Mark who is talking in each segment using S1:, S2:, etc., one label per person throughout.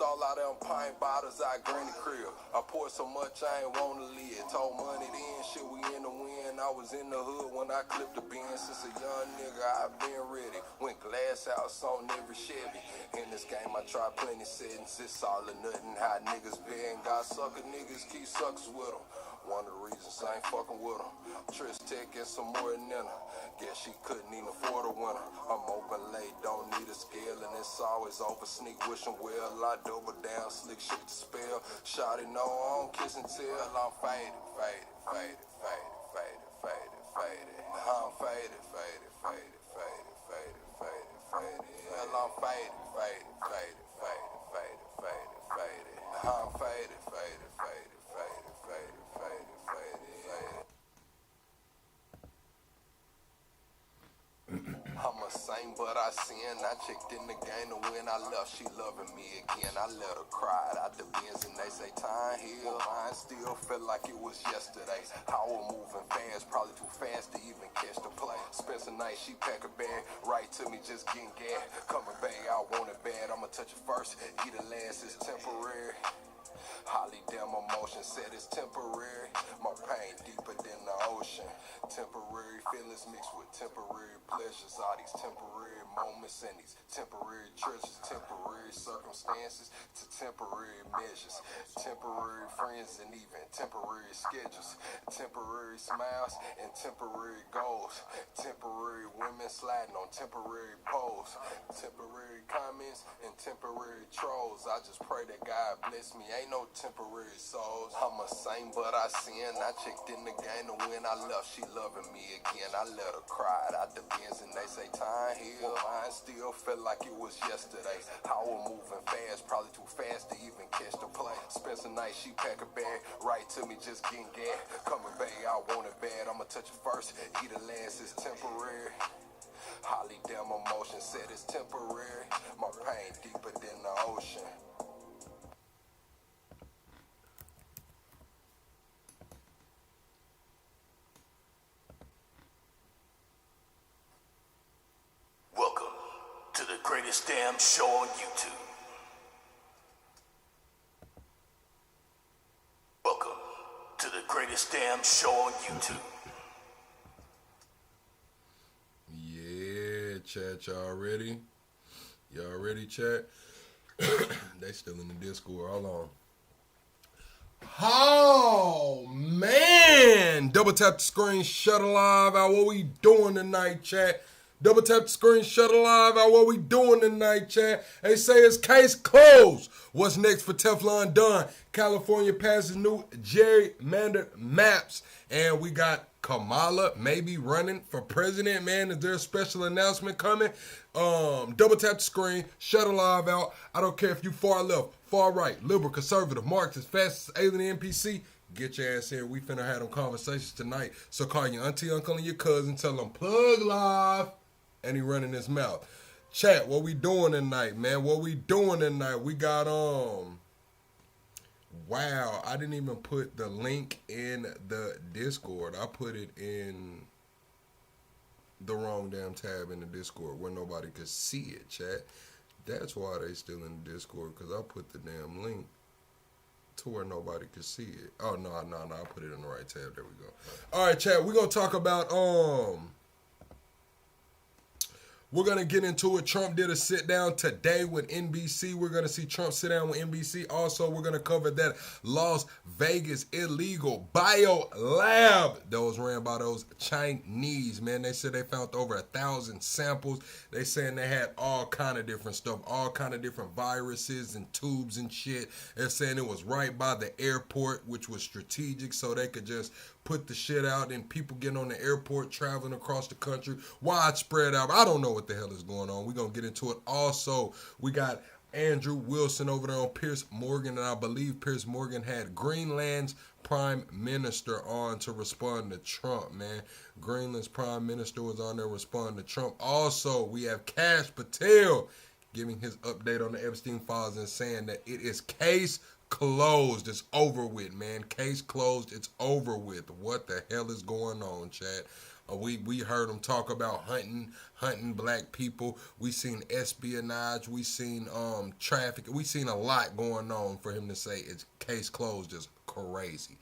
S1: all out them pint bottles out Granny crib. I poured so much I ain't want to live. Told money then, shit we in the wind. I was in the hood when I clipped the bin. Since a young nigga I been ready. Went glass house on every Chevy. In this game I tried plenty settings. It's all or nothing. How niggas been. Got sucker niggas, keep suckers with them. One of the reasons I ain't fucking with her. Trish Tech and some more than her. Guess she couldn't even afford a winner. I'm open late, don't need a scale, and it's always over. Sneak wishing well, I double down, slick shit to spell. Shawty no, I don't kiss and tell. I'm faded, faded, faded, faded, faded, faded, faded. I'm faded, faded, faded, faded, faded, faded, faded. Hell, I'm faded, faded, faded, faded, faded, faded, faded. I'm faded, faded, faded, faded, faded. I'm a saint, but I sin. I checked in the game, and when I left, she loving me again. I let her cry out the bins, and they say time heal. Mine still felt like it was yesterday. I was moving fast, probably too fast to even catch the play. Spencer night, she pack a bag, right to me, just getting gas. Coming back, I want it bad. I'ma touch it first, eat it last, it's temporary. Holly damn emotion said it's temporary. My pain deeper than the ocean. Temporary feelings mixed with temporary pleasures. All these temporary moments and these temporary treasures. Temporary circumstances to temporary measures. Temporary friends and even temporary schedules. Temporary smiles and temporary goals. Temporary women sliding on temporary poles. Temporary comments and temporary trolls. I just pray that God bless me. Ain't no temporary souls. I'm a saint, but I sin. I checked in the game, and when I left, she loving me again. I let her cry out the bins, and they say time heal. Mine still felt like it was yesterday. I was moving fast, probably too fast to even catch the play. Spencer night, she pack a bag, right to me, just getting gas. Coming back, I want it bad. I'ma touch it first, eat it last, it's temporary. Holly damn emotion said it's temporary. My pain deeper than the ocean.
S2: Welcome to the greatest damn show on YouTube. Welcome to the greatest damn show on YouTube.
S3: Yeah, chat, y'all ready? Y'all ready, chat? They still in the Discord. Hold on. Oh, man. Double tap the screen, shut alive out. What we doing tonight, chat? Double tap the screen, shut alive out. What we doing tonight, chat? They say it's case closed. What's next for Teflon Don? California passes new gerrymandered maps. And we got Kamala maybe running for president, man. Is there a special announcement coming? Double tap the screen, shut alive out. I don't care if you far left, far right, liberal, conservative, Marxist, fascist, alien, NPC. Get your ass here. We finna have them conversations tonight. So call your auntie, uncle, and your cousin. Tell them plug live. And he running his mouth. Chat, what we doing tonight, man? What we doing tonight? We got, wow, I didn't even put the link in the Discord. I put it in the wrong damn tab in the Discord where nobody could see it, chat. That's why they still in the Discord, because I put the damn link to where nobody could see it. Oh, no, I put it in the right tab. There we go. All right, chat, we're going to talk about, we're going to get into it. Trump did a sit down today with NBC. We're going to see Trump sit down with NBC. Also, we're going to cover that Las Vegas illegal bio lab that was ran by those Chinese, man. They said they found over 1,000 samples. They saying they had all kind of different stuff, all kind of different viruses and tubes and shit. They're saying it was right by the airport, which was strategic, so they could just put the shit out and people getting on the airport, traveling across the country, widespread out. I don't know what the hell is going on. We're going to get into it. Also, we got Andrew Wilson over there on Piers Morgan, and I believe Piers Morgan had Greenland's prime minister on to respond to Trump, man. Greenland's prime minister was on there responding to Trump. Also, we have Kash Patel giving his update on the Epstein files and saying that it is case closed. It's over with, man. Case closed. It's over with. What the hell is going on, chat? We heard him talk about hunting black people. We seen espionage. We seen traffic. We seen a lot going on for him to say it's case closed. Just crazy.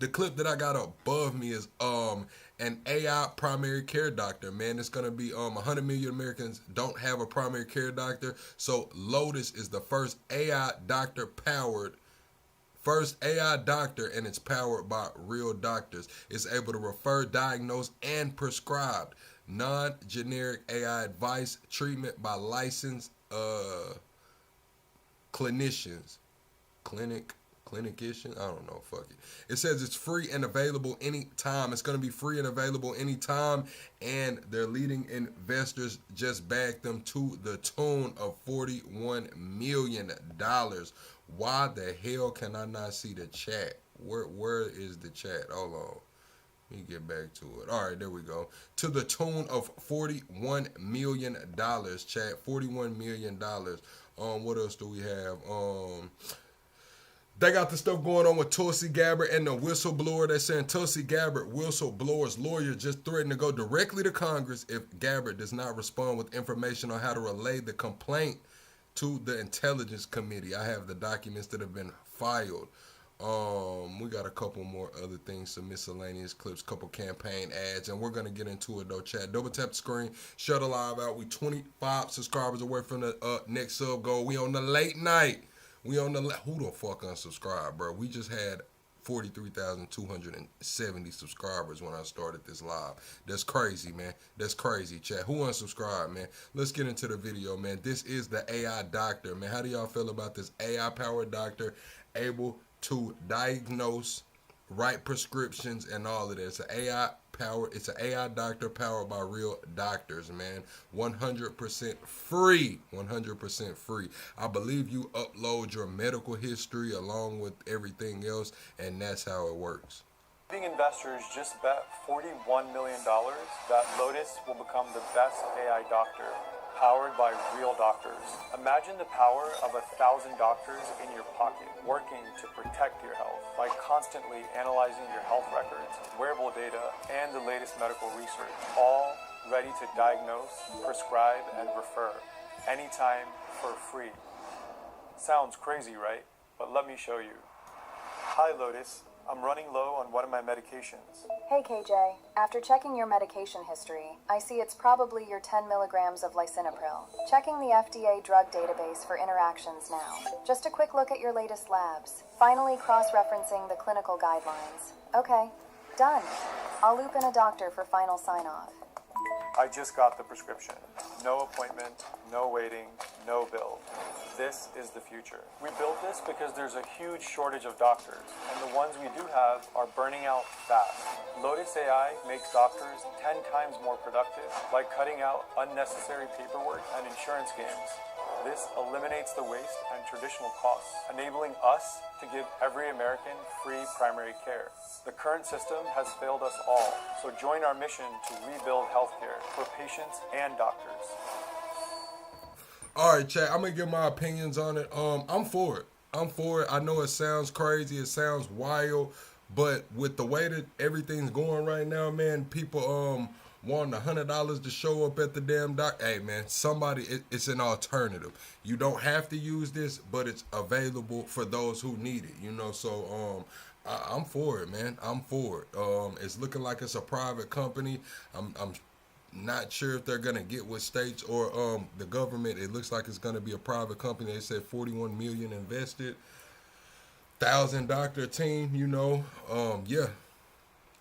S3: The clip that I got above me is an AI primary care doctor. Man, it's gonna be 100 million Americans don't have a primary care doctor. So Lotus is the first AI doctor, and it's powered by real doctors. It's able to refer, diagnose, and prescribe non-generic AI advice, treatment by licensed clinicians. Clinician? I don't know. Fuck it. It says it's free and available anytime. It's going to be free and available anytime. And their leading investors just backed them to the tune of $41 million. Why the hell can I not see the chat? Where is the chat? Hold on. Let me get back to it. All right, there we go. To the tune of $41 million, chat. $41 million. What else do we have? They got the stuff going on with Tulsi Gabbard and the whistleblower. They're saying Tulsi Gabbard, whistleblower's lawyer, just threatened to go directly to Congress if Gabbard does not respond with information on how to relay the complaint to the Intelligence Committee. I have the documents that have been filed. We got a couple more other things, some miscellaneous clips, couple campaign ads, and we're gonna get into it though. Chat, double tap the screen, shut the live out. We 25 subscribers away from the next sub goal. We on the late night. Who the fuck unsubscribed, bro? We just had 43,270 subscribers when I started this live. That's crazy, man. That's crazy, chat. Who unsubscribed, man? Let's get into the video, man. This is the AI doctor, man. How do y'all feel about this AI-powered doctor able to diagnose, write prescriptions, and all of that? It's an AI doctor powered by real doctors, man. 100% free. 100% free. I believe you upload your medical history along with everything else, and that's how it works.
S4: Leading investors just bet $41 million that Lotus will become the best AI doctor, powered by real doctors. Imagine the power of 1,000 doctors in your pocket, working to protect your health by constantly analyzing your health records, wearable data, and the latest medical research, all ready to diagnose, prescribe, and refer anytime for free. Sounds crazy, right? But let me show you. Hi, Lotus. I'm running low on one of my medications.
S5: Hey KJ, after checking your medication history, I see it's probably your 10 milligrams of lisinopril. Checking the FDA drug database for interactions now. Just a quick look at your latest labs. Finally cross-referencing the clinical guidelines. Okay, done. I'll loop in a doctor for final sign-off.
S4: I just got the prescription. No appointment, no waiting, no bill. This is the future. We built this because there's a huge shortage of doctors, and the ones we do have are burning out fast. Lotus AI makes doctors 10 times more productive by cutting out unnecessary paperwork and insurance games. This eliminates the waste and traditional costs, enabling us to give every American free primary care. The current system has failed us all, so join our mission to rebuild healthcare for patients and doctors.
S3: All right, chat. I'm gonna give my opinions on it. I'm for it. I know it sounds crazy. It sounds wild, but with the way that everything's going right now, man, people wanting $100 to show up at the damn doc. Hey, man, it's an alternative. You don't have to use this, but it's available for those who need it. You know, so I'm for it, man. I'm for it. It's looking like it's a private company. I'm not sure if they're gonna get with states or the government. It looks like it's gonna be a private company. They said 41 million invested, 1,000 doctor team. You know, yeah,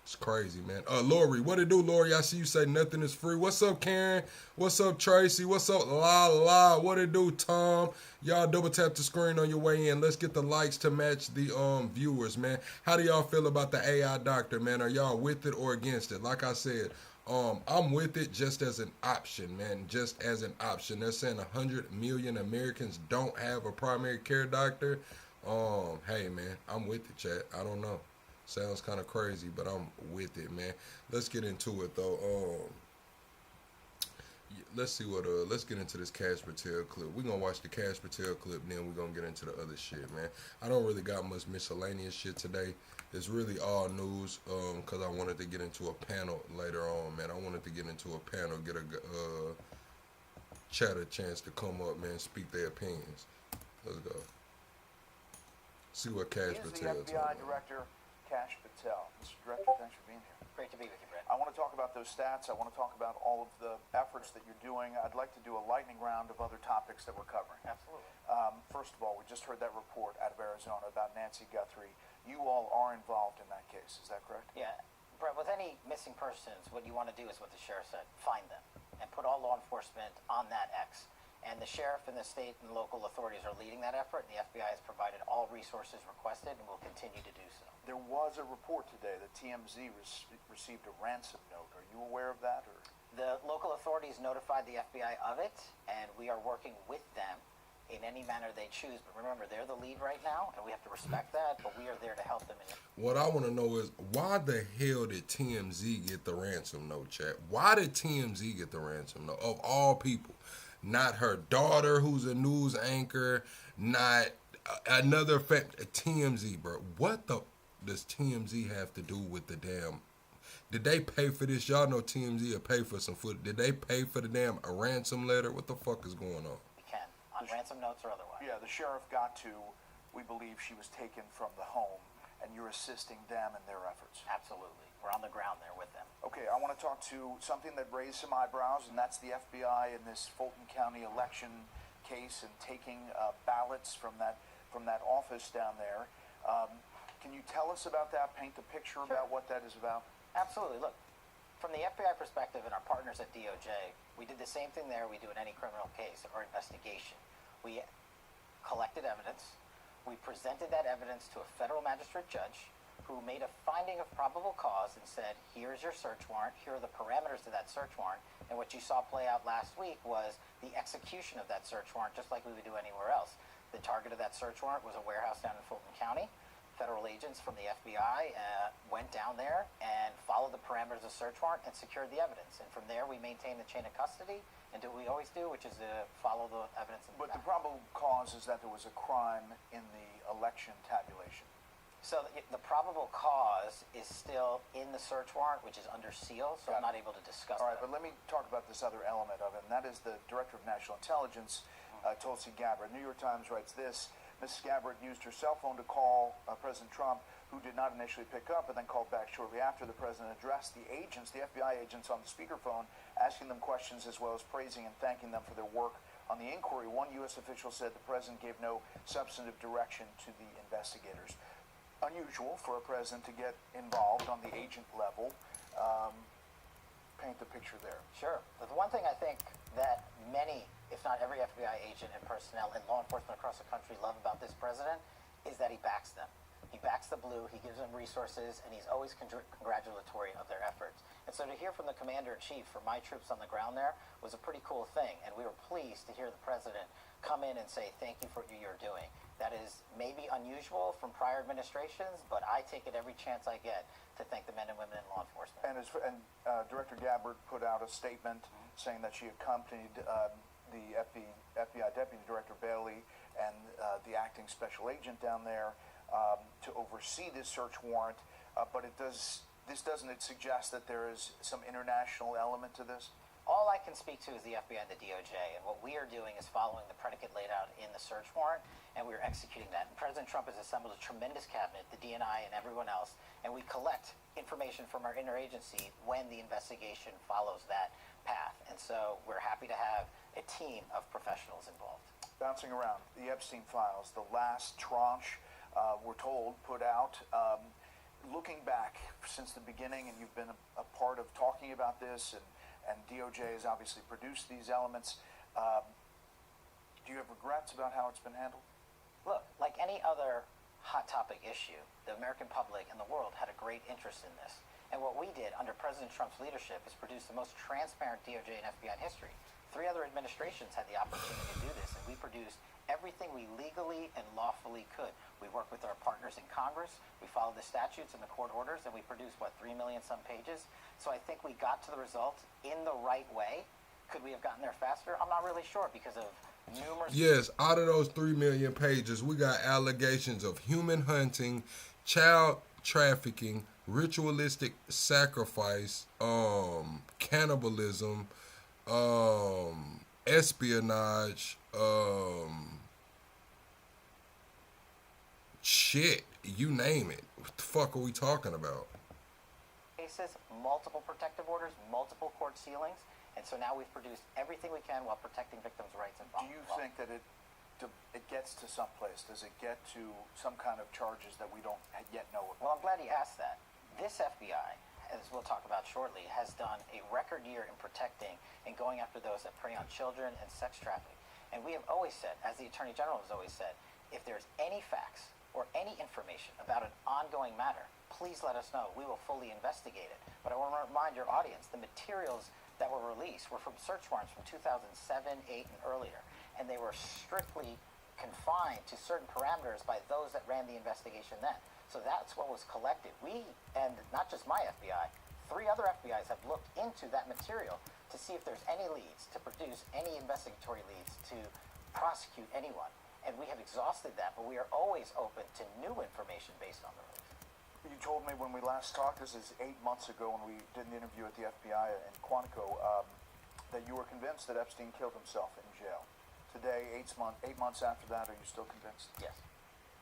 S3: it's crazy, man. Lori, what it do, Lori? I see you say nothing is free. What's up, Karen? What's up, Tracy? What's up, La? What it do, Tom? Y'all double tap the screen on your way in. Let's get the likes to match the viewers, man. How do y'all feel about the AI doctor, man? Are y'all with it or against it? Like I said, I'm with it just as an option, man. Just as an option. They're saying 100 million Americans don't have a primary care doctor. Hey, man, I'm with it, chat. I don't know. Sounds kind of crazy, but I'm with it, man. Let's get into it, though. let's see what let's get into this Kash Patel clip. We're gonna watch the Kash Patel clip, then we're gonna get into the other shit, man. I don't really got much miscellaneous shit today. It's really all news, cause I wanted to get into a panel later on, man. I wanted to get into a panel, get a chat a chance to come up, man, speak their opinions. Let's go. See what Kash Patel
S6: is the FBI Director, Kash Patel. Mr. Director, thanks for being here.
S7: Great to be with you, Brett.
S6: I want to talk about those stats. I want to talk about all of the efforts that you're doing. I'd like to do a lightning round of other topics that we're covering.
S7: Absolutely.
S6: First of all, we just heard that report out of Arizona about Nancy Guthrie. You all are involved in that case. Is that correct?
S7: Yeah. Brett, with any missing persons, what you want to do is what the sheriff said. Find them and put all law enforcement on that X. And the sheriff and the state and local authorities are leading that effort, and the FBI has provided all resources requested and will continue to do so.
S6: There was a report today that TMZ received a ransom note. Are you aware of that? Or?
S7: The local authorities notified the FBI of it, and we are working with them in any manner they choose. But remember, they're the lead right now, and we have to respect that, but we are there to help them.
S3: What I want to know is, why the hell did TMZ get the ransom note, chat? Why did TMZ get the ransom note? Of all people. Not her daughter, who's a news anchor, not another TMZ, bro. What the does TMZ have to do with the damn? Did they pay for this? Y'all know TMZ will pay for some food. Did they pay for the damn a ransom letter? What the fuck is going on?
S7: We can, on ransom notes or otherwise.
S6: Yeah, the sheriff got to, we believe she was taken from the home, and you're assisting them in their efforts.
S7: Absolutely. We're on the ground there with them.
S6: Okay, I want to talk to something that raised some eyebrows, and that's the FBI in this Fulton County election case and taking ballots from that office down there. Can you tell us about that? Paint the picture about what that is about?
S7: Absolutely. Look, from the FBI perspective and our partners at DOJ, we did the same thing there we do in any criminal case or investigation. We collected evidence. We presented that evidence to a federal magistrate judge who made a finding of probable cause and said, here's your search warrant, here are the parameters to that search warrant, and what you saw play out last week was the execution of that search warrant, just like we would do anywhere else. The target of that search warrant was a warehouse down in Fulton County. Federal agents from the FBI went down there and followed the parameters of the search warrant and secured the evidence. And from there, we maintained the chain of custody and do what we always do, which is follow the evidence.
S6: But the probable cause is that there was a crime in the election tabulation.
S7: So the probable cause is still in the search warrant, which is under seal, so I'm not able to discuss
S6: All right,
S7: that.
S6: but let me talk about this other element of it, and that is the Director of National Intelligence, Tulsi Gabbard. New York Times writes this: Mrs. Gabbard used her cell phone to call President Trump, who did not initially pick up, and then called back shortly after. The president addressed the agents, the FBI agents, on the speakerphone, asking them questions as well as praising and thanking them for their work on the inquiry. One U.S. official said the president gave no substantive direction to the investigators. Unusual for a president to get involved on the agent level. Paint the picture there.
S7: Sure. But the one thing I think that many, if not every FBI agent and personnel and law enforcement across the country love about this president is that he backs them. He backs the blue, he gives them resources, and he's always congratulatory of their efforts. And so to hear from the commander-in-chief for my troops on the ground there was a pretty cool thing, and we were pleased to hear the president come in and say thank you for what you're doing. That is maybe unusual from prior administrations, but I take it every chance I get to thank the men and women in law enforcement.
S6: And Director Gabbard put out a statement saying that she accompanied the FBI Deputy Director Bailey and the acting special agent down there to oversee this search warrant. But doesn't it suggest that there is some international element to this?
S7: All I can speak to is the FBI and the DOJ, and what we are doing is following the predicate laid out in the search warrant, and we're executing that. And President Trump has assembled a tremendous cabinet, the DNI and everyone else, and we collect information from our interagency when the investigation follows that path. And so we're happy to have a team of professionals involved.
S6: Bouncing around, the Epstein files, the last tranche, we're told, put out. Looking back since the beginning, and you've been a part of talking about this, and DOJ has obviously produced these elements. Do you have regrets about how it's been handled?
S7: Look, like any other hot topic issue, the American public and the world had a great interest in this. And what we did under President Trump's leadership is produce the most transparent DOJ and FBI in history. 3 other administrations had the opportunity to do this, and we produced everything we legally and lawfully could. We worked with our partners in Congress, we followed the statutes and the court orders, and we produced, 3 million some pages? So I think we got to the result in the right way Could we have gotten there faster? I'm not really sure because of numerous...
S3: Yes, out of those 3 million pages, we got allegations of human hunting, child trafficking, ritualistic sacrifice, cannibalism, espionage, shit, you name it. What the fuck are we talking about?
S7: Cases, multiple protective orders, multiple court sealings, and so now we've produced everything we can while protecting victims' rights and
S6: Do you think that it gets to some place? Does it get to some kind of charges that we don't yet know about?
S7: Well, I'm glad you asked that. This FBI, as we'll talk about shortly, has done a record year in protecting and going after those that prey on children and sex trafficking. And we have always said, as the Attorney General has always said, if there's any facts or any information about an ongoing matter, please let us know. We will fully investigate it. But I want to remind your audience, the materials that were released were from search warrants from 2007, 8, and earlier. And they were strictly confined to certain parameters by those that ran the investigation then. So that's what was collected. We, and not just my FBI, 3 other FBIs have looked into that material to see if there's any leads, to produce any investigatory leads, to prosecute anyone. And we have exhausted that, but we are always open to new information based on the release.
S6: You told me when we last talked, this is 8 months ago when we did an interview at the FBI in Quantico, that you were convinced that Epstein killed himself in jail. Today, 8 months after that, are you still convinced?
S7: Yes.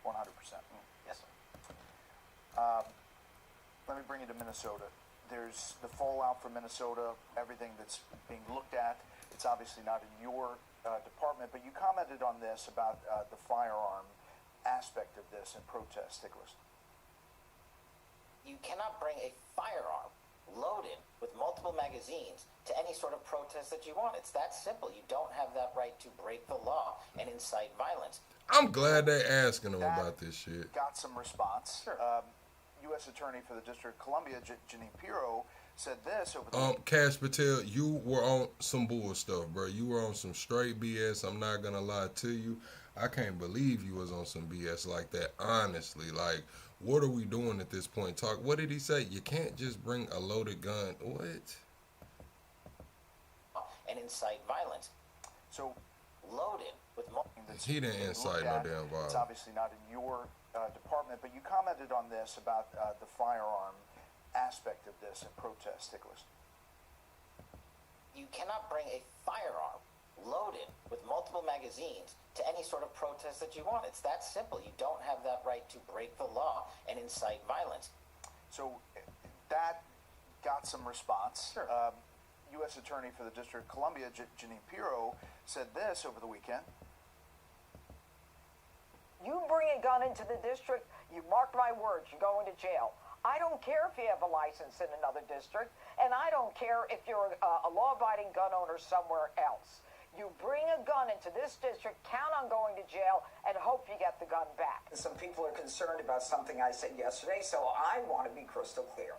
S6: 100%.
S7: Yes, sir.
S6: Let me bring you to Minnesota. There's the fallout from Minnesota, everything that's being looked at. It's obviously not in your department, but you commented on this about the firearm aspect of this and protest. Take a listen.
S7: You cannot bring a firearm loaded with multiple magazines to any sort of protest that you want. It's that simple. You don't have that right to break the law and incite violence.
S3: I'm glad they asking him about this shit.
S6: Got some response.
S7: Sure.
S6: U.S. Attorney for the District of Columbia, Janine Pirro, said this over the
S3: Kash Patel, you were on some bull stuff, bro. You were on some straight BS. I'm not gonna lie to you. I can't believe you was on some BS like that. Honestly, like, what are we doing at this point? What did he say? You can't just bring a loaded gun. What?
S7: And incite violence.
S6: So
S7: loaded with
S3: he didn't incite no damn violence.
S6: It's obviously not in your department, but you commented on this about the firearm aspect of this and protest. Take a listen.
S7: You cannot bring a firearm loaded with multiple magazines to any sort of protest that you want. It's that simple. You don't have that right to break the law and incite violence.
S6: So that got some response.
S7: Sure.
S6: U.S. Attorney for the District of Columbia, Janine Pirro, said this over the weekend.
S8: You bring a gun into the district, you mark my words, you're going to jail. I don't care if you have a license in another district, and I don't care if you're a law-abiding gun owner somewhere else. You bring a gun into this district, count on going to jail, and hope you get the gun back.
S9: Some people are concerned about something I said yesterday, so I want to be crystal clear.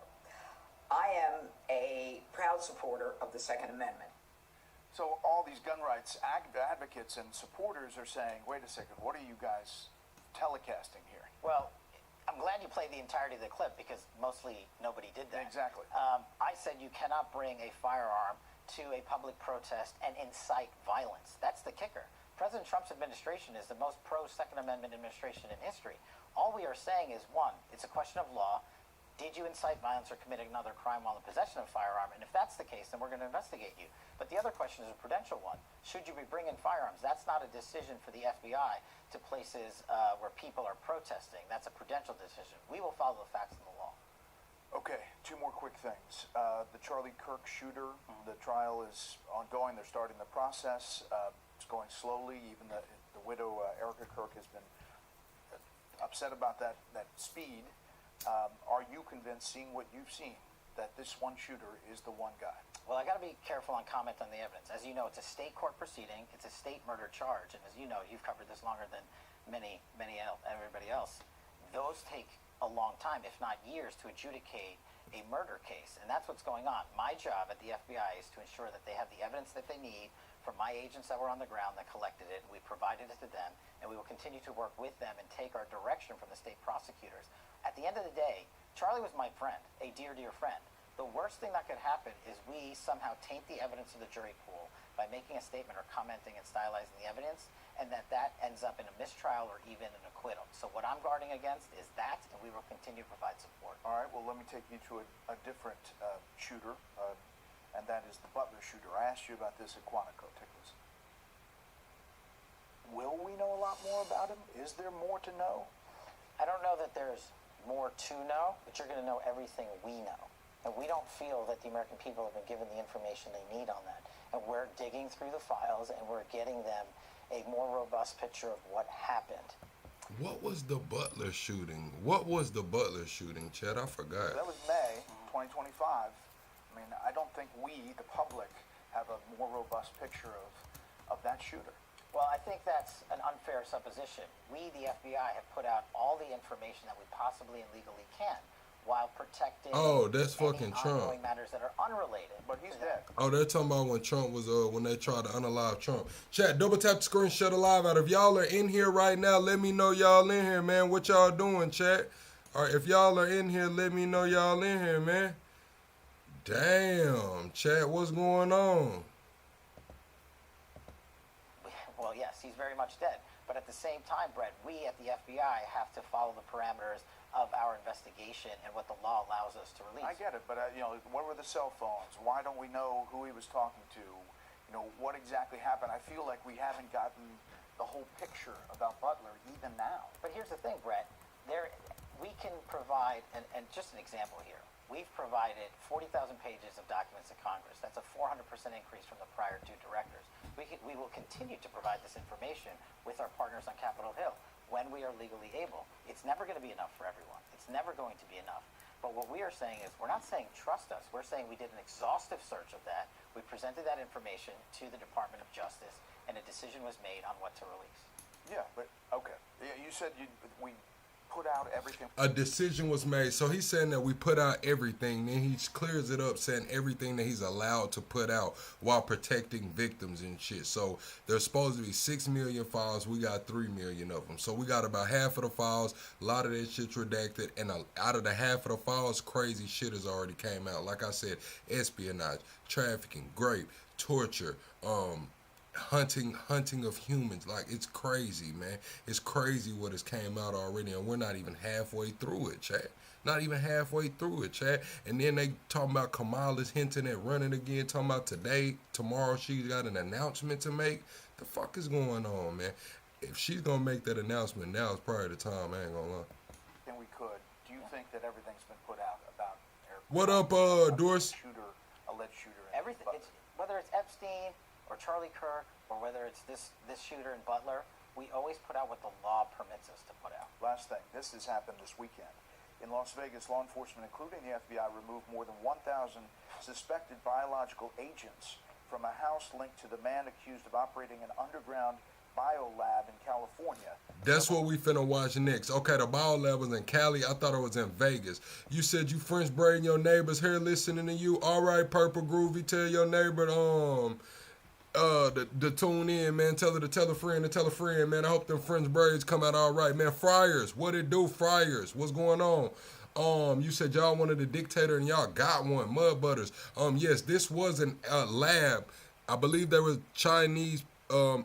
S9: I am a proud supporter of the Second Amendment.
S6: So all these gun rights advocates and supporters are saying, wait a second, what are you guys telecasting here?
S7: Well, I'm glad you played the entirety of the clip because mostly nobody did that.
S6: Exactly.
S7: I said you cannot bring a firearm to a public protest and incite violence. That's the kicker. President Trump's administration is the most pro-Second Amendment administration in history. All we are saying is, one, it's a question of law. Did you incite violence or commit another crime while in possession of a firearm? And if that's the case, then we're going to investigate you. But the other question is a prudential one. Should you be bringing firearms? That's not a decision for the FBI to places where people are protesting. That's a prudential decision. We will follow the facts and the law.
S6: Okay, 2 more quick things. The Charlie Kirk shooter, the trial is ongoing. They're starting the process. It's going slowly. Even the widow, Erica Kirk, has been upset about that speed. Are you convinced, seeing what you've seen, that this one shooter is the one guy?
S7: Well, I got to be careful on comment on the evidence. As you know, it's a state court proceeding. It's a state murder charge. And as you know, you've covered this longer than everybody else. Those take a long time, if not years, to adjudicate a murder case. And that's what's going on. My job at the FBI is to ensure that they have the evidence that they need from my agents that were on the ground that collected it. We provided it to them, and we will continue to work with them and take our direction from the state prosecutors. At the end of the day, Charlie was my friend, a dear, dear friend. The worst thing that could happen is we somehow taint the evidence of the jury pool by making a statement or commenting and stylizing the evidence, and that ends up in a mistrial or even an acquittal. So what I'm guarding against is that, and we will continue to provide support.
S6: All right, well, let me take you to a different shooter, and that is the Butler shooter. I asked you about this at Quantico. Take this. Will we know a lot more about him? Is there more to know?
S7: I don't know that there's more to know, but you're going to know everything we know. And we don't feel that the American people have been given the information they need on that. And we're digging through the files and we're getting them a more robust picture of what happened.
S3: What was the Butler shooting? What was the Butler shooting, Chad? I forgot.
S6: That was May 2025. I mean, I don't think we, the public, have a more robust picture of that shooter.
S7: Well, I think that's an unfair supposition. We, the FBI, have put out all the information that we possibly and legally can, while protecting
S3: that's fucking Trump.
S7: ongoing matters that are unrelated.
S6: But he's dead.
S3: Oh, they're talking about when Trump was when they tried to unalive Trump. Chat, double tap the screen, shut a live out. If y'all are in here right now, let me know y'all in here, man. What y'all doing, chat? All right, if y'all are in here, let me know y'all in here, man. Damn, chat, what's going on?
S7: Well, yes, he's very much dead. But at the same time, Brett, we at the FBI have to follow the parameters of our investigation and what the law allows us to release.
S6: I get it, but what were the cell phones? Why don't we know who he was talking to? What exactly happened? I feel like we haven't gotten the whole picture about Butler even now.
S7: But here's the thing, Brett. We can provide, and just an example here. We've provided 40,000 pages of documents to Congress. That's a 400% increase from the prior two directors. We will continue to provide this information with our partners on Capitol Hill when we are legally able. It's never going to be enough for everyone. It's never going to be enough. But what we are saying is, we're not saying trust us. We're saying we did an exhaustive search of that. We presented that information to the Department of Justice, and a decision was made on what to release.
S6: Yeah, but okay. Yeah, you said we put out everything.
S3: A decision was made. So he's saying that we put out everything. Then he clears it up saying everything that he's allowed to put out while protecting victims and shit. So there's supposed to be 6 million files. We got 3 million of them. So we got about half of the files. A lot of that shit's redacted. And out of the half of the files, crazy shit has already came out. Like I said, espionage, trafficking, rape, torture, hunting of humans. Like, it's crazy, man. It's crazy what has came out already, and we're not even halfway through it, chat. Not even halfway through it, chat. And then they talking about Kamala's hinting at running again, talking about tomorrow she's got an announcement to make. The fuck is going on, man? If she's gonna make that announcement now, it's probably the time. I ain't gonna lie.
S6: Then we could. Do you think that everything's been put out about
S3: what up, Doris?
S6: Alleged shooter.
S7: Everything. Whether it's Epstein or Charlie Kirk, or whether it's this shooter in Butler, we always put out what the law permits us to put out.
S6: Last thing, this has happened this weekend. In Las Vegas, law enforcement, including the FBI, removed more than 1,000 suspected biological agents from a house linked to the man accused of operating an underground biolab in California.
S3: That's what we finna watch next. Okay, the biolab was in Cali. I thought it was in Vegas. You said you French braiding your neighbor's hair listening to you. All right, Purple Groovy, tell your neighbor to tune in, man. Tell her to tell a friend to tell a friend, man. I hope them French braids come out all right, man. Friars, what it do, Friars? What's going on? You said y'all wanted a dictator and y'all got one. Mud Butters. Yes, this was a lab. I believe there was Chinese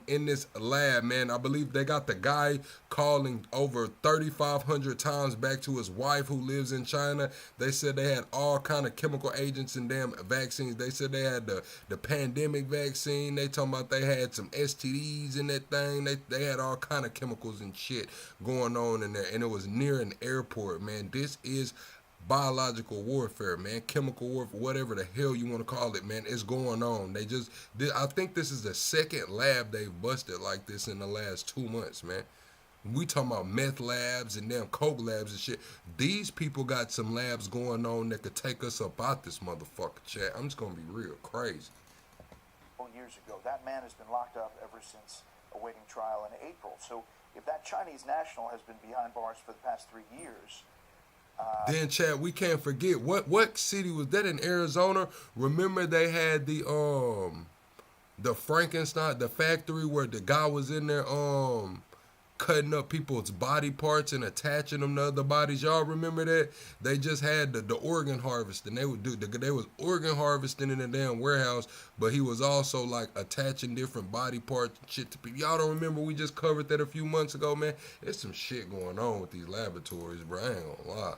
S3: in this lab, man. I believe they got the guy calling over 3,500 times back to his wife who lives in China. They said they had all kind of chemical agents and damn vaccines. They said they had the pandemic vaccine. They talking about they had some STDs in that thing. They had all kind of chemicals and shit going on in there, and it was near an airport, man. This is biological warfare, man, chemical warfare, whatever the hell you want to call it, man. It's going on. I think this is the second lab they've busted like this in the last 2 months, man. We talking about meth labs and damn coke labs and shit. These people got some labs going on that could take us up out this motherfucker, chat. I'm just gonna be real crazy.
S6: 4 years ago, that man has been locked up ever since awaiting trial in April. So if that Chinese national has been behind bars for the past 3 years.
S3: Then, Chad, we can't forget what city was that in Arizona? Remember they had the Frankenstein, the factory where the guy was in there cutting up people's body parts and attaching them to other bodies. Y'all remember that? They just had the organ harvesting. They was organ harvesting in a damn warehouse, but he was also like attaching different body parts and shit to people. Y'all don't remember? We just covered that a few months ago, man. There's some shit going on with these laboratories, bro. I ain't gonna lie.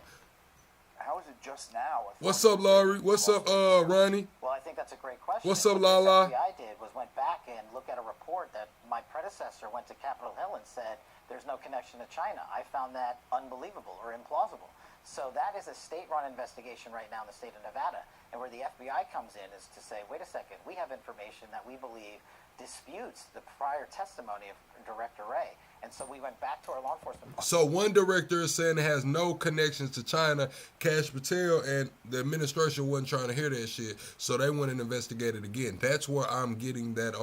S6: How is it just now?
S3: What's up, Laurie? What's up, Ronnie?
S7: Well, I think that's a great question.
S3: What's up,
S7: What the
S3: Lala?
S7: FBI did was went back and looked at a report that my predecessor went to Capitol Hill and said there's no connection to China. I found that unbelievable or implausible. So that is a state-run investigation right now in the state of Nevada. And where the FBI comes in is to say, wait a second, we have information that we believe disputes the prior testimony of Director Wray. And so we went back to our law enforcement.
S3: So one director is saying it has no connections to China, Kash Patel, and the administration wasn't trying to hear that shit, so they went and investigated again. That's where I'm getting that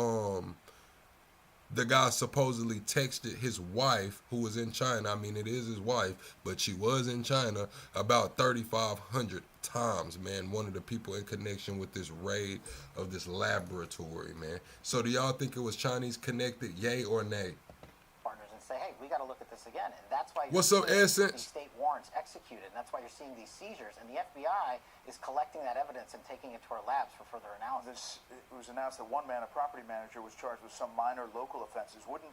S3: the guy supposedly texted his wife, who was in China. I mean, it is his wife, but she was in China about 3,500 times, man. One of the people in connection with this raid of this laboratory, man. So do y'all think it was Chinese connected, yay or nay?
S7: Partners and say, hey, we got to look at this again. And that's why you're
S3: What's up,
S7: seeing
S3: Essence?
S7: these state warrants executed. And that's why you're seeing these seizures. And the FBI is collecting that evidence and taking it to our labs for further analysis.
S6: It was announced that one man, a property manager, was charged with some minor local offenses. Wouldn't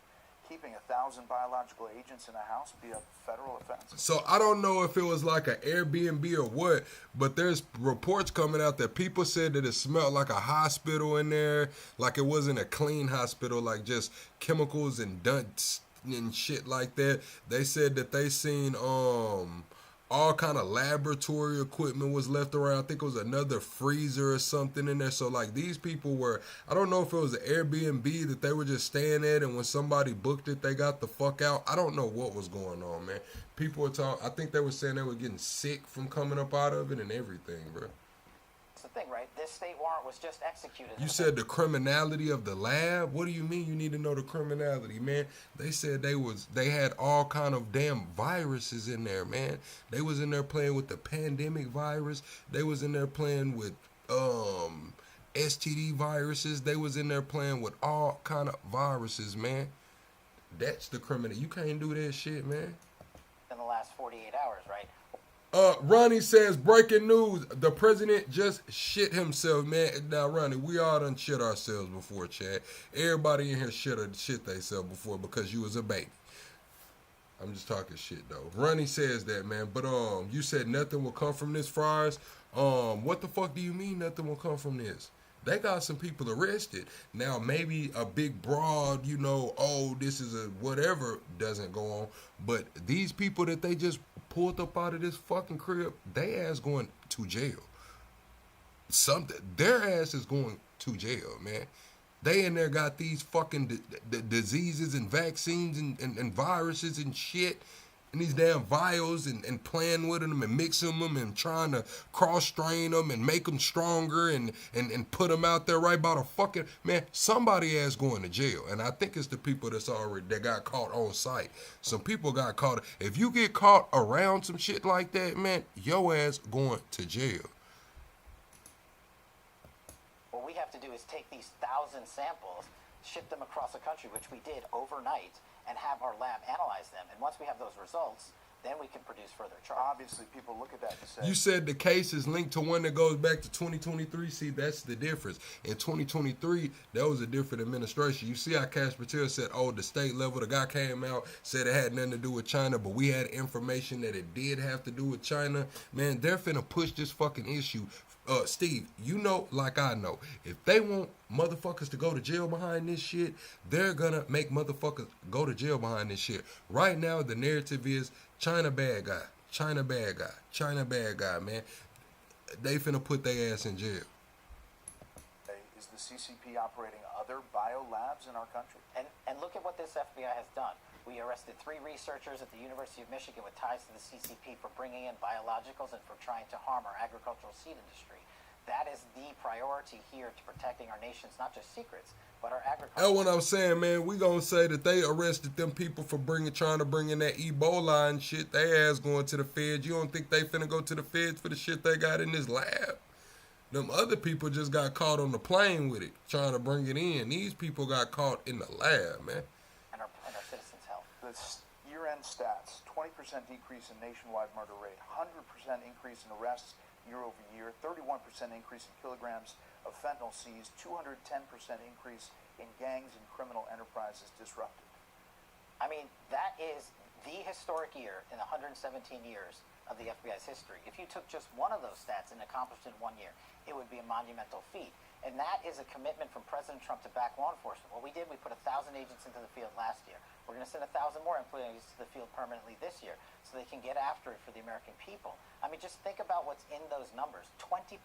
S6: keeping 1,000 biological agents in a house be a federal offense?
S3: So I don't know if it was like an Airbnb or what, but there's reports coming out that people said that it smelled like a hospital in there, like it wasn't a clean hospital, like just chemicals and dunts and shit like that. They said that they seen all kind of laboratory equipment was left around. I think it was another freezer or something in there. So like these people were, I don't know if it was an Airbnb that they were just staying at, and when somebody booked it, they got the fuck out. I don't know what was going on, man. People were talking, I think they were saying they were getting sick from coming up out of it and everything, bro.
S7: That's the thing, right? This state warrant was just executed.
S3: You said the criminality of the lab? What do you mean you need to know the criminality, man? They said they had all kind of damn viruses in there, man. They was in there playing with the pandemic virus. They was in there playing with STD viruses. They was in there playing with all kind of viruses, man. That's the criminal. You can't do that shit, man.
S7: In the last 48 hours, right?
S3: Ronnie says, breaking news, the president just shit himself, man. Now, Ronnie, we all done shit ourselves before, Chad. Everybody in here shit themselves before because you was a baby. I'm just talking shit, though. Ronnie says that, man. But you said nothing will come from this, Friars. What the fuck do you mean nothing will come from this? They got some people arrested. Now, maybe a big broad, this is a whatever doesn't go on. But these people that they just pulled up out of this fucking crib, they ass going to jail. Their ass is going to jail, man. They in there got these fucking diseases and vaccines and viruses and shit. And these damn vials and playing with them and mixing them and trying to cross-strain them and make them stronger and put them out there right by the fucking... Man, somebody ass going to jail. And I think it's the people that got caught on site. Some people got caught. If you get caught around some shit like that, man, your ass going to jail.
S7: What we have to do is take these 1,000 samples, ship them across the country, which we did overnight, and have our lab analyze them. And once we have those results, then we can produce further charges.
S6: Obviously, people look at that and say...
S3: You said the case is linked to one that goes back to 2023. See, that's the difference. In 2023, that was a different administration. You see how Kash Patel said, the state level, the guy came out, said it had nothing to do with China, but we had information that it did have to do with China. Man, they're finna push this fucking issue. Steve, you know like I know, if they want motherfuckers to go to jail behind this shit, they're gonna make motherfuckers go to jail behind this shit. Right now, the narrative is China bad guy, China bad guy, China bad guy, man. They finna put their ass in jail.
S6: Is the CCP operating other biolabs in our country?
S7: And look at what this FBI has done. We arrested 3 researchers at the University of Michigan with ties to the CCP for bringing in biologicals and for trying to harm our agricultural seed industry. That is the priority here to protecting our nation's not just secrets, but our agriculture.
S3: That's what I'm saying, man. We gonna say that they arrested them people for trying to bring in that Ebola and shit. They ass going to the feds. You don't think they finna go to the feds for the shit they got in this lab? Them other people just got caught on the plane with it, trying to bring it in. These people got caught in the lab, man.
S7: And our citizens' health.
S6: the year-end stats: 20% decrease in nationwide murder rate, 100% increase in arrests year over year, 31% increase in kilograms of fentanyl seized, 210% increase in gangs and criminal enterprises disrupted.
S7: I mean, that is the historic year in 117 years of the FBI's history. If you took just one of those stats and accomplished it in 1 year, it would be a monumental feat. And that is a commitment from President Trump to back law enforcement. What we did, we put 1,000 agents into the field last year. We're going to send 1,000 more employees to the field permanently this year so they can get after it for the American people. I mean, just think about what's in those numbers. 20%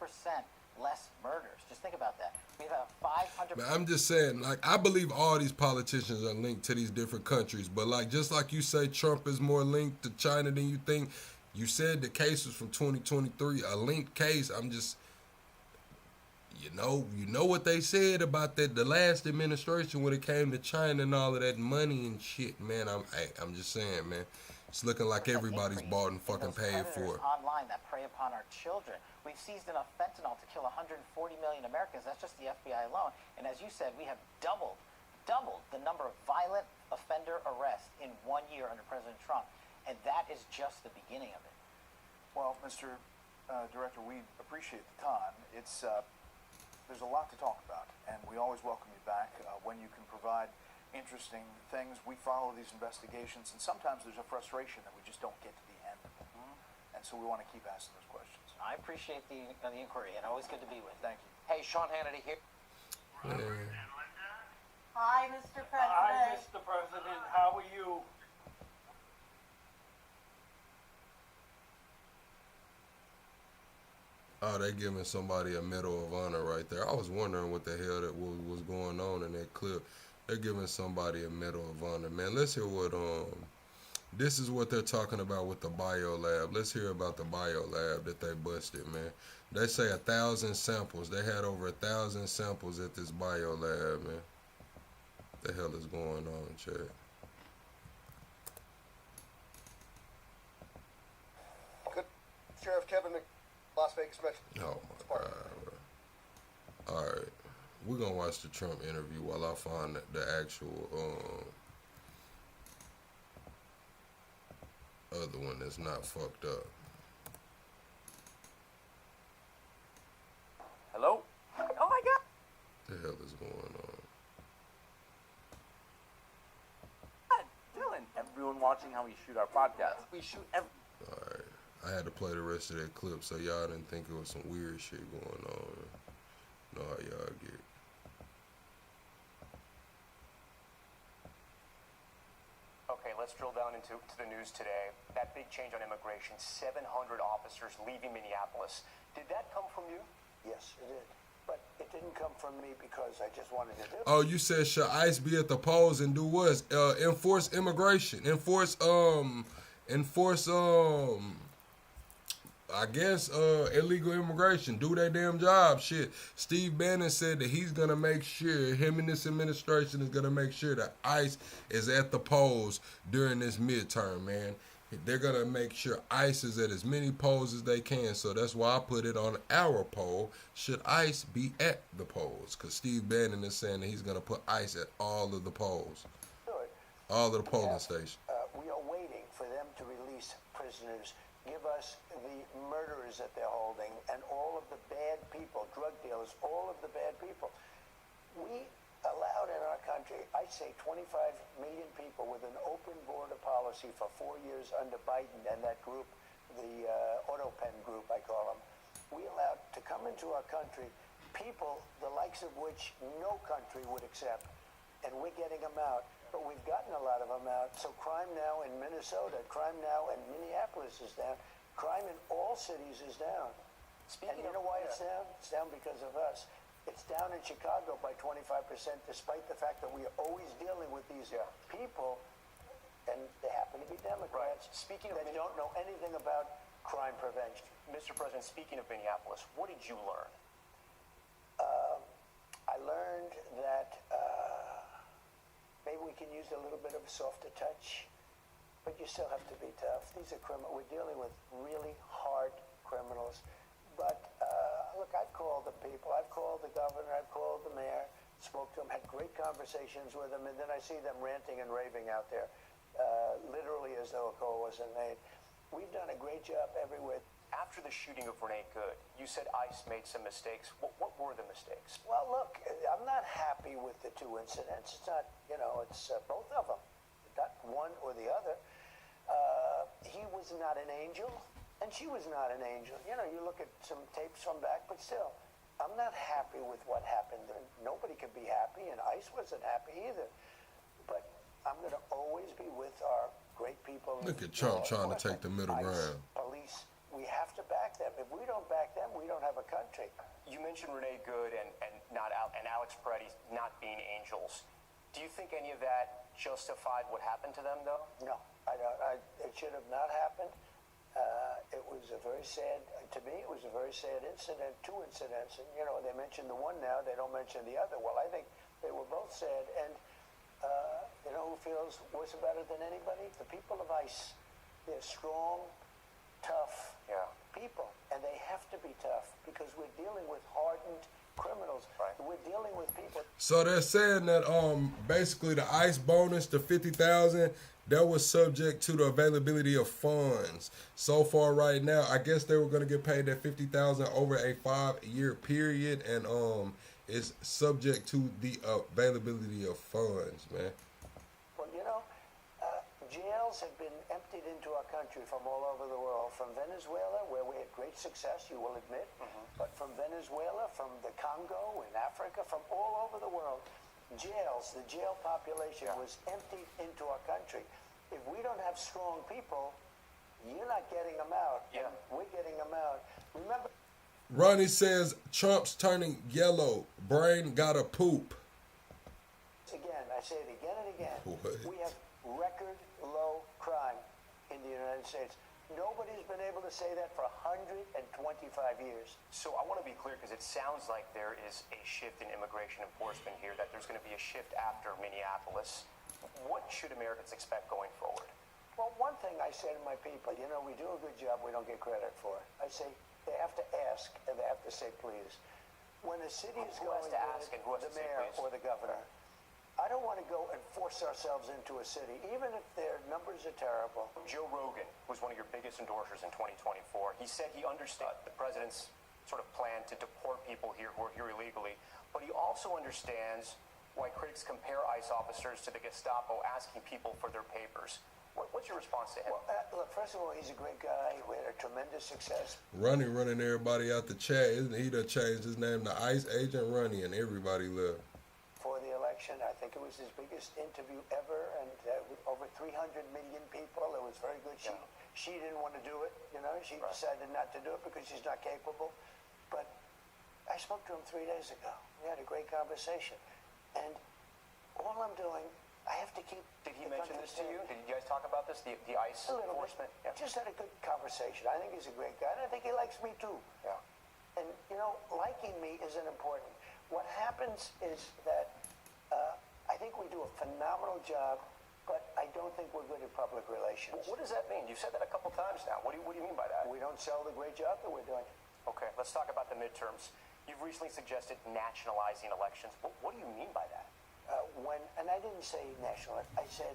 S7: less murders. Just think about that. We have 500.
S3: Man, I'm just saying, like, I believe all these politicians are linked to these different countries, but like, just like you say, Trump is more linked to China than you think. You said the case was from 2023, a linked case. I'm just, you know what they said about that the last administration when it came to China and all of that money and shit, man. I'm just saying, man. It's looking like everybody's bought and fucking paid for it.
S7: Online that prey upon our children. We've seized enough fentanyl to kill 140 million Americans. That's just the FBI alone. And as you said, we have doubled the number of violent offender arrests in 1 year under President Trump. And that is just the beginning of it.
S6: Well, Mr. Director, we appreciate the time. It's there's a lot to talk about, and we always welcome you back when you can provide interesting things. We follow these investigations, and sometimes there's a frustration that we just don't get to the end of them. And so we want to keep asking those questions.
S7: I appreciate the inquiry, and always good to be with.
S6: Thank you.
S7: Hey, Sean Hannity here.
S10: Hi, Mr. President.
S11: Hi, Mr. President. How are you?
S3: Oh, they giving somebody a Medal of Honor right there. I was wondering what the hell that was going on in that clip. They're giving somebody a Medal of Honor, man. Let's hear what this is what they're talking about with the bio lab. Let's hear about the bio lab that they busted, man. They say 1,000 samples. They had over 1,000 samples at this bio lab, man. What the hell is going on, Chad?
S12: Good. Sheriff Kevin Las Vegas Metro.
S3: Oh my God, bro. All right, we're gonna watch the Trump interview while I find the actual other one that's not fucked up.
S11: Hello?
S10: Oh my God.
S3: What the hell is going on?
S11: Dylan, everyone watching how we shoot our podcast. We shoot every.
S3: All right, I had to play the rest of that clip so y'all didn't think it was some weird shit going on. You know how y'all get.
S13: Okay, let's drill down into the news today. That big change on immigration, 700 officers leaving Minneapolis. Did that come from you?
S12: Yes, it did. But it didn't come from me because I just wanted to do it.
S3: Oh, you said should ICE be at the polls and do what? Enforce immigration. Enforce I guess illegal immigration. Do their damn job. Shit. Steve Bannon said that he's gonna make sure, him and this administration is gonna make sure that ICE is at the polls during this midterm, man. They're gonna make sure ICE is at as many polls as they can. So that's why I put it on our poll. Should ICE be at the polls? Because Steve Bannon is saying that he's gonna put ICE at all of the polls.
S12: Good.
S3: All of the polling stations.
S12: We are waiting for them to release prisoners, give us the murderers that they're holding, and all of the bad people, drug dealers, all of the bad people. We allowed in our country, I say 25 million people with an open border policy for 4 years under Biden and that group, the auto pen group, I call them. We allowed to come into our country people the likes of which no country would accept, and we're getting them out. But we've gotten a lot of them out. So crime now in Minnesota, crime now in Minneapolis is down. Crime in all cities is down. And you know why it's down? It's down because of us. It's down in Chicago by 25%, despite the fact that we are always dealing with these people, and they happen to be Democrats.
S13: Speaking of
S12: that don't know anything about crime prevention.
S13: Mr. President, speaking of Minneapolis, what did you learn?
S12: I learned that maybe we can use a little bit of a softer touch, but you still have to be tough. These are criminals. We're dealing with really hard criminals. But look, I've called the people. I've called the governor. I've called the mayor. Spoke to them. Had great conversations with them. And then I see them ranting and raving out there. literally as though a call wasn't made. We've done a great job everywhere.
S13: After the shooting of Renee Good, you said ICE made some mistakes. What were the mistakes?
S12: Well, look, I'm not happy with the two incidents. It's not, it's both of them, not one or the other. He was not an angel, and she was not an angel. You look at some tapes from back, but still, I'm not happy with what happened. Nobody could be happy, and ICE wasn't happy either. But I'm going to always be with our great people.
S3: Look at Trump trying to take the middle ground.
S12: Police, we have to back them. If we don't back them, we don't have a country.
S13: You mentioned Renee Good and Alex Peretti not being angels. Do you think any of that justified what happened to them, though?
S12: No, I don't. It should have not happened. It was a very sad, to me, it was a very sad incident, two incidents. And, they mention the one now, they don't mention the other. Well, I think they were both sad. And, who feels worse about it than anybody? The people of ICE. They're strong, tough people. And they have to be tough because we're dealing with hardened criminals. Right. We're dealing with people.
S3: So they're saying that basically the ICE bonus, the $50,000, that was subject to the availability of funds. So far right now, I guess they were going to get paid that $50,000 over a 5-year period, and it's subject to the availability of funds, man.
S12: Well, jails have been emptied into our country from all over the world, from Venezuela, where we had great success, you will admit, but from Venezuela, from the Congo, in Africa, from all over the world. Jails, the jail population was emptied into our country. If we don't have strong people, you're not getting them out. Yeah. We're getting them out. Remember,
S3: Ronnie says Trump's turning yellow. Brain gotta poop.
S12: Again, I say it again and again.
S3: What?
S12: We have record low crime in the United States. Nobody's been able to say that for 125 years.
S13: So I want to be clear because it sounds like there is a shift in immigration enforcement here, that there's going to be a shift after Minneapolis. What should Americans expect going forward?
S12: Well, one thing I say to my people, we do a good job we don't get credit for. I say they have to ask and they have to say please. When a city is going to ask and who has the mayor or the governor, I don't want to go and force ourselves into a city, even if their numbers are terrible.
S13: Joe Rogan was one of your biggest endorsers in 2024. He said he understood the president's sort of plan to deport people here who are here illegally, but he also understands why critics compare ICE officers to the Gestapo asking people for their papers. What's your response to him?
S12: Well, look, first of all, he's a great guy. We had a tremendous success.
S3: Running everybody out the chat. Isn't he done changed his name to ICE Agent Runny, and everybody loved.
S12: For the election, I think it was his biggest interview ever, and over 300 million people. It was very good. She didn't want to do it, She decided not to do it because she's not capable. But I spoke to him 3 days ago. We had a great conversation. And all I'm doing, I have to keep...
S13: Did he mention this to you? Did you guys talk about this, the ICE enforcement?
S12: Yeah. Just had a good conversation. I think he's a great guy, and I think he likes me too.
S13: Yeah.
S12: And, liking me isn't important. What happens is that I think we do a phenomenal job, but I don't think we're good at public relations.
S13: What does that mean? You've said that a couple times now. What do you mean by that?
S12: We don't sell the great job that we're doing.
S13: Okay, let's talk about the midterms. You've recently suggested nationalizing elections. What do you mean by that?
S12: And I didn't say national, I said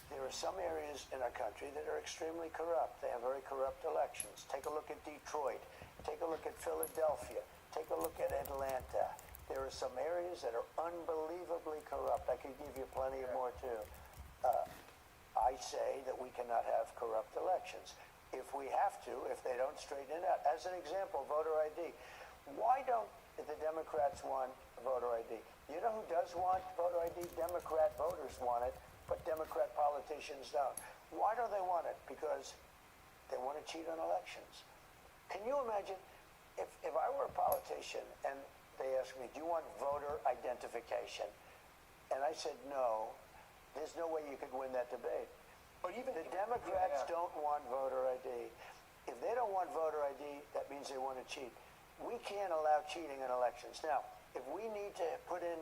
S12: there are some areas in our country that are extremely corrupt. They have very corrupt elections. Take a look at Detroit. Take a look at Philadelphia. Take a look at Atlanta. There are some areas that are unbelievably corrupt. I could give you plenty of more too. I say that we cannot have corrupt elections. If we have to, if they don't straighten it out. As an example, voter ID. Why don't the Democrats want voter ID? You know who does want voter ID? Democrat voters want it, but Democrat politicians don't. Why don't they want it? Because they want to cheat on elections. Can you imagine if I were a politician and they asked me, do you want voter identification? And I said, no. There's no way you could win that debate. But even the Democrats don't want voter ID. If they don't want voter ID, that means they want to cheat. We can't allow cheating in elections. Now, if we need to put in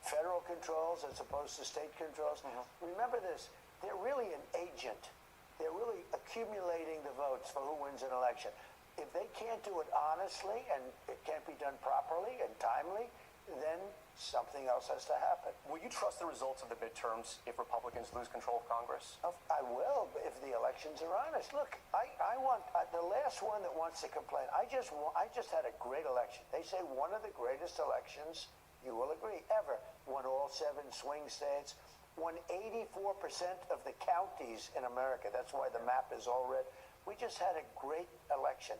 S12: federal controls as opposed to state controls, remember this, they're really an agent. They're really accumulating the votes for who wins an election. If they can't do it honestly and it can't be done properly and timely, then something else has to happen.
S13: Will you trust the results of the midterms if Republicans lose control of Congress?
S12: I will, if the elections are honest. Look, I want the last one that wants to complain. I just had a great election. They say one of the greatest elections, you will agree, ever. Won all 7 swing states. Won 84% of the counties in America. That's why the map is all red. We just had a great election.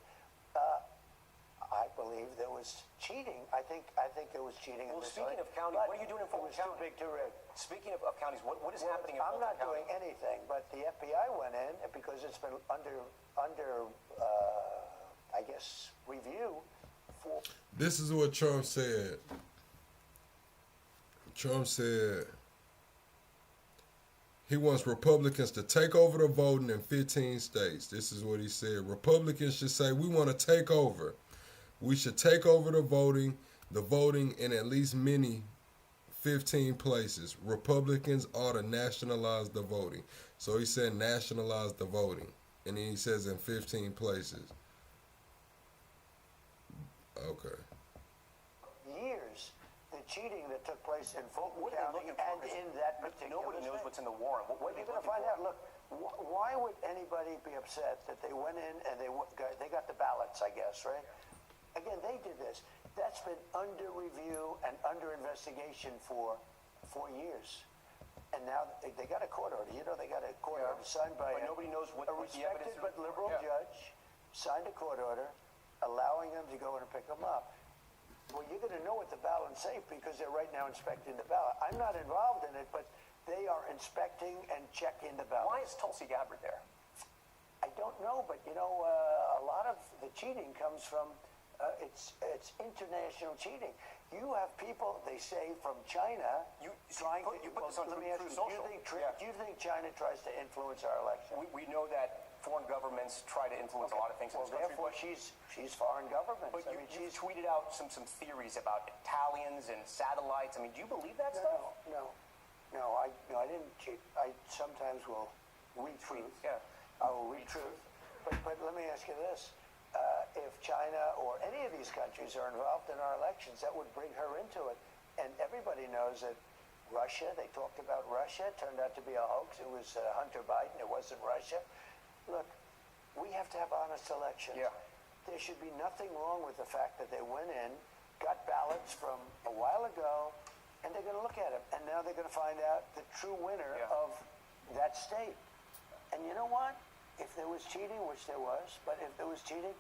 S12: I believe there was cheating. I think there was cheating.
S13: Well,
S12: in this
S13: speaking
S12: election.
S13: of counties, what are you doing in Fulton County?
S12: It was too big to rig.
S13: Speaking of counties, what is happening in
S12: I'm
S13: Fulton
S12: not
S13: County?
S12: doing anything, but the FBI went in because it's been under I guess, review for.
S3: This is what Trump said. Trump said he wants Republicans to take over the voting in 15 states. This is what he said. Republicans should say, we want to take over. We should take over the voting in at least 15 places. Republicans ought to nationalize the voting. So he said nationalize the voting. And then he says in 15 places. Okay.
S12: Years, the cheating that took place in Fulton
S13: What are they
S12: County
S13: looking for?
S12: and in that particular
S13: Nobody knows
S12: state.
S13: what's in the warrant. What are
S12: You're
S13: they
S12: going to
S13: looking
S12: find
S13: for?
S12: out. Look, why would anybody be upset that they went in and they got the ballots, I guess, right? Again, they did this. That's been under review and under investigation for 4 years. And now they got a court order. You know, they got a court order signed by
S13: But nobody knows what
S12: a
S13: the
S12: respected
S13: evidence
S12: but liberal judge signed a court order allowing them to go in and pick them up. Well, you're going to know what the ballots say because they're right now inspecting the ballot. I'm not involved in it, but they are inspecting and checking the ballot.
S13: Why is Tulsi Gabbard there?
S12: I don't know, but you know, a lot of the cheating comes from it's international cheating. You have people, they say, from China trying to.
S13: You put this on
S12: let me ask
S13: Truth
S12: you,
S13: Social.
S12: do you think China tries to influence our election?
S13: We know that foreign governments try to influence a lot of things in
S12: Well,
S13: this country.
S12: therefore, she's foreign government.
S13: But
S12: I
S13: you
S12: mean,
S13: she's tweeted out some theories about Italians and satellites. I mean, do you believe that stuff?
S12: No, I didn't cheat. I sometimes will read truth.
S13: Yeah.
S12: I will read truth. But let me ask you this. If China or any of these countries are involved in our elections, that would bring her into it. And everybody knows that Russia, they talked about Russia, it turned out to be a hoax. It was Hunter Biden, it wasn't Russia. Look, we have to have honest elections.
S13: Yeah.
S12: There should be nothing wrong with the fact that they went in, got ballots from a while ago, and they're going to look at them. And now they're going to find out the true winner of that state. And you know what? If there was cheating, which there was, but if there was cheating,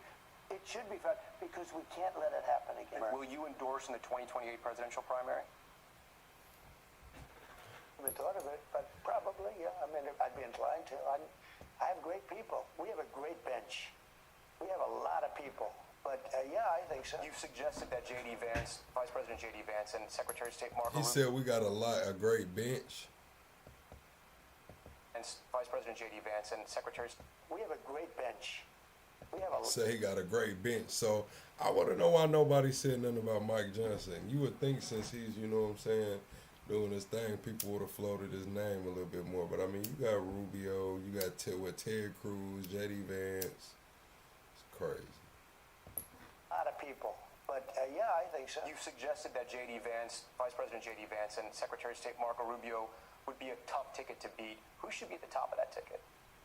S12: it should be found because we can't let it happen again.
S13: Will you endorse in the 2028 presidential primary?
S12: I haven't thought of it, but probably, yeah. I mean, I'd be inclined to. I have great people. We have a great bench. We have a lot of people. But, yeah, I think so.
S13: You've suggested that J.D. Vance, Vice President J.D. Vance, and Secretary of State Marco
S3: He said we got a great bench.
S13: And Vice President J.D. Vance and Secretary...
S12: We have a great bench. We have a...
S3: Say he got a great bench. So I want to know why nobody said nothing about Mike Johnson. You would think since he's, you know what I'm saying, doing his thing, people would have floated his name a little bit more. But, I mean, you got Rubio, you got Ted Cruz, J.D. Vance. It's crazy.
S12: A lot of people. But, yeah, I think so.
S13: You've suggested that J.D. Vance, Vice President J.D. Vance, and Secretary of State Marco Rubio would be a tough ticket to beat. Who should be at the top of that ticket?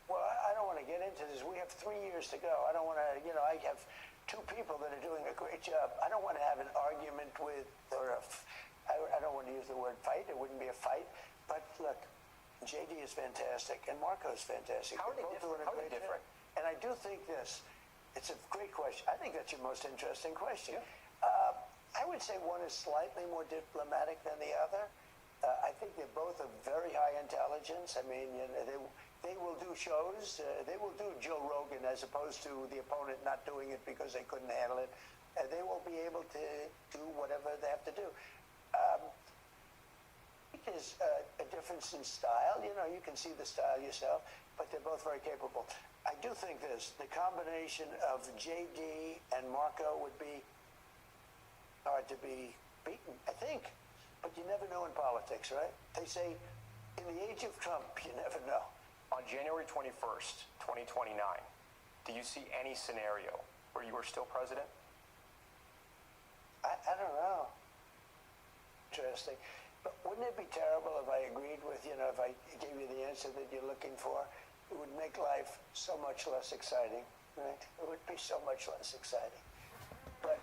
S12: Well, I don't want to get into this. We have 3 years to go. I don't want to, you know, I have 2 people that are doing a great job. I don't want to have an argument with, I don't want to use the word fight. It wouldn't be a fight. But look, JD is fantastic and Marco's fantastic.
S13: How are they different? How are they different?
S12: And I do think this, it's a great question. I think that's your most interesting question.
S13: Yeah.
S12: I would say one is slightly more diplomatic than the other. I think they're both of very high intelligence. I mean, you know, they will do shows. They will do Joe Rogan as opposed to the opponent not doing it because they couldn't handle it. They will be able to do whatever they have to do. There's a difference in style. You know, you can see the style yourself, but they're both very capable. I do think this, the combination of JD and Marco would be hard to be beaten, I think. But you never know in politics, right? They say, in the age of Trump, you never know.
S13: On January 21st, 2029, do you see any scenario where you are still president?
S12: I don't know. Interesting. But wouldn't it be terrible if I agreed with, if I gave you the answer that you're looking for? It would make life so much less exciting, right? It would be so much less exciting. But...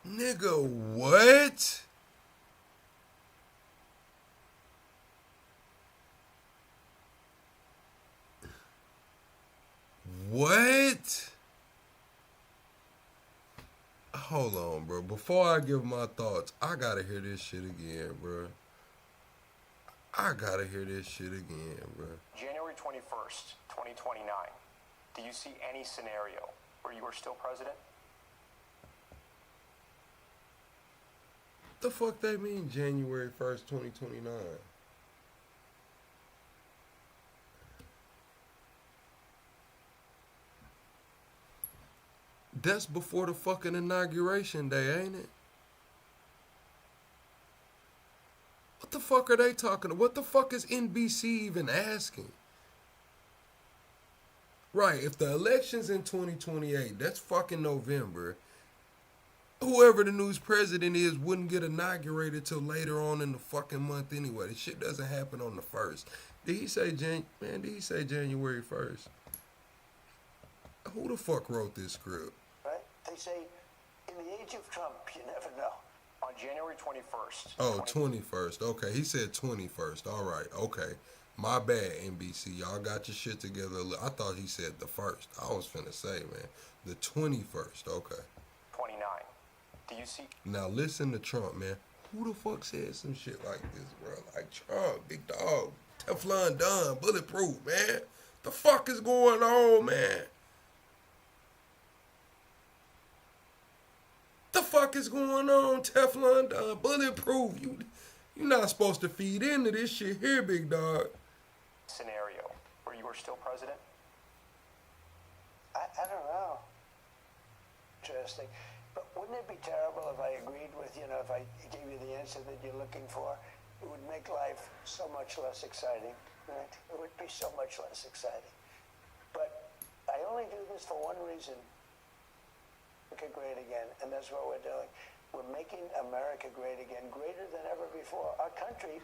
S3: Nigga, what? What? Hold on, bro. Before I give my thoughts, I gotta hear this shit again, bro. I gotta hear this shit again, bro.
S13: January 21st, 2029. Do you see any scenario where you are still president?
S3: The fuck they mean January 1st, 2029? That's before the fucking inauguration day, ain't it? What the fuck are they talking about? What the fuck is NBC even asking? Right, if the election's in 2028, that's fucking November. Whoever the new president is wouldn't get inaugurated till later on in the fucking month anyway. This shit doesn't happen on the 1st. Did he say January 1st? Who the fuck wrote this script?
S12: Right? They say, in the age of Trump, you never know.
S13: On January 21st.
S3: Oh, 21st. Okay, he said 21st. All right, okay. My bad, NBC. Y'all got your shit together. I thought he said the 1st. I was finna say, man. The 21st. Okay.
S13: 29. Do you see?
S3: Now listen to Trump, man. Who the fuck said some shit like this, bro? Like Trump, big dog, Teflon Don, bulletproof, man. The fuck is going on, man? The fuck is going on, Teflon Don, bulletproof? You're not supposed to feed into this shit here, big dog.
S13: Scenario where you are still president?
S12: I don't know. Interesting. But wouldn't it be terrible if I agreed with, if I gave you the answer that you're looking for? It would make life so much less exciting, right? It would be so much less exciting. But I only do this for one reason. Make it great again, and that's what we're doing. We're making America great again, greater than ever before. Our country...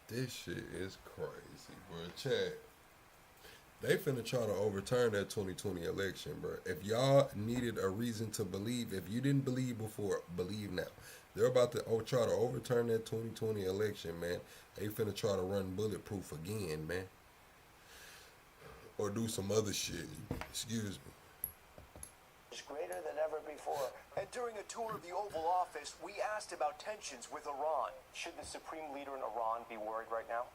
S3: This shit is crazy, bro. Chad, they finna try to overturn that 2020 election, bro. If y'all needed a reason to believe, if you didn't believe before, believe now. They're about to try to overturn that 2020 election, man. They finna try to run bulletproof again, man. Or do some other shit. Excuse me.
S12: It's greater than ever before.
S2: And during a tour of the Oval Office, we asked about tensions with Iran.
S13: Should the supreme leader in Iran be worried right now?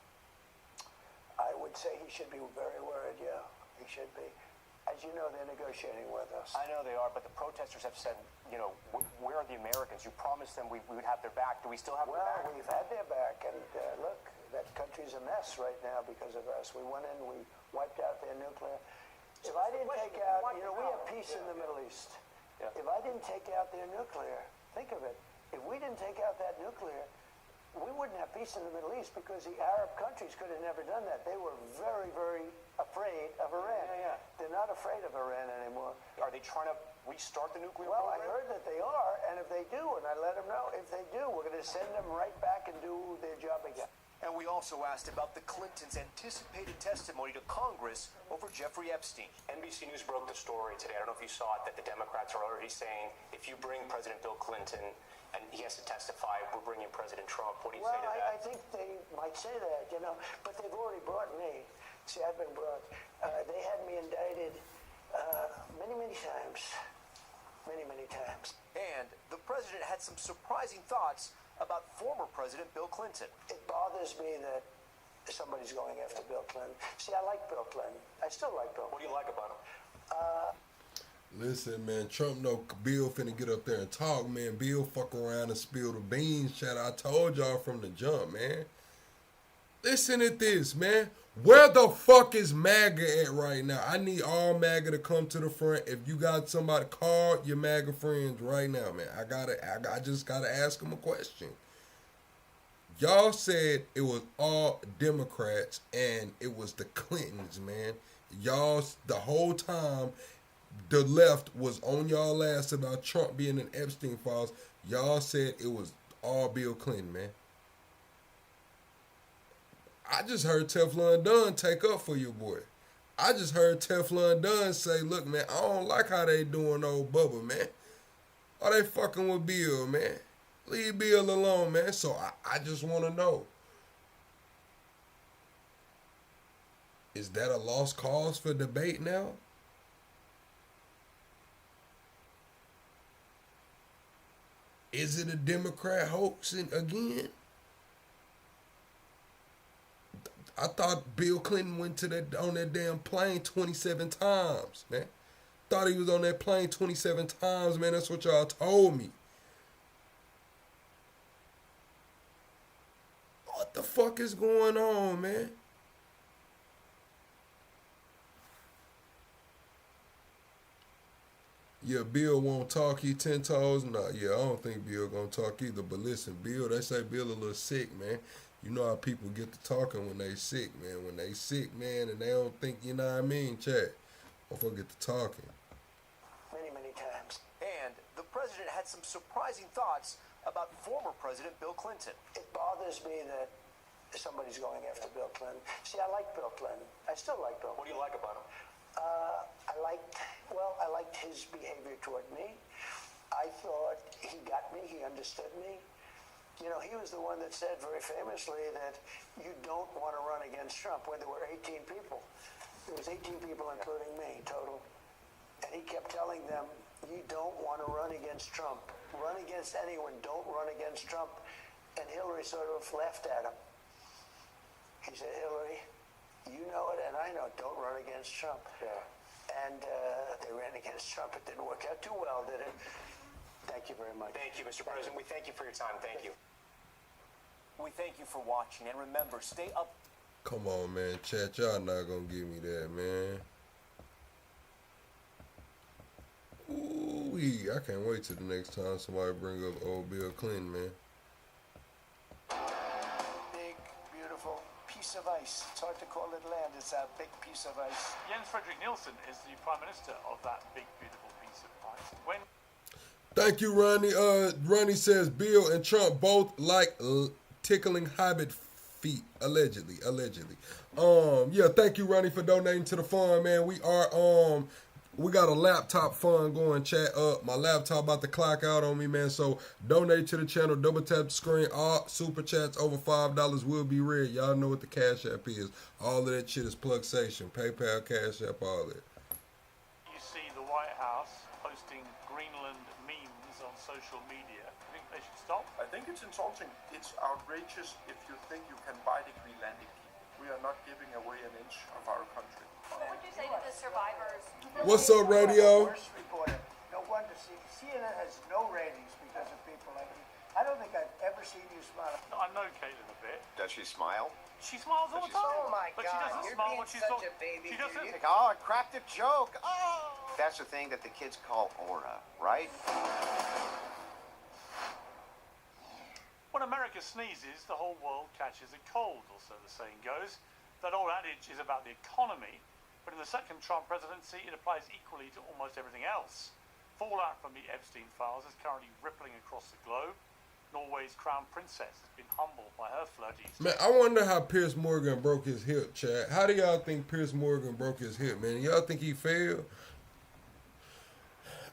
S12: I would say he should be very worried, yeah. He should be. As you know, they're negotiating with us.
S13: I know they are, but the protesters have said, where are the Americans? You promised them we would have their back. Do we still have their back?
S12: Well, we've had their back, and look, that country's a mess right now because of us. We went in, we wiped out their nuclear. If I didn't take out, we have peace in the Middle East. Yeah. If I didn't take out their nuclear, think of it. If we didn't take out that nuclear, we wouldn't have peace in the Middle East because the Arab countries could have never done that. They were very, very afraid of Iran.
S13: Yeah.
S12: They're not afraid of Iran anymore.
S13: Are they trying to restart the nuclear
S12: program?
S13: program?
S12: I heard that they are, and if they do, and I let them know, if they do, we're going to send them right back and do their job again.
S2: And we also asked about the Clintons' anticipated testimony to Congress over Jeffrey Epstein.
S13: NBC News broke the story today. I don't know if you saw it, that the Democrats are already saying, if you bring President Bill Clinton and he has to testify, we're bringing President Trump. What do you say to that?
S12: I think they might say that, but they've already brought me. See, I've been brought. They had me indicted many, many times. Many, many times.
S2: And the president had some surprising thoughts about former President Bill Clinton.
S12: It bothers me that somebody's going after Bill Clinton. See, I like Bill Clinton. I still like Bill Clinton.
S13: What do you like about him?
S3: Listen, man, Trump know Bill finna get up there and talk, man. Bill fuck around and spill the beans, chat. I told y'all from the jump, man. Listen at this, man. Where the fuck is MAGA at right now? I need all MAGA to come to the front. If you got somebody, call your MAGA friends right now, man. I just gotta ask them a question. Y'all said it was all Democrats and it was the Clintons, man. Y'all, the whole time, the left was on y'all ass about Trump being in Epstein files, y'all said it was all Bill Clinton, man. I just heard Teflon Don take up for your boy. I just heard Teflon Don say, look, man, I don't like how they doing old Bubba, man. Are they fucking with Bill, man? Leave Bill alone, man. So I just want to know, is that a lost cause for debate now? Is it a Democrat hoax again? I thought Bill Clinton went to on that damn plane 27 times, man. Thought he was on that plane 27 times, man. That's what y'all told me. What the fuck is going on, man? Yeah, Bill won't talk. He 10 toes. Nah, yeah, I don't think Bill gonna talk either. But listen, Bill, they say Bill a little sick, man. You know how people get to talking when they sick, man. When they sick, man, and they don't think, you know what I mean, chat. Motherfucker get to talking.
S12: Many, many times.
S2: And the president had some surprising thoughts about former President Bill Clinton.
S12: It bothers me that somebody's going after Bill Clinton. See, I like Bill Clinton. I still like Bill.
S2: What do you like about him?
S12: I liked his behavior toward me. I thought he got me. He understood me. You know, he was the one that said very famously that you don't want to run against Trump when there were 18 people. There was 18 people, including me, total. And he kept telling them, you don't want to run against Trump. Run against anyone. Don't run against Trump. And Hillary sort of laughed at him. He said, Hillary, you know it and I know it. Don't run against Trump.
S2: Yeah.
S12: And they ran against Trump. It didn't work out too well, did it? Thank you very much.
S2: Thank you, Mr. President. We thank you for your time. Thank you. We thank you for watching. And remember, stay up.
S3: Come on, man. Chat, y'all not gonna give me that, man. Ooh, I can't wait till the next time somebody bring up old Bill Clinton, man.
S12: Big, beautiful piece of ice. It's hard to call it land. It's a big piece of ice.
S4: Jens Frederick Nielsen is the Prime Minister of that big, beautiful piece of ice. When
S3: Thank you, Ronnie. Ronnie says Bill and Trump both like tickling hobbit feet, allegedly. Yeah, thank you, Ronnie, for donating to the fund, man. We got a laptop fund going, chat up. My laptop about to clock out on me, man. So donate to the channel, double tap the screen. All super chats over $5 will be read. Y'all know what the Cash App is. All of that shit is Plugsation, PayPal, Cash App, all that.
S4: you see the White House posting Greenland memes on social media, I think they should stop.
S14: I think it's insulting. It's outrageous if you think you can buy the Greenlandic people. We are not giving away an inch of our country.
S10: What would you say to the survivors?
S3: What's up, radio?
S12: Worst reporter. No wonder CNN has no ratings because of people like you. I don't think I've ever seen you smile.
S4: I know Caitlin a bit.
S15: Does she smile?
S4: She smiles all the time.
S9: Oh my
S4: but she
S9: God,
S4: doesn't
S9: you're
S4: smile
S9: being
S4: when she's
S9: such
S4: talking.
S9: a baby,
S4: She doesn't.
S9: dude.
S15: Oh, I cracked a joke. Oh. That's the thing that the kids call aura, right?
S4: When America sneezes, the whole world catches a cold, or so the saying goes. That old adage is about the economy, but in the second Trump presidency, it applies equally to almost everything else. Fallout from the Epstein files is currently rippling across the globe. Norway's crown princess has been humbled by her flirties.
S3: Man, I wonder how Piers Morgan broke his hip, chat. How do y'all think Piers Morgan broke his hip, man? Y'all think he failed?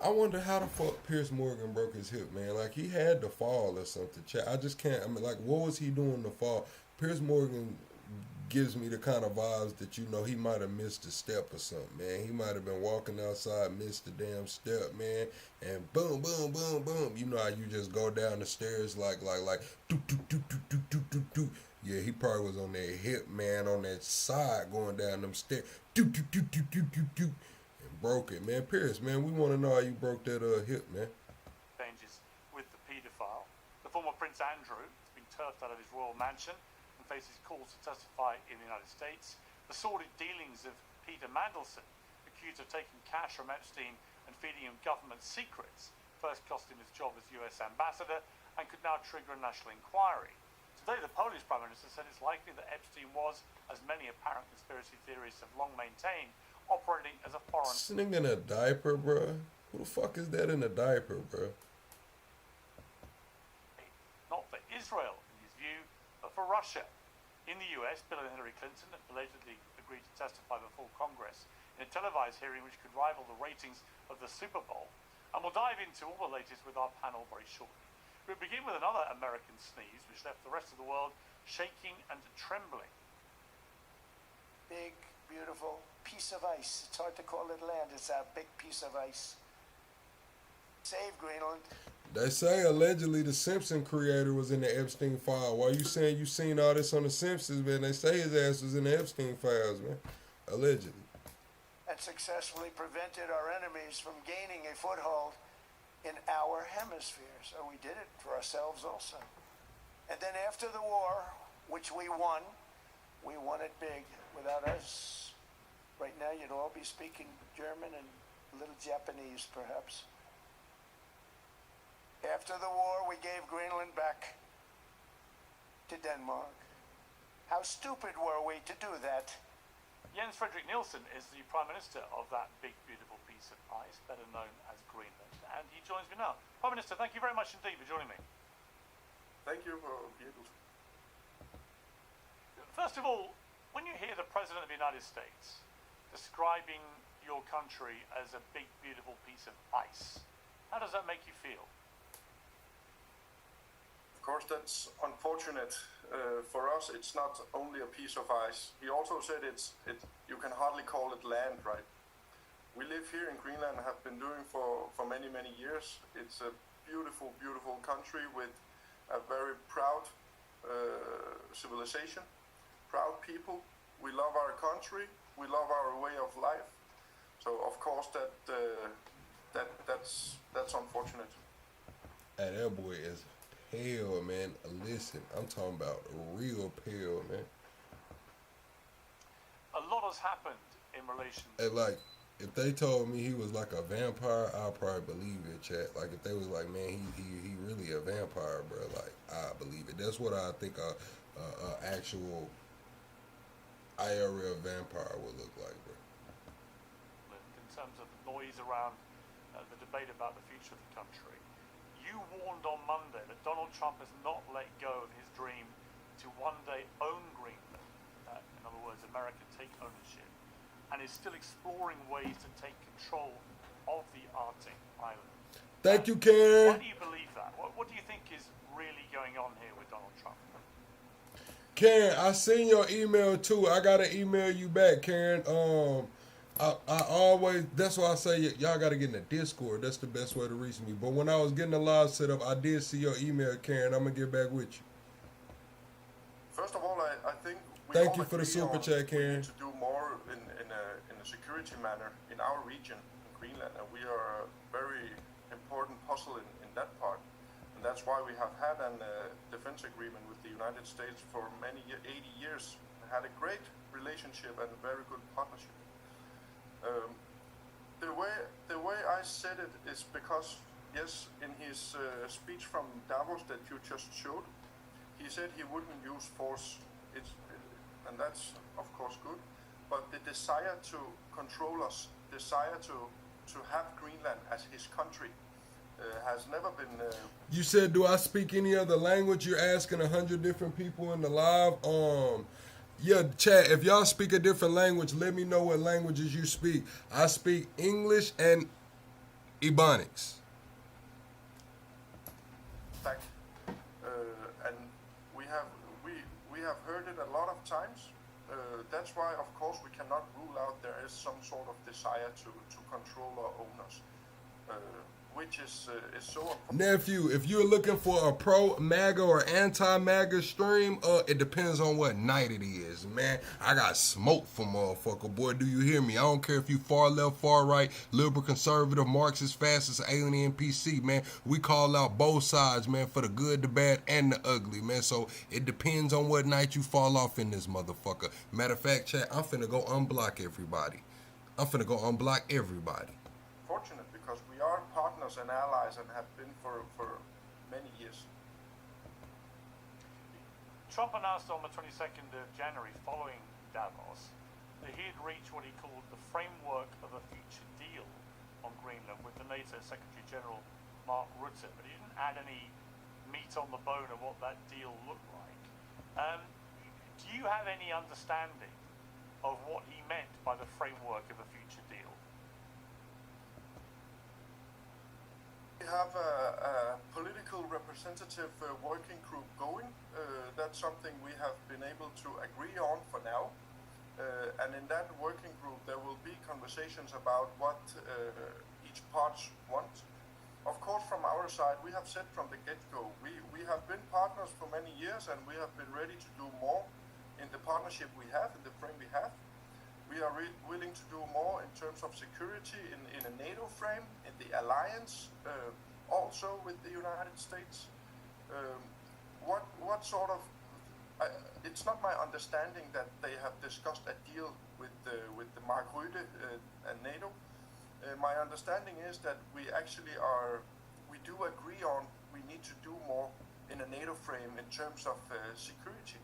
S3: I wonder how the fuck Piers Morgan broke his hip, man. Like, he had to fall or something, chat. I just can't. I mean, like, what was he doing to fall? Piers Morgan gives me the kind of vibes that, you know, he might have missed a step or something, man. He might have been walking outside, missed the damn step, man, and boom, boom, boom, boom. You know how you just go down the stairs like do do do do do do do do. Yeah, he probably was on that hip, man, on that side going down them stairs, do do do do do do do, and broke it, man. Pierce, man, we want to know how you broke that hip, man.
S4: Changes with the paedophile. The former Prince Andrew has been turfed out of his royal mansion and faces calls to testify in the United States. The sordid dealings of Peter Mandelson, accused of taking cash from Epstein and feeding him government secrets, first cost him his job as US ambassador and could now trigger a national inquiry. Today, the Polish Prime Minister said it's likely that Epstein was, as many apparent conspiracy theorists have long maintained,
S16: operating as a foreign...
S3: This nigga in a diaper, bro. Who the fuck is that in a diaper, bro?
S16: Not for Israel, in his view, but for Russia. In the US, Bill and Hillary Clinton have belatedly agreed to testify before Congress in a televised hearing which could rival the ratings of the Super Bowl. And we'll dive into all the latest with our panel very shortly. We'll begin with another American sneeze which left the rest of the world shaking and trembling.
S12: Big, beautiful piece of ice. It's hard to call it land. It's a big piece of ice. Save Greenland.
S3: They say allegedly the Simpson creator was in the Epstein file. Why you saying you seen all this on the Simpsons, man? They say his ass was in the Epstein files, man. Allegedly.
S12: And successfully prevented our enemies from gaining a foothold in our hemisphere. So we did it for ourselves also. And then after the war, which we won it big. Without us, right now you'd all be speaking German and a little Japanese, perhaps. After the war, we gave Greenland back to Denmark. How stupid were we to do that?
S16: Jens Frederik Nielsen is the Prime Minister of that big, beautiful piece of ice, better known as Greenland, and he joins me now. Prime Minister, thank you very much indeed for joining me.
S14: Thank you for being able to.
S16: First of all, when you hear the President of the United States describing your country as a big, beautiful piece of ice, how does that make you feel?
S14: Of course, that's unfortunate. For us, it's not only a piece of ice. He also said you can hardly call it land, right? We live here in Greenland and have been doing for many, many years. It's a beautiful, beautiful country with a very proud civilization, proud people. We love our country. We love our way of life. So, of course, that's unfortunate.
S3: Hey, that boy is pale, man. Listen, I'm talking about real pale, man.
S16: A lot has happened in relation to...
S3: And like, if they told me he was like a vampire, I'll probably believe it, chat. Like, if they was like, man, he really a vampire, bro, like, I believe it. That's what I think a actual IRL vampire would look like, bro.
S16: In terms of the noise around the debate about the future of the country, you warned on Monday that Donald Trump has not let go of his dream to one day own Greenland. In other words, America take ownership, and is still exploring ways to take control of the Arctic island.
S3: Thank you, Karen.
S16: Why do you believe that? What do you think is really going on here with Donald Trump?
S3: Karen, I seen your email too. I gotta email you back, Karen. I always, that's why I say y'all gotta get in the Discord. That's the best way to reach me. But when I was getting the live set up, I did see your email, Karen. I'm gonna get back with you.
S14: First of all, I think
S3: thank you for the super chat, Karen.
S14: We need to do more in a security manner in our region, in Greenland, and we are a very important puzzle in that part. And that's why we have had a defense agreement with the United States for 80 years. We had a great relationship and a very good partnership. The way I said it is because, yes, in his speech from Davos that you just showed, he said he wouldn't use force. And that's of course good. But the desire to control us, desire to have Greenland as his country, has never been...
S3: You said, do I speak any other language? You're asking 100 different people in the live. Yeah, chat, if y'all speak a different language, let me know what languages you speak. I speak English and Ebonics.
S14: Fact. And we have heard it a lot of times. That's why, of course, we cannot rule out there is some sort of desire to control our owners. Which is so important.
S3: Nephew, if you're looking for a pro-MAGA or anti-MAGA stream, it depends on what night it is, man. I got smoke for motherfucker. Boy, do you hear me? I don't care if you far left, far right, liberal, conservative, Marxist, fascist, alien, PC, man. We call out both sides, man, for the good, the bad, and the ugly, man. So it depends on what night you fall off in this motherfucker. Matter of fact, chat, I'm finna go unblock everybody.
S14: Fortunate, because we are partners and allies and have been for many years.
S16: Trump announced on the 22nd of January, following Davos, that he had reached what he called the framework of a future deal on Greenland with the NATO Secretary General Mark Rutte, but he didn't add any meat on the bone of what that deal looked like. Do you have any understanding of what he meant by the framework of a future deal?
S14: We have a political representative working group going. That's something we have been able to agree on for now. And in that working group, there will be conversations about what each part wants. Of course, from our side, we have said from the get-go, we have been partners for many years, and we have been ready to do more in the partnership we have, in the frame we have. We are willing to do more in terms of security in a NATO frame, in the alliance, also with the United States. What sort of... it's not my understanding that they have discussed a deal with the Mark Rutte and NATO. My understanding is that we do agree on we need to do more in a NATO frame in terms of security.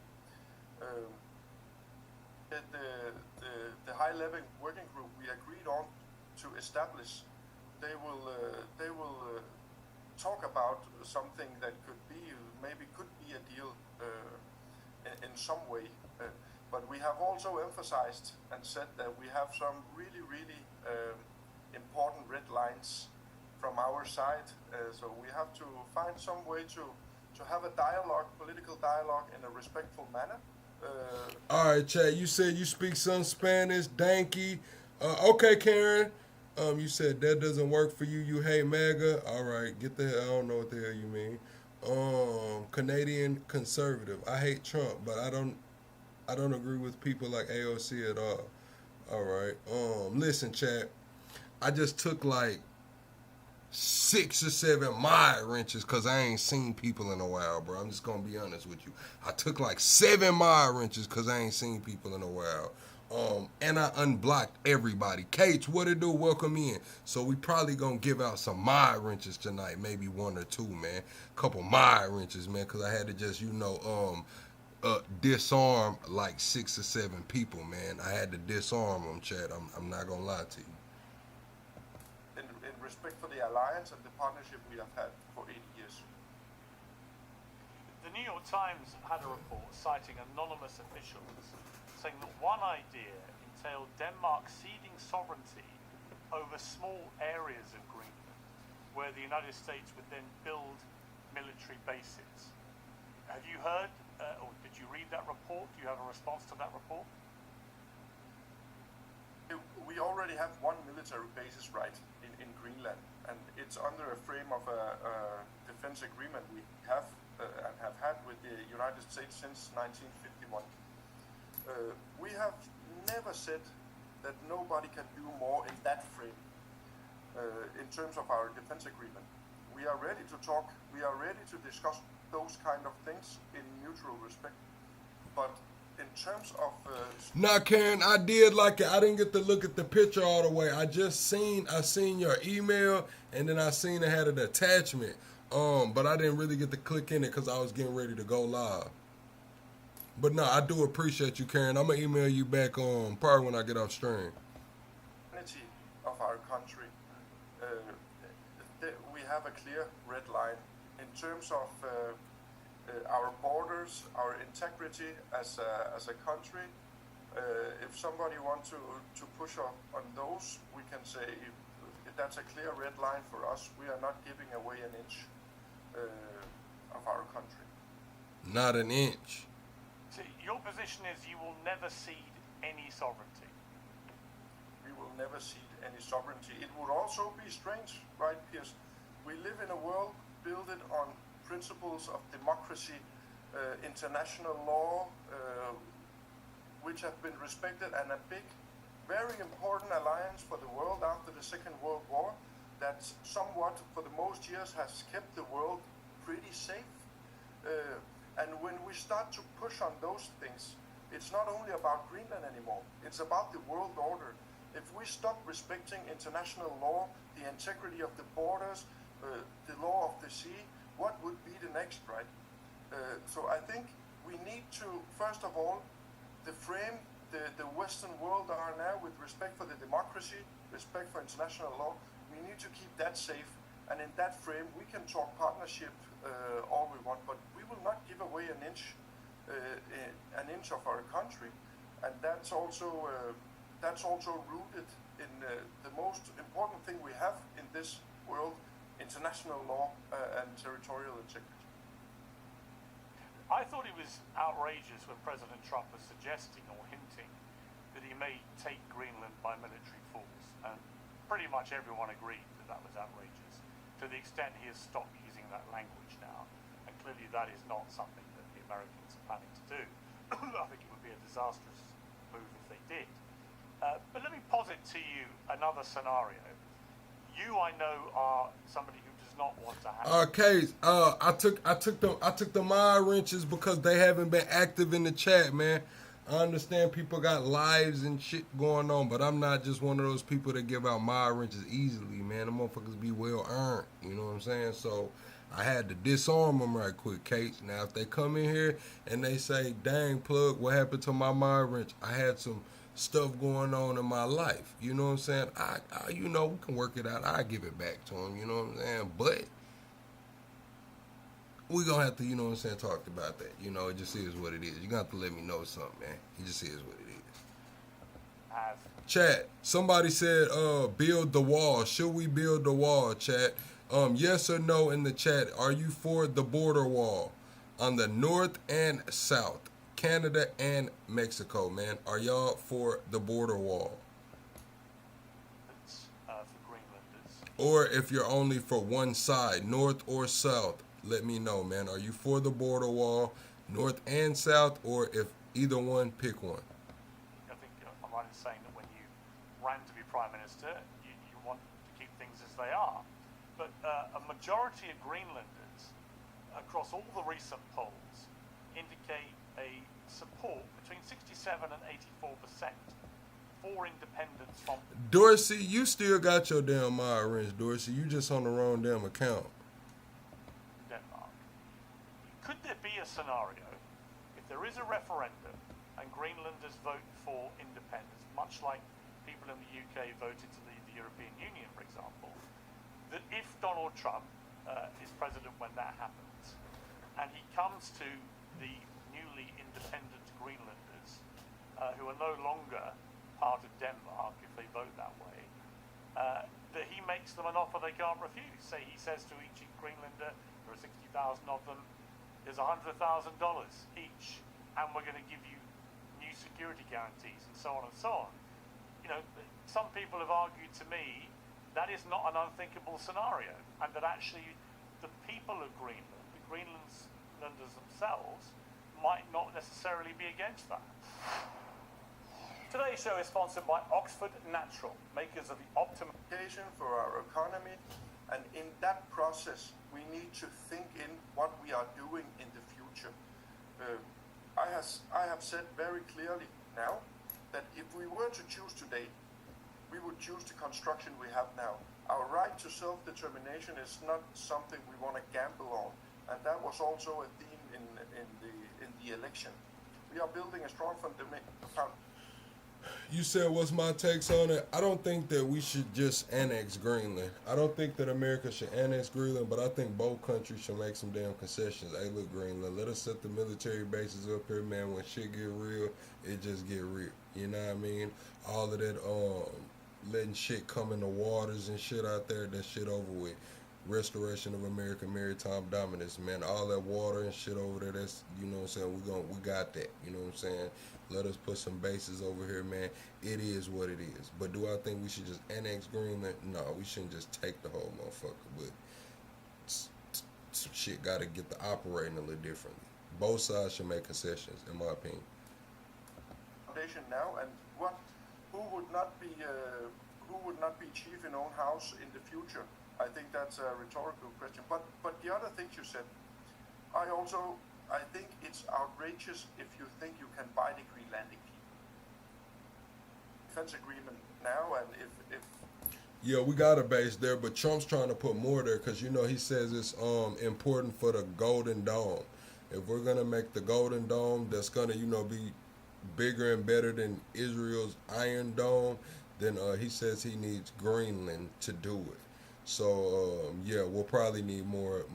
S14: The high-level working group we agreed on to establish, they will talk about something that could be a deal in some way. But we have also emphasized and said that we have some really important red lines from our side. So we have to find some way to have a dialogue, political dialogue, in a respectful manner.
S3: All right, Chad, you said you speak some Spanish, danky. Okay, Karen. You said that doesn't work for you. You hate MAGA. All right, get the hell. I don't know what the hell you mean. Canadian conservative. I hate Trump, but I don't agree with people like AOC at all. All right. Listen, Chad. I just took like 6 or 7 mile wrenches because I ain't seen people in a while, bro. I'm just going to be honest with you. I took like 7 mile wrenches because I ain't seen people in a while. And I unblocked everybody. Kate, what it do? Welcome in. So we probably going to give out some mile wrenches tonight. Maybe 1 or 2, man. Couple mile wrenches, man, because I had to just, disarm like 6 or 7 people, man. I had to disarm them, Chad. I'm not going to lie to you.
S14: In respect for the alliance and the partnership we have had for 80 years.
S16: The New York Times had a report citing anonymous officials saying that one idea entailed Denmark ceding sovereignty over small areas of Greenland, where the United States would then build military bases. Have you heard, or did you read that report? Do you have a response to that report?
S14: We already have 1 military basis, right, in Greenland, and it's under a frame of a defense agreement we have and have had with the United States since 1951. We have never said that nobody can do more in that frame in terms of our defense agreement. We are ready to talk, we are ready to discuss those kind of things in mutual respect, but in terms of...
S3: Nah, Karen, I did like it. I didn't get to look at the picture all the way. I seen your email, and then I seen it had an attachment. But I didn't really get to click in it because I was getting ready to go live. But no, I do appreciate you, Karen. I'm going to email you back probably when I get off stream.
S14: Of our country, we have a clear red line in terms of our borders, our integrity as a country. If somebody wants to push on those, we can say that's a clear red line for us. We are not giving away an inch of our country.
S3: Not an inch.
S16: So your position is you will never cede any sovereignty.
S14: We will never cede any sovereignty. It would also be strange, right, Piers? We live in a world built on principles of democracy, international law, which have been respected, and a big, very important alliance for the world after the Second World War that somewhat, for the most years, has kept the world pretty safe. And when we start to push on those things, it's not only about Greenland anymore, it's about the world order. If we stop respecting international law, the integrity of the borders, the law of the sea, what would be the next, right? So I think we need to, first of all, the frame the Western world are now with respect for the democracy, respect for international law. We need to keep that safe. And in that frame, we can talk partnership all we want, but we will not give away an inch of our country. And that's also rooted in the most important thing we have in this world, international law and territorial integrity.
S16: I thought it was outrageous when President Trump was suggesting or hinting that he may take Greenland by military force, and pretty much everyone agreed that that was outrageous, to the extent he has stopped using that language now, and clearly that is not something that the Americans are planning to do. I think it would be a disastrous move if they did. But let me posit to you another scenario. You, I know, are somebody who does not want to have.
S3: Case, I took the mind wrenches because they haven't been active in the chat, man. I understand people got lives and shit going on, but I'm not just one of those people that give out mind wrenches easily, man. The motherfuckers be well earned, you know what I'm saying? So I had to disarm them right quick, Case. Now, if they come in here and they say, dang, Plug, what happened to my mind wrench? I had some stuff going on in my life, you know what I'm saying? I you know, we can work it out. I give it back to him, you know what I'm saying? But we gonna have to, you know what I'm saying, talk about that. You know, it just is what it is. You gonna have to let me know something, man. It just is what it is. Chat, somebody said, build the wall. Should we build the wall, chat? Yes or no in the chat. Are you for the border wall on the north and south? Canada and Mexico, man. Are y'all for the border wall?
S16: It's for Greenlanders.
S3: Or if you're only for one side, north or south, let me know, man. Are you for the border wall, north and south, or if either one, pick one?
S16: I think I'm right in saying that when you ran to be Prime Minister, you want to keep things as they are. But a majority of Greenlanders, across all the recent polls, indicate a support between 67 and 84% for independence from
S3: Dorsey, you still got your damn mind wrench, Dorsey. You just on the wrong damn account.
S16: Denmark. Could there be a scenario, if there is a referendum and Greenlanders vote for independence, much like people in the UK voted to leave the European Union, for example, that if Donald Trump is president when that happens, and he comes to the newly independent Greenlanders, who are no longer part of Denmark if they vote that way, that he makes them an offer they can't refuse. Say he says to each Greenlander, there are 60,000 of them, there's $100,000 each, and we're going to give you new security guarantees, and so on and so on. You know, some people have argued to me that is not an unthinkable scenario, and that actually the people of Greenland, the Greenlanders themselves, might not necessarily be against that. Today's show is sponsored by Oxford Natural, makers of the optimum
S14: for our economy, and in that process, we need to think in what we are doing in the future. I have said very clearly now that if we were to choose today, we would choose the construction we have now. Our right to self-determination is not something we want to gamble on, and that was also a theme in the election. We are building a strong foundation.
S3: You said, what's my takes on it? I don't think that we should just annex Greenland. I don't think that America should annex Greenland, but I think both countries should make some damn concessions. Hey, look, Greenland, let us set the military bases up here, man. When shit get real, it just get real. You know what I mean? All of that, letting shit come in the waters and shit out there, that shit over with. Restoration of American maritime dominance, man. All that water and shit over there, that's, you know what I'm saying, we got that, you know what I'm saying? Let us put some bases over here, man. It is what it is. But do I think we should just annex Greenland? No, we shouldn't just take the whole motherfucker. But some shit got to get to operating a little differently. Both sides should make concessions, in my opinion.
S14: Foundation now, and who would not be chief in own house in the future? I think that's a rhetorical question. But the other things you said, I think it's outrageous if you think you can buy the Greenlandic people. Defense agreement now, and if
S3: yeah, we got a base there, but Trump's trying to put more there because, you know, he says it's important for the Golden Dome. If we're gonna make the Golden Dome, that's gonna, you know, be bigger and better than Israel's Iron Dome, then he says he needs Greenland to do it. So yeah, we'll probably need more.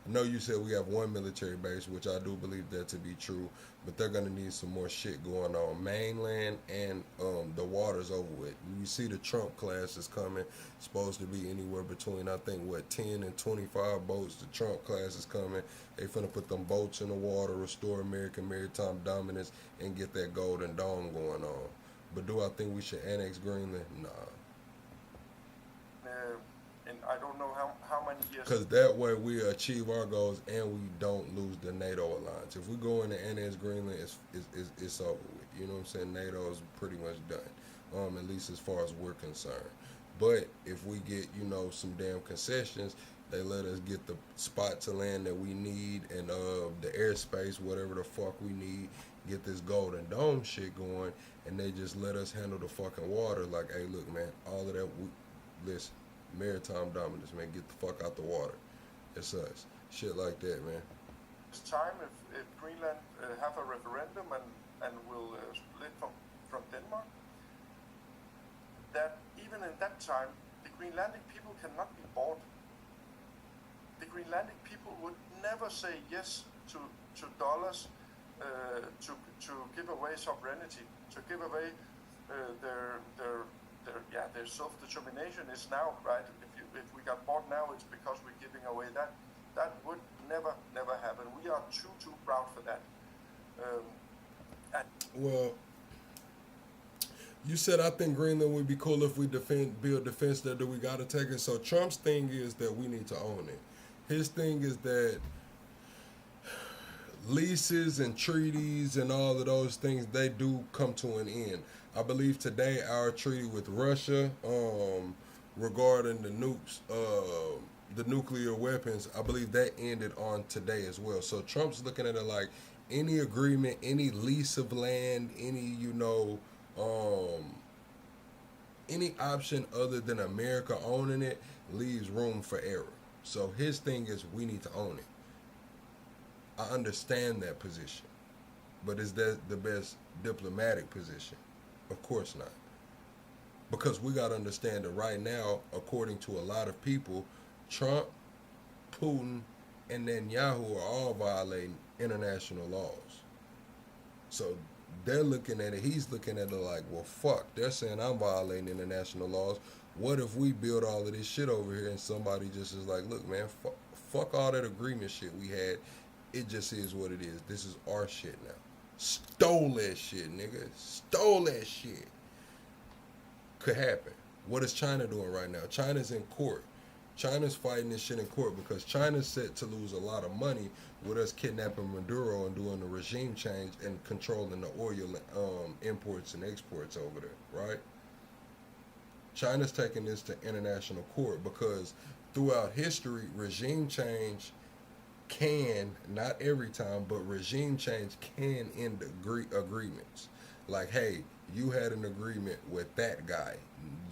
S3: I know you said we have one military base, which I do believe that to be true, but they're gonna need some more shit going on mainland, and the water's over with. You see the Trump class is coming, supposed to be anywhere between, I think, 10 and 25 boats. The Trump class is coming. They finna put them boats in the water, restore American maritime dominance, and get that Golden Dome going on. But do I think we should annex Greenland? Nah.
S14: And I don't know how many years.
S3: Because that way we achieve our goals and we don't lose the NATO alliance. If we go in and annex Greenland, it's over with. You know what I'm saying? NATO is pretty much done, at least as far as we're concerned. But if we get, you know, some damn concessions, they let us get the spots of land that we need and the airspace, whatever the fuck we need, get this Golden Dome shit going, and they just let us handle the fucking water. Like, hey, look, man, all of that, listen, maritime dominance, man, get the fuck out the water. It's us. Shit like that, man.
S14: It's time if Greenland have a referendum and will split from Denmark, that even in that time, the Greenlandic people cannot be bought. The Greenlandic people would never say yes to dollars to give away sovereignty, to give away their self-determination is now, right? If we got bought now, it's because we're giving away that. That would never happen. We are too proud for that.
S3: Well, you said I think Greenland would be cool if we build defense there. Do we got to take it? So Trump's thing is that we need to own it. His thing is that leases and treaties and all of those things, they do come to an end. I believe today our treaty with Russia regarding the nukes, the nuclear weapons, I believe that ended on today as well. So Trump's looking at it like any agreement, any lease of land, any, you know, any option other than America owning it leaves room for error. So his thing is we need to own it. I understand that position, but is that the best diplomatic position? Of course not. Because we got to understand that right now, according to a lot of people, Trump, Putin, and Netanyahu are all violating international laws. So they're looking at it, he's looking at it like, well, fuck, they're saying I'm violating international laws. What if we build all of this shit over here and somebody just is like, look, man, fuck all that agreement shit we had. It just is what it is. This is our shit now. Stole that shit, nigga. Stole that shit. Could happen. What is China doing right now? China's in court. China's fighting this shit in court because China's set to lose a lot of money with us kidnapping Maduro and doing the regime change and controlling the oil imports and exports over there, right? China's taking this to international court because throughout history, regime change can, not every time, but regime change can end agreements. Like, hey, you had an agreement with that guy.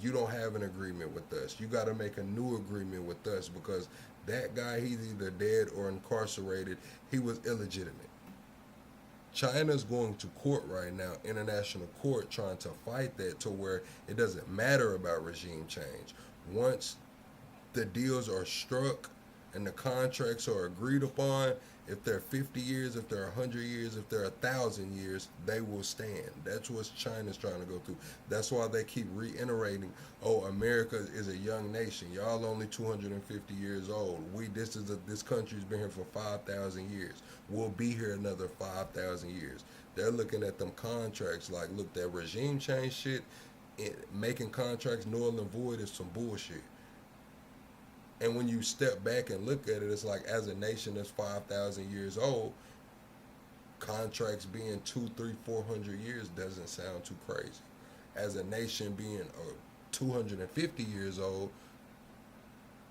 S3: You don't have an agreement with us. You got to make a new agreement with us because that guy, he's either dead or incarcerated. He was illegitimate. China's going to court right now, international court, trying to fight that to where it doesn't matter about regime change. Once the deals are struck and the contracts are agreed upon, if they're 50 years, if they're 100 years, if they're 1,000 years, they will stand. That's what China's trying to go through. That's why they keep reiterating, oh, America is a young nation. Y'all only 250 years old. This country's been here for 5,000 years. We'll be here another 5,000 years. They're looking at them contracts like, look, that regime change shit, making contracts null and void is some bullshit. And when you step back and look at it, it's like as a nation that's 5,000 years old, contracts being 200, 300, 400 years doesn't sound too crazy. As a nation being 250 years old,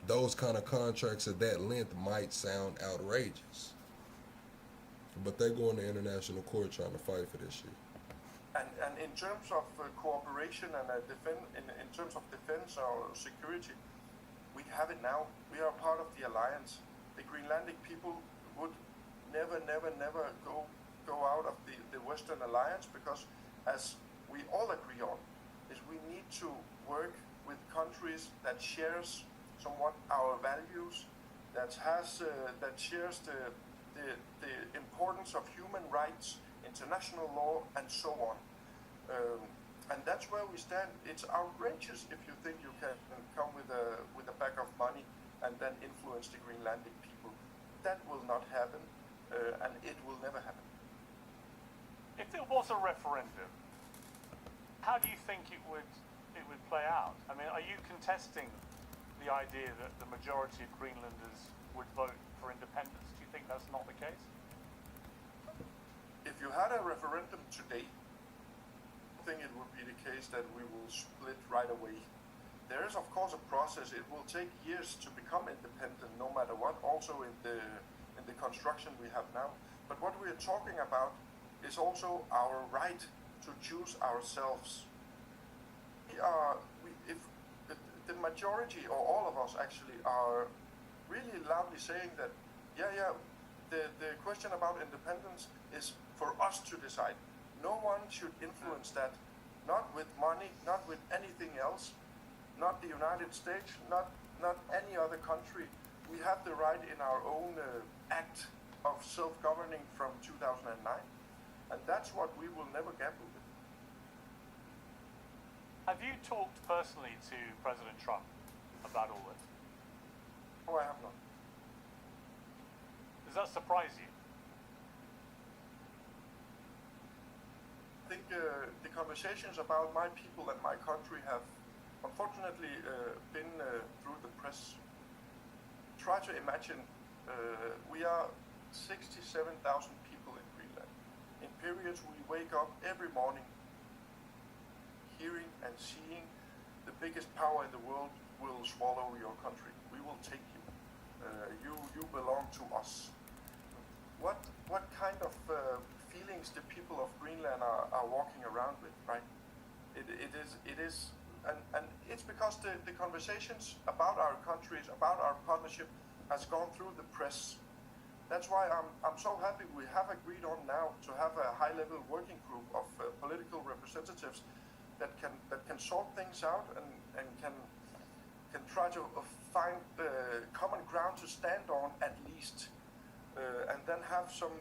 S3: those kind of contracts of that length might sound outrageous. But they go into international court trying to fight for this shit.
S14: And in terms of cooperation and in terms of defense or security, we have it now. We are part of the alliance. The Greenlandic people would never go out of the Western alliance, because as we all agree on, is we need to work with countries that shares somewhat our values, that shares the importance of human rights, international law, and so on. And that's where we stand. It's outrageous if you think you can come with a bag of money and then influence the Greenlandic people. That will not happen, and it will never happen.
S16: If there was a referendum, how do you think it would play out? I mean, are you contesting the idea that the majority of Greenlanders would vote for independence? Do you think that's not the case?
S14: If you had a referendum today, I think it would be the case that we will split right away. There is, of course, a process. It will take years to become independent, no matter what. Also in the construction we have now. But what we are talking about is also our right to choose ourselves. If the majority, or all of us actually, are really loudly saying that, the question about independence is for us to decide. No one should influence that, not with money, not with anything else, not the United States, not any other country. We have the right in our own act of self-governing from 2009, and that's what we will never gamble with.
S16: Have you talked personally to President Trump about all this?
S14: No, I have not.
S16: Does that surprise you?
S14: I think the conversations about my people and my country have unfortunately been through the press. Try to imagine, we are 67,000 people in Greenland. In periods we wake up every morning hearing and seeing the biggest power in the world will swallow your country. We will take you. You belong to us. What kind of feelings the people of Greenland are walking around with, right? It is, and it's because the conversations about our countries, about our partnership, has gone through the press. That's why I'm so happy we have agreed on now to have a high-level working group of political representatives that can sort things out and can try to find common ground to stand on at least, and then have some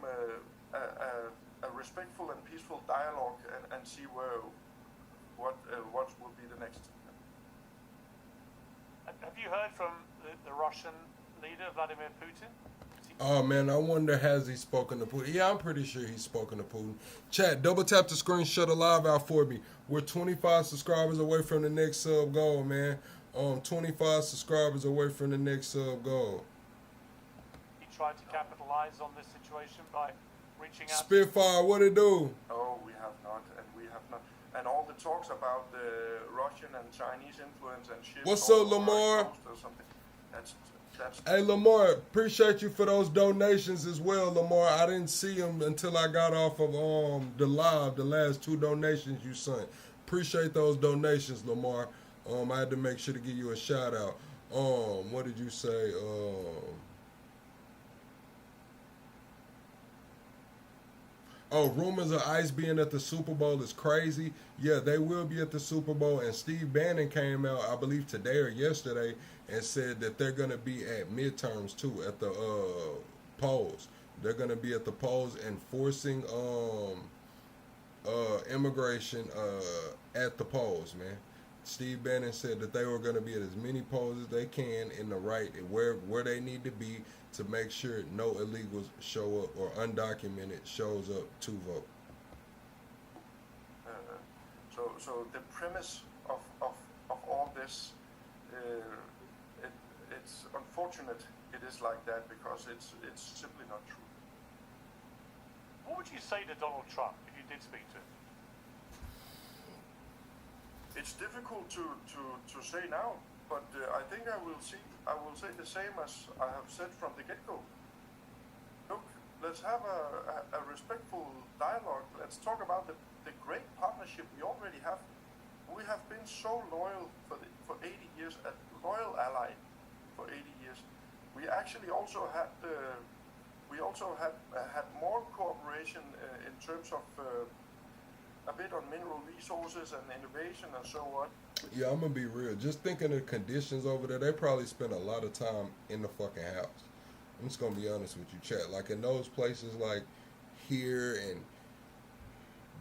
S14: a respectful and peaceful dialogue and see what will be the next.
S16: Have you heard from the Russian leader, Vladimir Putin?
S3: Oh man, I wonder, has he spoken to Putin? Yeah, I'm pretty sure he's spoken to Putin. Chat, double tap the screen, shut the live out for me. We're 25 subscribers away from the next sub goal, man. 25 subscribers away from the next sub goal.
S16: He tried to capitalize on this situation by reaching out.
S3: Spitfire, what it do?
S14: Oh, we have not, and we have not. And all the talks about the Russian and Chinese influence and ships.
S3: What's up, Lamar? Hey, Lamar, appreciate you for those donations as well, Lamar. I didn't see them until I got off of the live, the last 2 donations you sent. Appreciate those donations, Lamar. I had to make sure to give you a shout out. What did you say? Rumors of ICE being at the Super Bowl is crazy. Yeah, they will be at the Super Bowl, and Steve Bannon came out, I believe today or yesterday, and said that they're going to be at midterms too, at the polls. They're going to be at the polls enforcing immigration at the polls, man. Steve Bannon said that they were going to be at as many polls as they can in the right, where they need to be, to make sure no illegals show up or undocumented shows up to vote.
S14: So the premise of all this, it's unfortunate it is like that, because it's simply not true.
S16: What would you say to Donald Trump if you did speak to him?
S14: It's difficult to say now, but I think I will say the same as I have said from the get-go. Look, let's have a respectful dialogue. Let's talk about the great partnership we already have. We have been so loyal for 80 years, a loyal ally for 80 years. We actually also had We also had more cooperation in terms of a bit on mineral resources and innovation and so on.
S3: Yeah, I'm gonna be real. Just thinking of the conditions over there, they probably spend a lot of time in the fucking house. I'm just gonna be honest with you, chat. Like in those places, like here and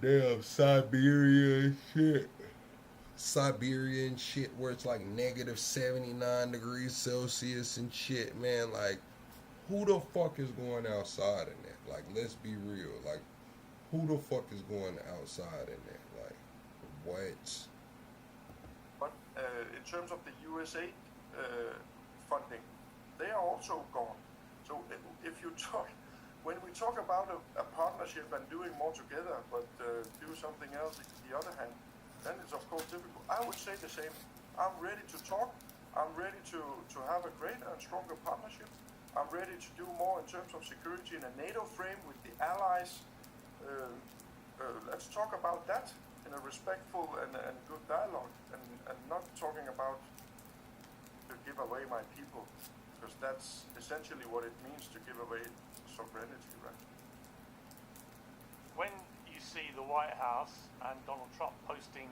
S3: damn Siberia and shit. Siberian shit where it's like negative 79 degrees Celsius and shit, man. Like, who the fuck is going outside in that? Like, let's be real. Like, who the fuck is going outside in that? Like, what?
S14: But in terms of the USA funding, they are also gone. So if you talk, when we talk about a partnership and doing more together, but do something else on the other hand, then it's of course difficult. I would say the same. I'm ready to talk. I'm ready to have a greater and stronger partnership. I'm ready to do more in terms of security in a NATO frame with the allies. Let's talk about that in a respectful and good dialogue, and not talking about to give away my people, because that's essentially what it means to give away sovereignty, right?
S16: When you see the White House and Donald Trump posting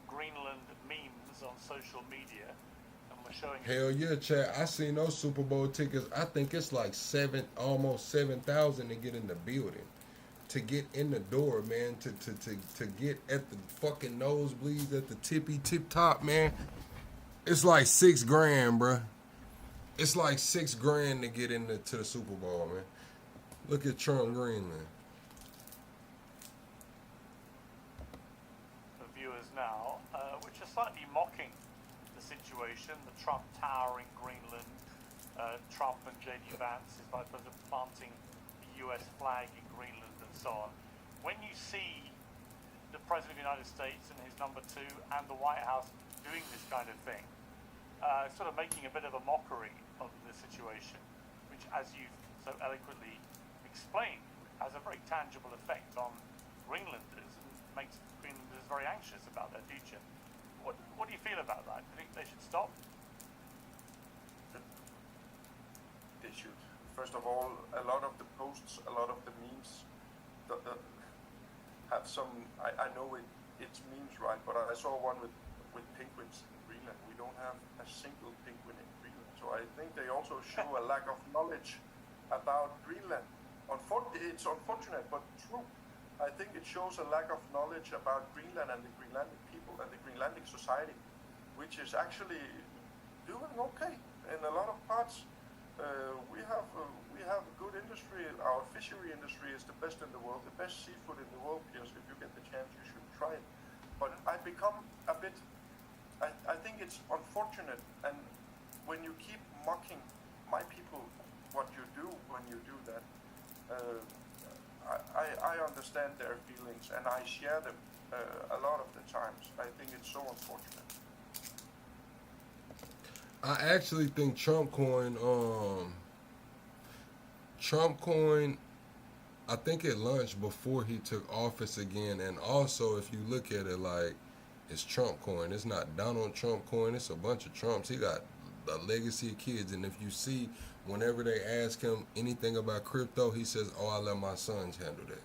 S16: Greenland memes on social media, and we're showing...
S3: Hell yeah, chat. I seen those Super Bowl tickets. I think it's like almost 7,000 to get in the building. To get in the door, man. To get at the fucking nosebleeds, at the tip top, man. It's like $6,000, bruh. It's like $6,000 to get into the Super Bowl, man. Look at Trump Greenland.
S16: For viewers now, which are slightly mocking the situation, the Trump Tower in Greenland, Trump and J.D. Vance, his vice president, planting the U.S. flag in Greenland and so on. When you see the President of the United States and his number two and the White House doing this kind of thing, sort of making a bit of a mockery of the situation, which, as you've so eloquently explained, has a very tangible effect on Greenlanders and makes Greenlanders very anxious about their future. What do you feel about that? Do you think they should stop?
S14: They should. First of all, a lot of the posts, a lot of the memes have some, I know it's memes, right, but I saw one with penguins in Greenland. We don't have a single penguin in Greenland. So I think they also show a lack of knowledge about Greenland. It's unfortunate, but true. I think it shows a lack of knowledge about Greenland and the Greenlandic people and the Greenlandic society, which is actually doing okay in a lot of parts. We have a good industry. Our fishery industry is the best in the world, the best seafood in the world. Yes, if you get the chance, you should try it. But I become a bit. I think it's unfortunate, and when you keep mocking my people, what you do when you do that, I understand their feelings and I share them a lot of the times. I think it's so unfortunate.
S3: I actually think Trump coin, I think it launched before he took office again. And also, if you look at it, like, it's Trump coin. It's not Donald Trump coin. It's a bunch of Trumps. He got a legacy of kids. And if you see, whenever they ask him anything about crypto, he says, oh, I let my sons handle that.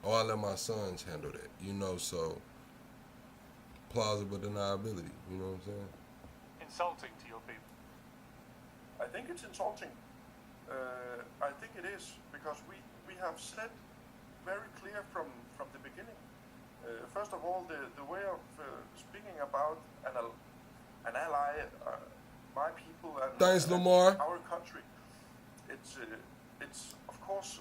S3: Oh, I let my sons handle that. You know, so plausible deniability. You know what I'm saying?
S16: Insulting to your people.
S14: I think it's insulting. I think it is, because we have said very clear from the beginning. First of all, the way of speaking about an ally, my people, and,
S3: thanks, Lamar.
S14: Our country, it's of course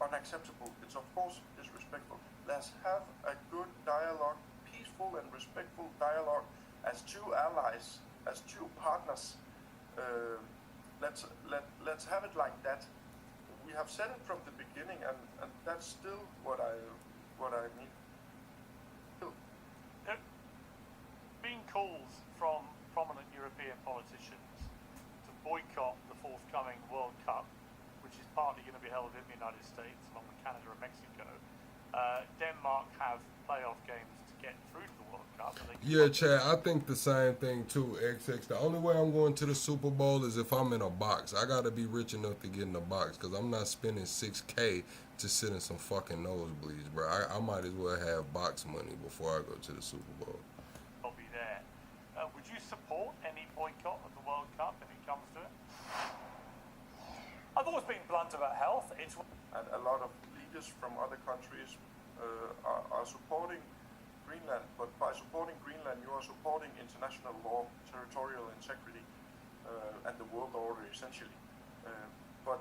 S14: unacceptable. It's of course disrespectful. Let's have a good dialogue, peaceful and respectful dialogue, as two allies, as two partners. Let's have it like that. We have said it from the beginning, and that's still what I mean.
S16: There have been calls from prominent European politicians to boycott the forthcoming World Cup, which is partly going to be held in the United States, along with Canada and Mexico. Denmark have playoff games to get through to the World Cup. Cup.
S3: Yeah, Chad, I think the same thing too, XX. The only way I'm going to the Super Bowl is if I'm in a box. I got to be rich enough to get in the box because I'm not spending $6K to sit in some fucking nosebleeds, bro. I might as well have box money before I go to the Super Bowl.
S16: I'll be there. Would you support any boycott of the World Cup if it comes to it?
S4: I've always been blunt about health. And a lot of leaders from other countries are supporting Greenland, but by supporting Greenland, you are supporting international law, territorial integrity, and the world order essentially. But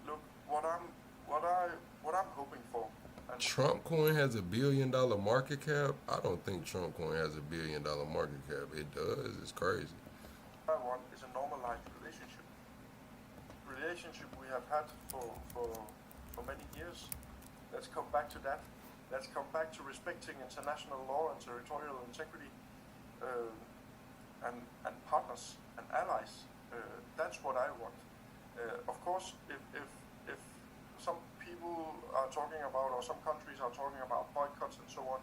S4: look, what I'm hoping for.
S3: Trump coin has $1 billion market cap. I don't think Trump coin has $1 billion market cap. It does. It's crazy.
S4: What I want is a normalized relationship. Relationship we have had for many years. Let's come back to that. Let's come back to respecting international law and territorial integrity, and partners and allies. That's what I want. Of course, if some people are talking about, or some countries are talking about boycotts and so on,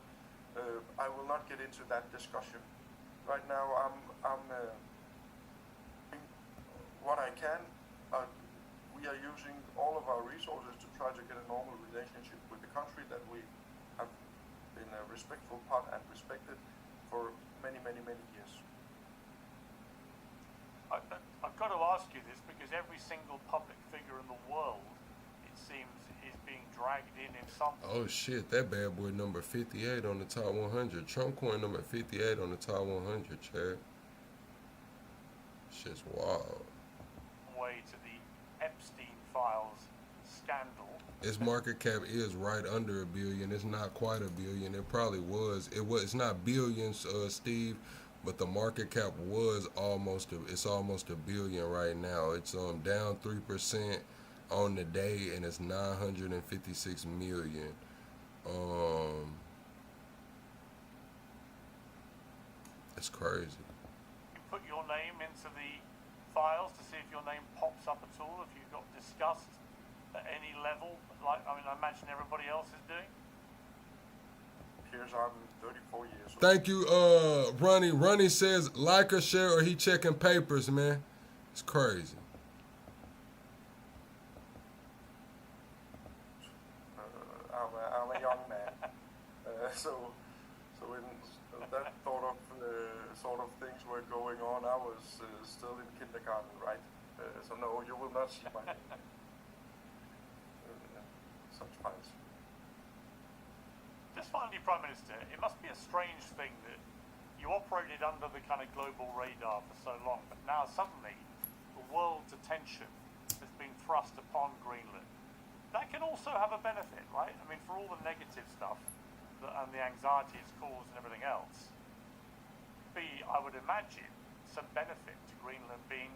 S4: I will not get into that discussion. Right now, I'm doing what I can. We are using all of our resources to try to get a normal relationship with the country that we have been a respectful part and respected for many, many, many years.
S16: I've got to ask you this because every single public figure in the world, it seems, is being dragged in some...
S3: Oh shit, that bad boy number 58 on the top 100. Trump coin number 58 on the top 100, Chad. Shit's wild.
S16: Way to the Epstein files scandal.
S3: Its market cap is right under $1 billion. It's not quite $1 billion. It probably was. It's not billions, Steve, but the market cap was almost. It's almost $1 billion right now. It's down 3% on the day, and it's 956 million. It's crazy.
S16: You put your name into the files to see if your name pops up at all. If you got discussed at any level, like I imagine everybody else is doing.
S4: Here's I'm 34 years old.
S3: Thank you, Ronnie. Ronnie says like or share or he checking papers, man. It's crazy.
S4: I'm a young man, so when that sort of things were going on, I was still in kindergarten, right? So no, you will not see my name. Such files.
S16: Just finally, Prime Minister, it must be a strange thing that you operated under the kind of global radar for so long, but now suddenly the world's attention has been thrust upon Greenland. That can also have a benefit, right? I mean, for all the negative stuff and the anxiety it's caused and everything else, I would imagine, some benefit to Greenland being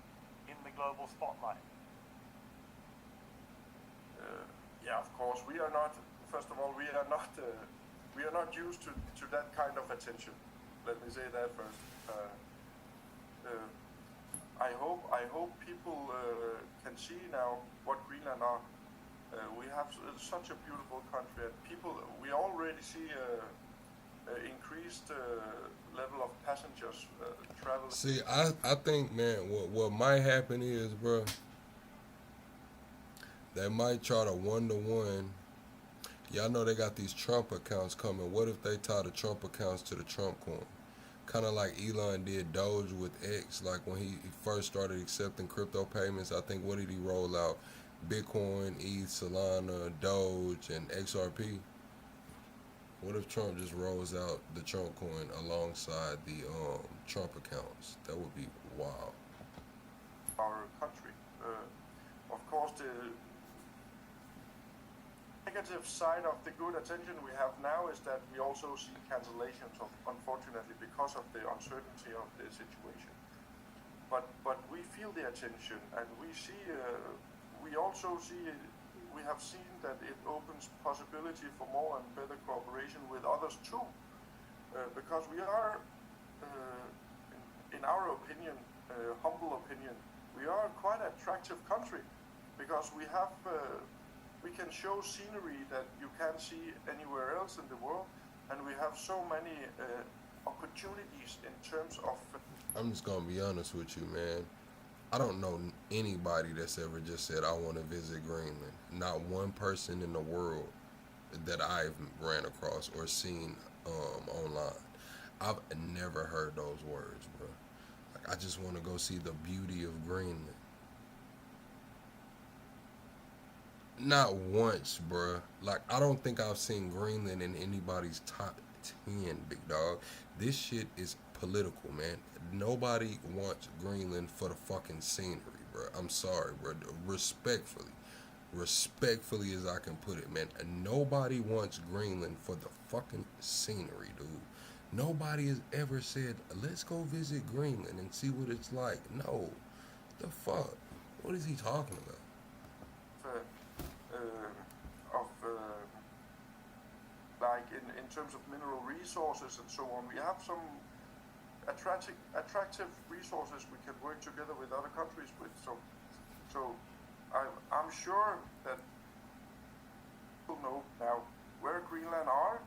S16: in the global spotlight.
S4: Yeah, of course. We are not. First of all, we are not used to that kind of attention. Let me say that first. I hope people can see now what Greenland are. We have such a beautiful country, and we already see increased level of passengers traveling.
S3: See, I think, man, what might happen is, bro, they might try to one-to-one. Y'all know they got these Trump accounts coming. What if they tie the Trump accounts to the Trump coin? Kind of like Elon did Doge with X, like when he first started accepting crypto payments. I think, what did he roll out? Bitcoin, ETH, Solana, Doge, and XRP. What if Trump just rolls out the Trump coin alongside the Trump accounts? That would be wild.
S4: Our country. Of course, the negative side of the good attention we have now is that we also see cancellations, unfortunately, because of the uncertainty of the situation. But we feel the attention, and we see. We also see. We have seen that it opens possibility for more and better cooperation with others too, because we are, in our opinion, humble opinion, we are quite an attractive country, because we have, we can show scenery that you can't see anywhere else in the world, and we have so many
S14: opportunities in terms of.
S3: I'm just gonna be honest with you, man. I don't know anybody that's ever just said I want to visit Greenland. Not one person in the world that I've ran across or seen online. I've never heard those words, bro. Like, I just want to go see the beauty of Greenland. Not once, bro. Like, I don't think I've seen Greenland in anybody's top 10, big dog. This shit is political, man. Nobody wants Greenland for the fucking scenery, bro. I'm sorry, bro. Respectfully as I can put it, man. Nobody wants Greenland for the fucking scenery, dude. Nobody has ever said, let's go visit Greenland and see what it's like. No. The fuck? What is he talking about?
S14: Like in terms of mineral resources and so on, we have some attractive resources we can work together with other countries with. So I'm sure that people know now where Greenland are,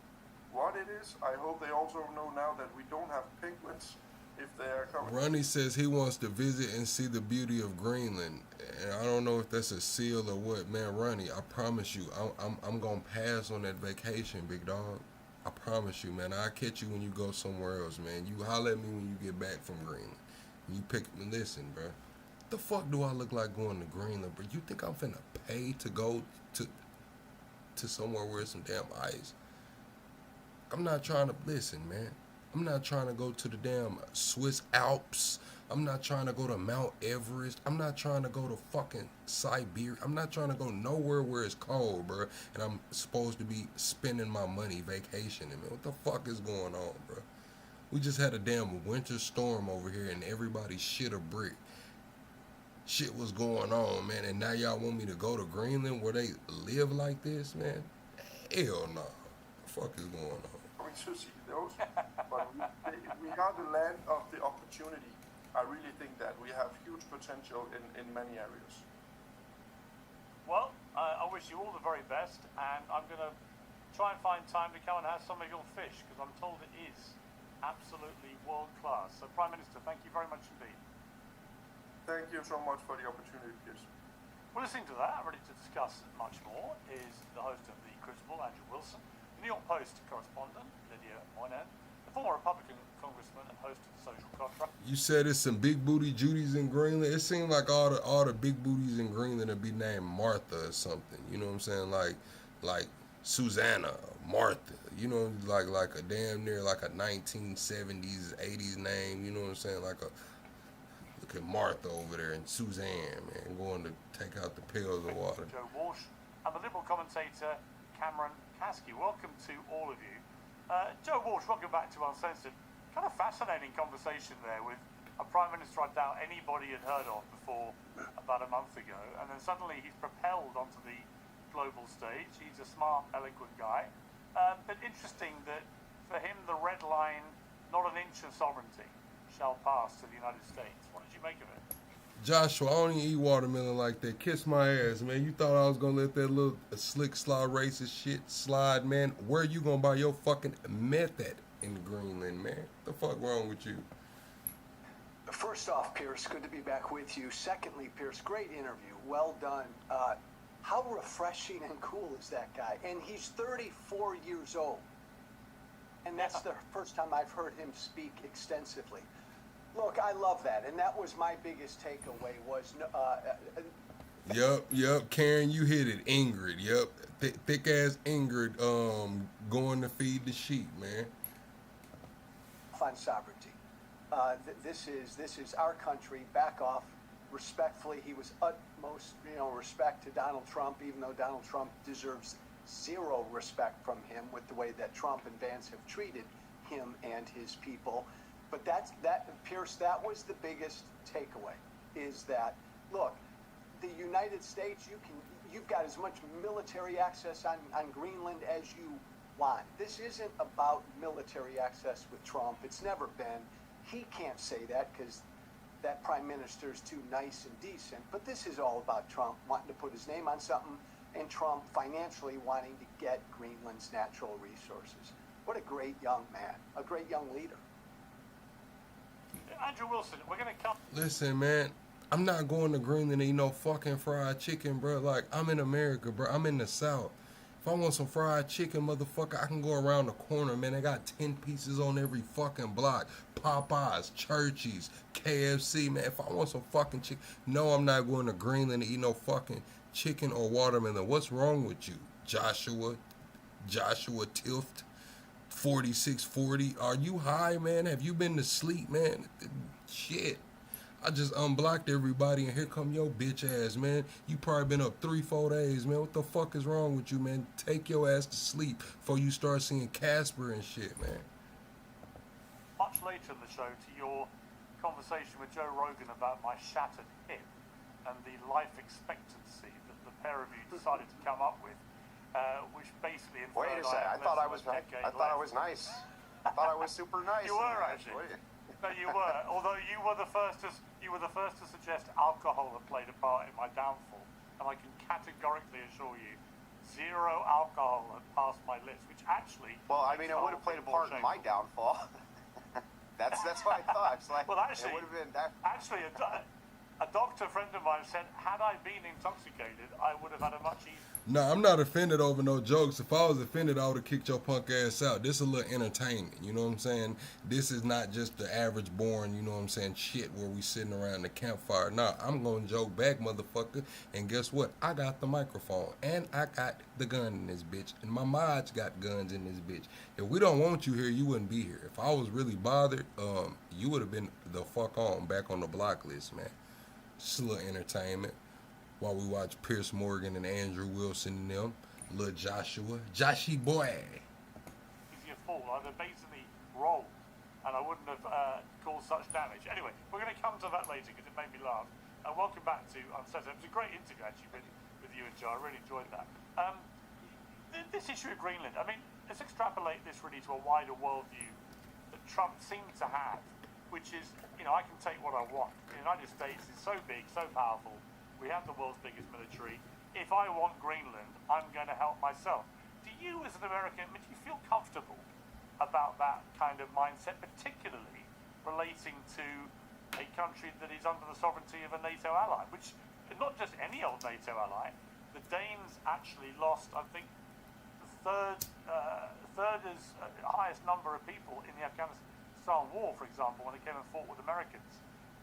S14: what it is. I hope they also know now that we don't have penguins if they are coming.
S3: Ronnie says he wants to visit and see the beauty of Greenland. And I don't know if that's a seal or what, man. Ronnie, I promise you, I'm gonna pass on that vacation, big dog. I promise you, man. I'll catch you when you go somewhere else, man. You holler at me when you get back from Greenland. You pick me. Listen, bro. The fuck do I look like going to Greenland, bro? You think I'm finna pay to go to somewhere where there's some damn ice? I'm not trying to listen, man. I'm not trying to go to the damn Swiss Alps. I'm not trying to go to Mount Everest. I'm not trying to go to fucking Siberia. I'm not trying to go nowhere where it's cold, bro. And I'm supposed to be spending my money vacationing, man. What the fuck is going on, bro? We just had a damn winter storm over here and everybody shit a brick. Shit was going on, man. And now y'all want me to go to Greenland where they live like this, man? Hell no. What the fuck is going on?
S14: To see those, but we are the land of the opportunity. I really think that we have huge potential in many areas.
S16: Well, I wish you all the very best, and I'm going to try and find time to come and have some of your fish, because I'm told it is absolutely world class. So, Prime Minister, thank you very much indeed.
S14: Thank you so much for the opportunity, Piers.
S16: Well, listening to that, ready to discuss much more, is the host of The Crucible, Andrew Wilson, the New York Post correspondent, Lydia Moynihan, the former Republican congressman and host of The Social Contract.
S3: You said it's some big booty Judies in Greenland. It seemed like all the big booties in Greenland would be named Martha or something. You know what I'm saying? Like Susanna, Martha. You know, like a damn near like a 1970s, 80s name. You know what I'm saying? Like a look at Martha over there and Suzanne, man, going to take out the pails of water.
S16: Joe Walsh and the Liberal commentator Cameron Kasky. Welcome to all of you. Joe Walsh, welcome back to Uncensored. Kind of fascinating conversation there with a Prime Minister I doubt anybody had heard of before about a month ago, and then suddenly he's propelled onto the global stage. He's a smart, eloquent guy. But interesting that for him the red line, not an inch of sovereignty, shall pass to the United States. What did you make of it?
S3: Joshua, I don't even eat watermelon like that. Kiss my ass, man. You thought I was gonna let that little slick, sly, racist shit slide, man? Where you gonna buy your fucking meth at in Greenland, man? The fuck wrong with you?
S17: First off, Pierce, good to be back with you. Secondly, Pierce, great interview. Well done. How refreshing and cool is that guy? And he's 34 years old. And that's the first time I've heard him speak extensively. Look, I love that, and that was my biggest takeaway was...
S3: Yup, Karen, you hit it. Ingrid, yup. Thick-ass Ingrid going to feed the sheep, man.
S17: On sovereignty. This is our country. Back off. Respectfully, he was utmost, respect to Donald Trump, even though Donald Trump deserves zero respect from him with the way that Trump and Vance have treated him and his people. But Pierce, that was the biggest takeaway, is that, look, the United States, you've got as much military access on Greenland as you want. This isn't about military access with Trump. It's never been. He can't say that because that prime minister's too nice and decent. But this is all about Trump wanting to put his name on something and Trump financially wanting to get Greenland's natural resources. What a great young man, a great young leader.
S16: Andrew Wilson, we're going to come.
S3: Listen, man, I'm not going to Greenland to eat no fucking fried chicken, bro. Like, I'm in America, bro. I'm in the South. If I want some fried chicken, motherfucker, I can go around the corner, man. They got 10 pieces on every fucking block. Popeyes, Churchies, KFC, man. If I want some fucking chicken, no, I'm not going to Greenland to eat no fucking chicken or watermelon. What's wrong with you, Joshua Tift, 4640? Are you high, man? Have you been to sleep, man? Shit. I just unblocked everybody, and here come your bitch ass, man. You probably been up 3-4 days, man. What the fuck is wrong with you, man? Take your ass to sleep before you start seeing Casper and shit, man.
S16: Much later in the show to your conversation with Joe Rogan about my shattered hip and the life expectancy that the pair of you decided to come up with, which basically inferred.
S15: Wait a second. I thought I was nice. I thought I was super nice.
S16: You were actually. No, you were. Although you were the first to suggest alcohol had played a part in my downfall, and I can categorically assure you, 0 alcohol had passed my lips, which actually.
S15: Well, I mean, it would have played a part in my downfall. that's what I thought. It's like,
S16: well, actually,
S15: it would have been that.
S16: Actually, a doctor friend of mine said, had I been intoxicated, I would have had a much easier.
S3: No, I'm not offended over no jokes. If I was offended, I would have kicked your punk ass out. This is a little entertainment, you know what I'm saying? This is not just the average boring, you know what I'm saying, shit where we sitting around the campfire. Nah, I'm going to joke back, motherfucker. And guess what? I got the microphone, and I got the gun in this bitch, and my mods got guns in this bitch. If we don't want you here, you wouldn't be here. If I was really bothered, you would have been the fuck on, back on the block list, man. Just a little entertainment. While we watch Pierce Morgan and Andrew Wilson and them, little Joshy boy.
S16: Easier fall. I'd have basically rolled, and I wouldn't have caused such damage. Anyway, we're going to come to that later because it made me laugh. Welcome back to Uncensored. It was a great interview actually with you and Joe. I really enjoyed that. This issue of Greenland. I mean, let's extrapolate this really to a wider worldview that Trump seems to have, which is, you know, I can take what I want. The United States is so big, so powerful. We have the world's biggest military. If I want Greenland, I'm going to help myself. Do you, as an American, do you feel comfortable about that kind of mindset, particularly relating to a country that is under the sovereignty of a NATO ally, which is not just any old NATO ally? The Danes actually lost, I think, the third as highest number of people in the Afghanistan war, for example, when they came and fought with Americans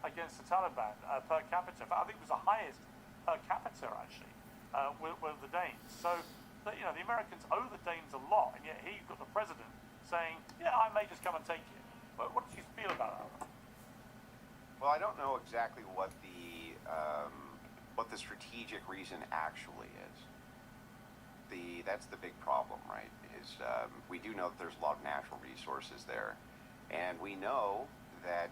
S16: against the Taliban per capita. I think it was the highest per capita actually with the Danes. So you know, the Americans owe the Danes a lot, and yet he's got the president saying, "Yeah, I may just come and take you." But what did you feel about that?
S15: Well, I don't know exactly what the strategic reason actually is. That's the big problem, right? Is we do know that there's a lot of natural resources there, and we know that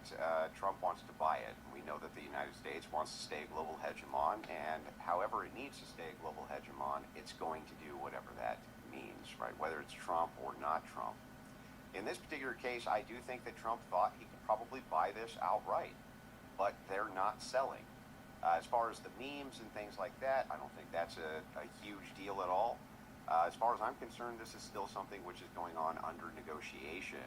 S15: Trump wants to buy it. We know that the United States wants to stay a global hegemon, and however it needs to stay a global hegemon, it's going to do whatever that means, right? Whether it's Trump or not Trump. In this particular case, I do think that Trump thought he could probably buy this outright, but they're not selling. As far as the memes and things like that, I don't think that's a huge deal at all. As far as I'm concerned, this is still something which is going on under negotiation.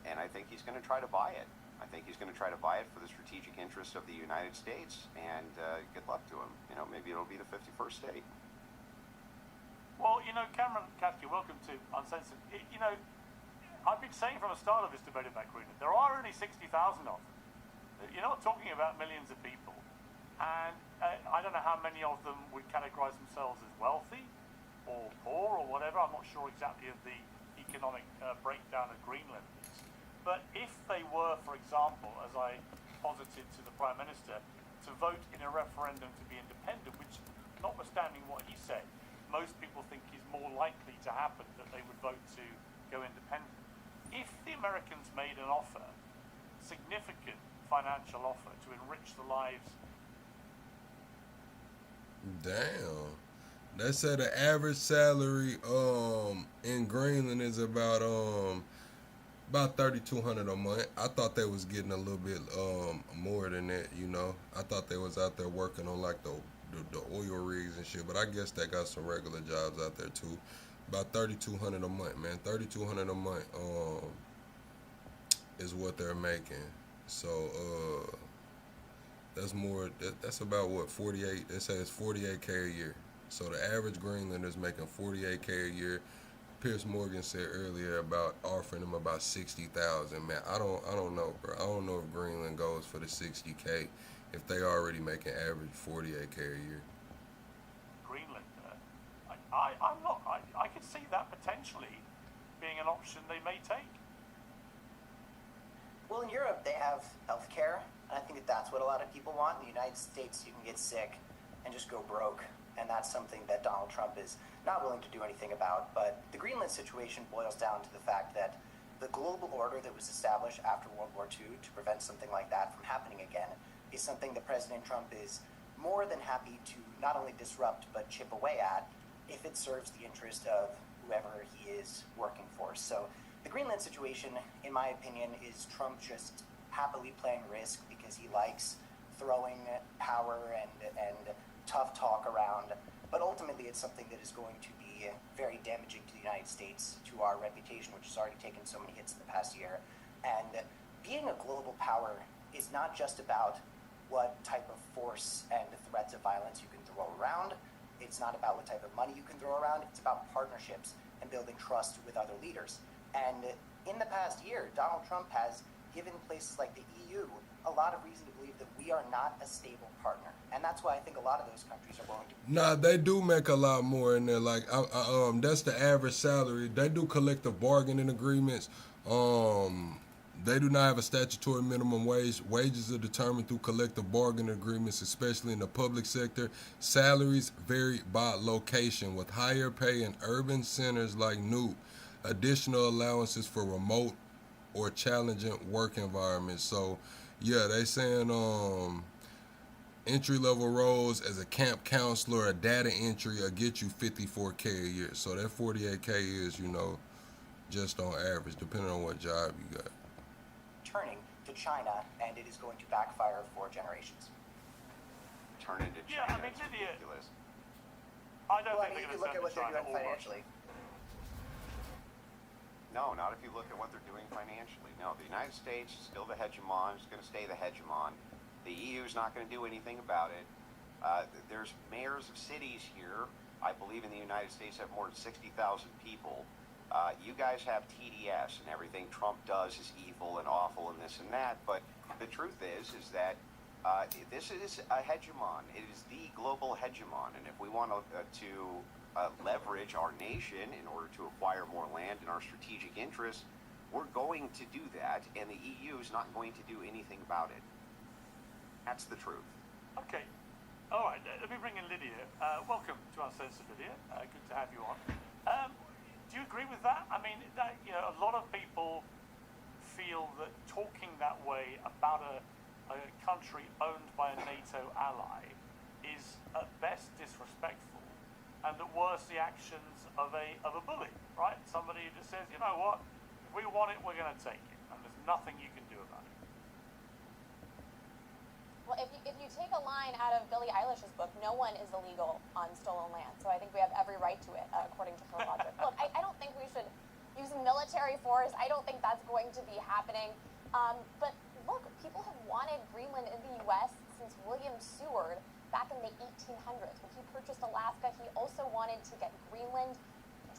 S15: And I think he's going to try to buy it. I think he's going to try to buy it for the strategic interests of the United States, and good luck to him. You know, maybe it'll be the 51st state.
S16: Well, you know, Cameron Katke, welcome to Uncensored. You know, I've been saying from the start of this debate about Greenland, there are only 60,000 of them. You're not talking about millions of people. And I don't know how many of them would categorize themselves as wealthy or poor or whatever. I'm not sure exactly of the economic breakdown of Greenland. But if they were, for example, as I posited to the Prime Minister, to vote in a referendum to be independent, which, notwithstanding what he said, most people think is more likely to happen, that they would vote to go independent. If the Americans made an offer, significant financial offer, to enrich the lives.
S3: Damn. They said the average salary in Greenland is about $3,200 a month. I thought they was getting a little bit more than that, you know. I thought they was out there working on like the oil rigs and shit, but I guess they got some regular jobs out there too. About $3,200 a month, man. $3,200 a month is what they're making. So that's more. That's about what 48. They say it's 48K a year. So the average Greenlander's making 48K a year. Piers Morgan said earlier about offering them about 60,000. Man, I don't know, bro. I don't know if Greenland goes for the 60K if they already making average 48K a year.
S16: Greenland, I'm not. I could see that potentially being an option they may take.
S7: Well, in Europe, they have healthcare, and I think that that's what a lot of people want. In the United States, you can get sick and just go broke, and that's something that Donald Trump is not willing to do anything about. But the Greenland situation boils down to the fact that the global order that was established after World War II to prevent something like that from happening again is something that President Trump is more than happy to not only disrupt but chip away at if it serves the interest of whoever he is working for. So the Greenland situation, in my opinion, is Trump just happily playing Risk because he likes throwing power and tough talk around. But ultimately, it's something that is going to be very damaging to the United States, to our reputation, which has already taken so many hits in the past year. And being a global power is not just about what type of force and threats of violence you can throw around. It's not about what type of money you can throw around. It's about partnerships and building trust with other leaders. And in the past year, Donald Trump has given places like the EU a lot of reason to believe that we are not a stable partner. And that's why I think a lot of those countries are willing to...
S3: Nah, they do make a lot more in there. Like, that's the average salary. They do collective bargaining agreements. They do not have a statutory minimum wage. Wages are determined through collective bargaining agreements, especially in the public sector. Salaries vary by location, with higher pay in urban centers like Nuuk. Additional allowances for remote or challenging work environments. So, yeah, they saying entry-level roles as a camp counselor, a data entry, will get you 54K a year. So that 48K is, just on average, depending on what job you got.
S7: Turning to China, and it is going to backfire for generations.
S15: Turn into China.
S16: Yeah, I mean, Lydia, I don't think they're going to
S7: look at what they're
S16: China
S7: doing financially.
S15: No, not if you look at what they're doing financially. No, the United States is still the hegemon. It's going to stay the hegemon. The EU is not going to do anything about it. There's mayors of cities here, I believe in the United States, have more than 60,000 people. You guys have TDS, and everything Trump does is evil and awful and this and that. But the truth is that this is a hegemon. It is the global hegemon. And if we want to leverage our nation in order to acquire more land in our strategic interests, we're going to do that, and the EU is not going to do anything about it. That's the truth.
S16: Okay. All right. Let me bring in Lydia. Welcome to Uncensored, Lydia. Good to have you on. Do you agree with that? I mean, a lot of people feel that talking that way about a country owned by a NATO ally is at best disrespectful, and at worst the actions of a bully, right? Somebody who just says, you know what, if we want it, we're going to take it, and there's nothing you can do about it.
S10: Well, if you take a line out of Billie Eilish's book, no one is illegal on stolen land. So I think we have every right to it, according to her logic. Look, I don't think we should use military force. I don't think that's going to be happening. But look, people have wanted Greenland in the U.S. since William Seward back in the 1800s. When he purchased Alaska, he also wanted to get Greenland.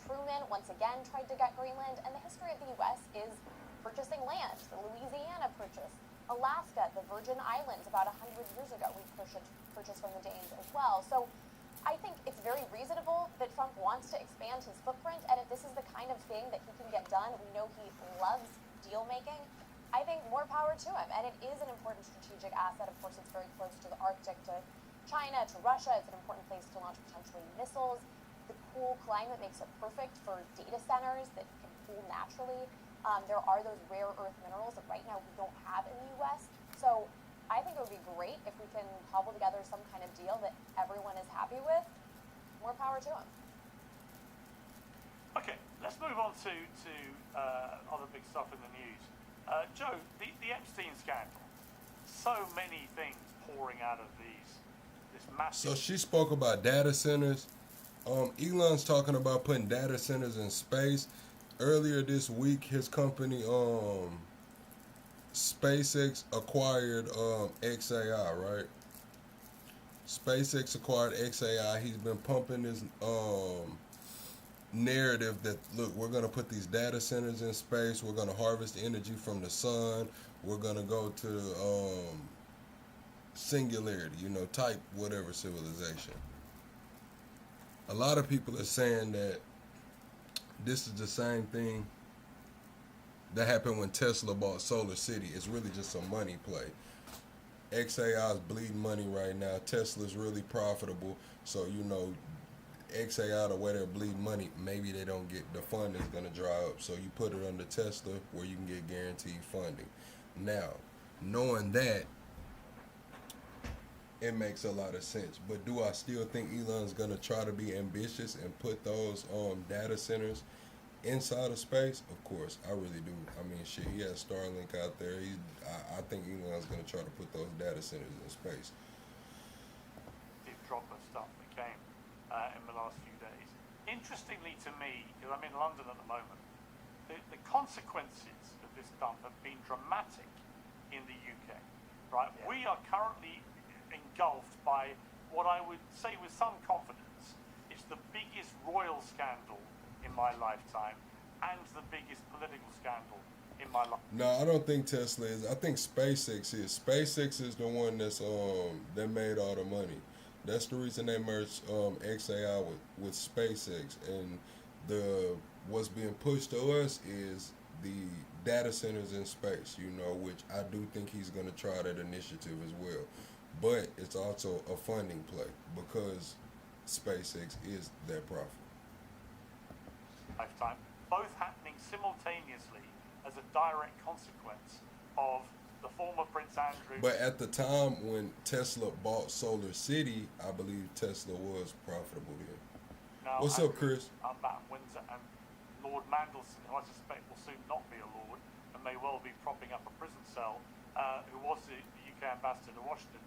S10: Truman, once again, tried to get Greenland. And the history of the U.S. is purchasing land. The Louisiana Purchase. Alaska, the Virgin Islands, about 100 years ago, we purchased from the Danes as well. So I think it's very reasonable that Trump wants to expand his footprint, and if this is the kind of thing that he can get done, we know he loves deal-making, I think more power to him. And it is an important strategic asset. Of course, it's very close to the Arctic, to China, to Russia. It's an important place to launch potentially missiles. The cool climate makes it perfect for data centers that can cool naturally. There are those rare earth minerals that right now we don't have in the U.S. So I think it would be great if we can cobble together some kind of deal that everyone is happy with. More power to him.
S16: Okay, let's move on to other big stuff in the news. Joe, the Epstein scandal. So many things pouring out of this massive...
S3: So she spoke about data centers. Elon's talking about putting data centers in space. Earlier this week, his company SpaceX acquired XAI, right? SpaceX acquired XAI. He's been pumping this narrative that, look, we're going to put these data centers in space. We're going to harvest energy from the sun. We're going to go to singularity, type whatever civilization. A lot of people are saying that this is the same thing that happened when Tesla bought Solar City. It's really just a money play. XAI is bleeding money right now. Tesla's really profitable. So, XAI, the way they're bleeding money, maybe they don't get, the funding's going to dry up. So you put it under Tesla where you can get guaranteed funding. Now, knowing that, it makes a lot of sense. But do I still think Elon's going to try to be ambitious and put those data centers inside of space? Of course, I really do. I mean, shit, he has Starlink out there. I think Elon's going to try to put those data centers in space.
S16: The drop of stuff that came in the last few days. Interestingly to me, because I'm in London at the moment, the consequences of this dump have been dramatic in the UK. Right? Yeah. We are currently engulfed by what I would say with some confidence is the biggest royal scandal in my lifetime and the biggest political scandal in my life.
S3: No, I don't think Tesla is. I think SpaceX is. SpaceX is the one that's that made all the money. That's the reason they merged XAI with SpaceX, and what's being pushed to us is the data centers in space, which I do think he's going to try that initiative as well. But it's also a funding play because SpaceX is that profit.
S16: Lifetime, both happening simultaneously as a direct consequence of the former Prince Andrew.
S3: But at the time when Tesla bought Solar City, I believe Tesla was profitable then.
S16: Now,
S3: What's up, Chris?
S16: I'm back in Windsor, and Lord Mandelson, who I suspect will soon not be a lord and may well be propping up a prison cell, who was the UK ambassador to Washington.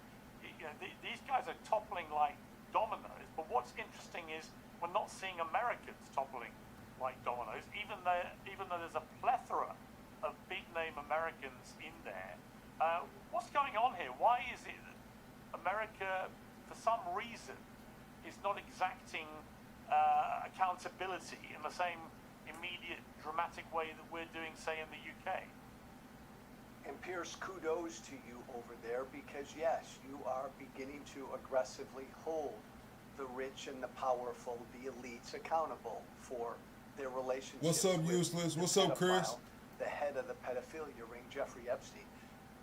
S16: These guys are toppling like dominoes, but what's interesting is we're not seeing Americans toppling like dominoes, even though there's a plethora of big-name Americans in there. What's going on here? Why is it that America, for some reason, is not exacting accountability in the same immediate, dramatic way that we're doing, say, in the UK?
S17: And Pierce, kudos to you over there because, yes, you are beginning to aggressively hold the rich and the powerful, the elites, accountable for their relationships.
S3: What's up, Useless? What's up, Chris?
S17: The head of the pedophilia ring, Jeffrey Epstein.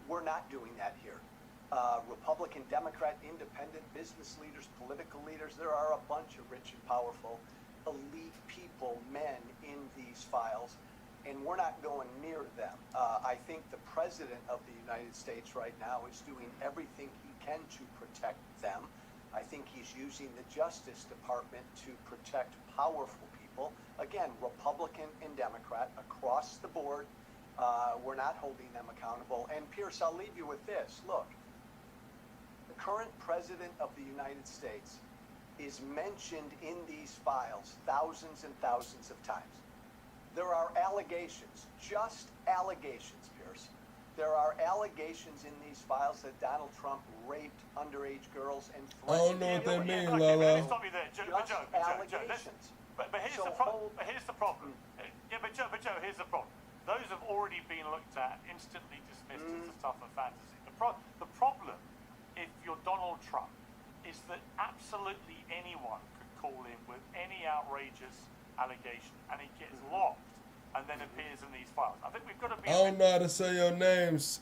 S17: We're not doing that here. Republican, Democrat, independent business leaders, political leaders, there are a bunch of rich and powerful, elite people, men in these files, and we're not going near them. I think the president of the United States right now is doing everything he can to protect them. I think he's using the Justice Department to protect powerful people. Again, Republican and Democrat across the board. We're not holding them accountable. And Pierce, I'll leave you with this. Look, the current president of the United States is mentioned in these files thousands and thousands of times. There are allegations, just allegations, Pierce. There are allegations in these files that Donald Trump raped underage girls and
S3: I don't know what that means,
S16: Lala.
S3: Lala.
S16: Stop you there, Joe.
S17: Allegations.
S16: But here's the problem. Yeah, but Joe, here's the problem. Those have already been looked at, instantly dismissed as the stuff of fantasy. The problem, if you're Donald Trump, is that absolutely anyone could call in with any outrageous allegation, and it gets locked, and then appears in these files. I think we've got to be.
S3: I don't know how to say your names.